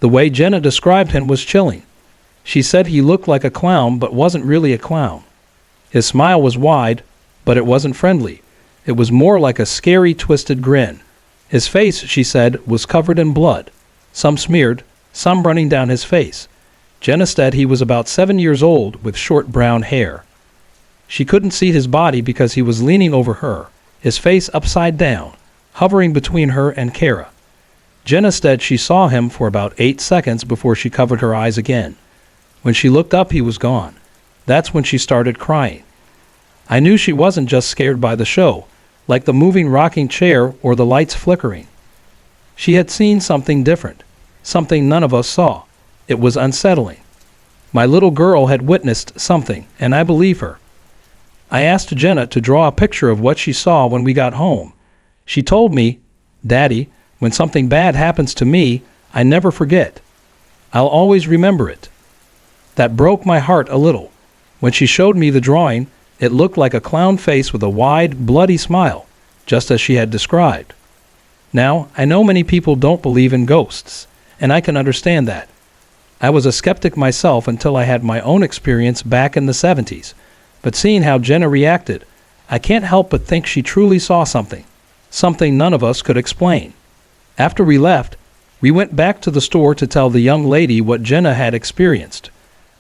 The way Jenna described him was chilling. She said he looked like a clown but wasn't really a clown. His smile was wide, but it wasn't friendly. It was more like a scary, twisted grin. His face, she said, was covered in blood, some smeared, some running down his face. Jenna said he was about 7 years old with short brown hair. She couldn't see his body because he was leaning over her, his face upside down, hovering between her and Kara. Jenna said she saw him for about 8 seconds before she covered her eyes again. When she looked up, he was gone. That's when she started crying. I knew she wasn't just scared by the show, like the moving rocking chair or the lights flickering. She had seen something different, something none of us saw. It was unsettling. My little girl had witnessed something, and I believe her. I asked Jenna to draw a picture of what she saw when we got home. She told me, "Daddy, when something bad happens to me, I never forget. I'll always remember it." That broke my heart a little. When she showed me the drawing, it looked like a clown face with a wide, bloody smile, just as she had described. Now, I know many people don't believe in ghosts, and I can understand that. I was a skeptic myself until I had my own experience back in the 70s, but seeing how Jenna reacted, I can't help but think she truly saw something none of us could explain. After we left, we went back to the store to tell the young lady what Jenna had experienced.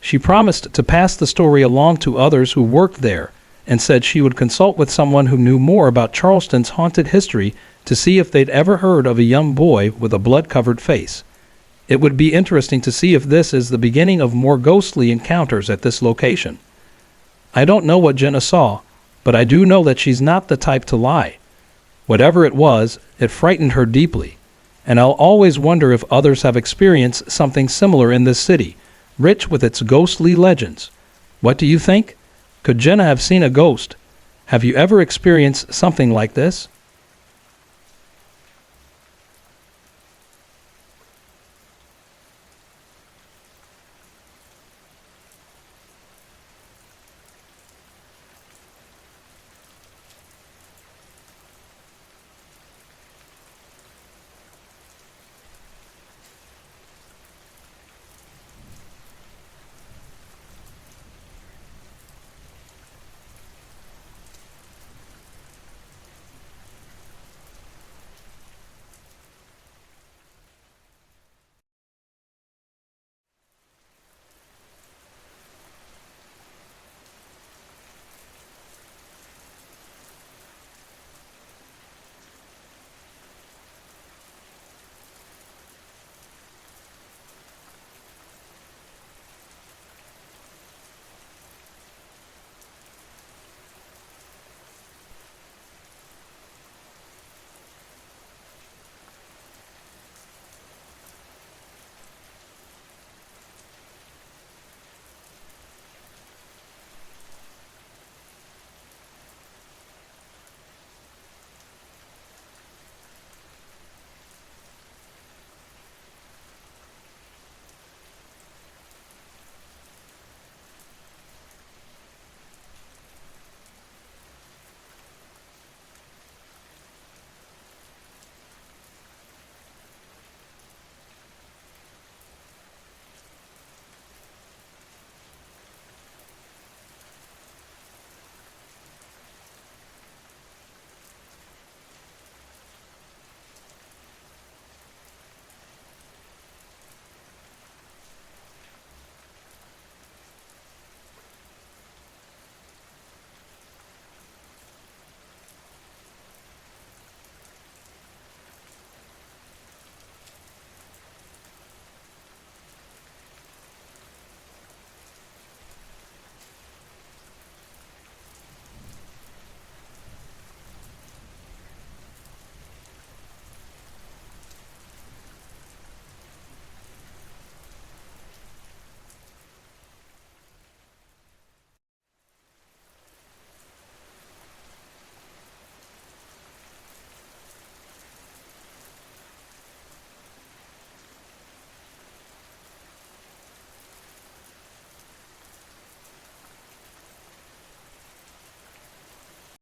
She promised to pass the story along to others who worked there and said she would consult with someone who knew more about Charleston's haunted history to see if they'd ever heard of a young boy with a blood-covered face. It would be interesting to see if this is the beginning of more ghostly encounters at this location. I don't know what Jenna saw, but I do know that she's not the type to lie. Whatever it was, it frightened her deeply. And I'll always wonder if others have experienced something similar in this city, rich with its ghostly legends. What do you think? Could Jenna have seen a ghost? Have you ever experienced something like this?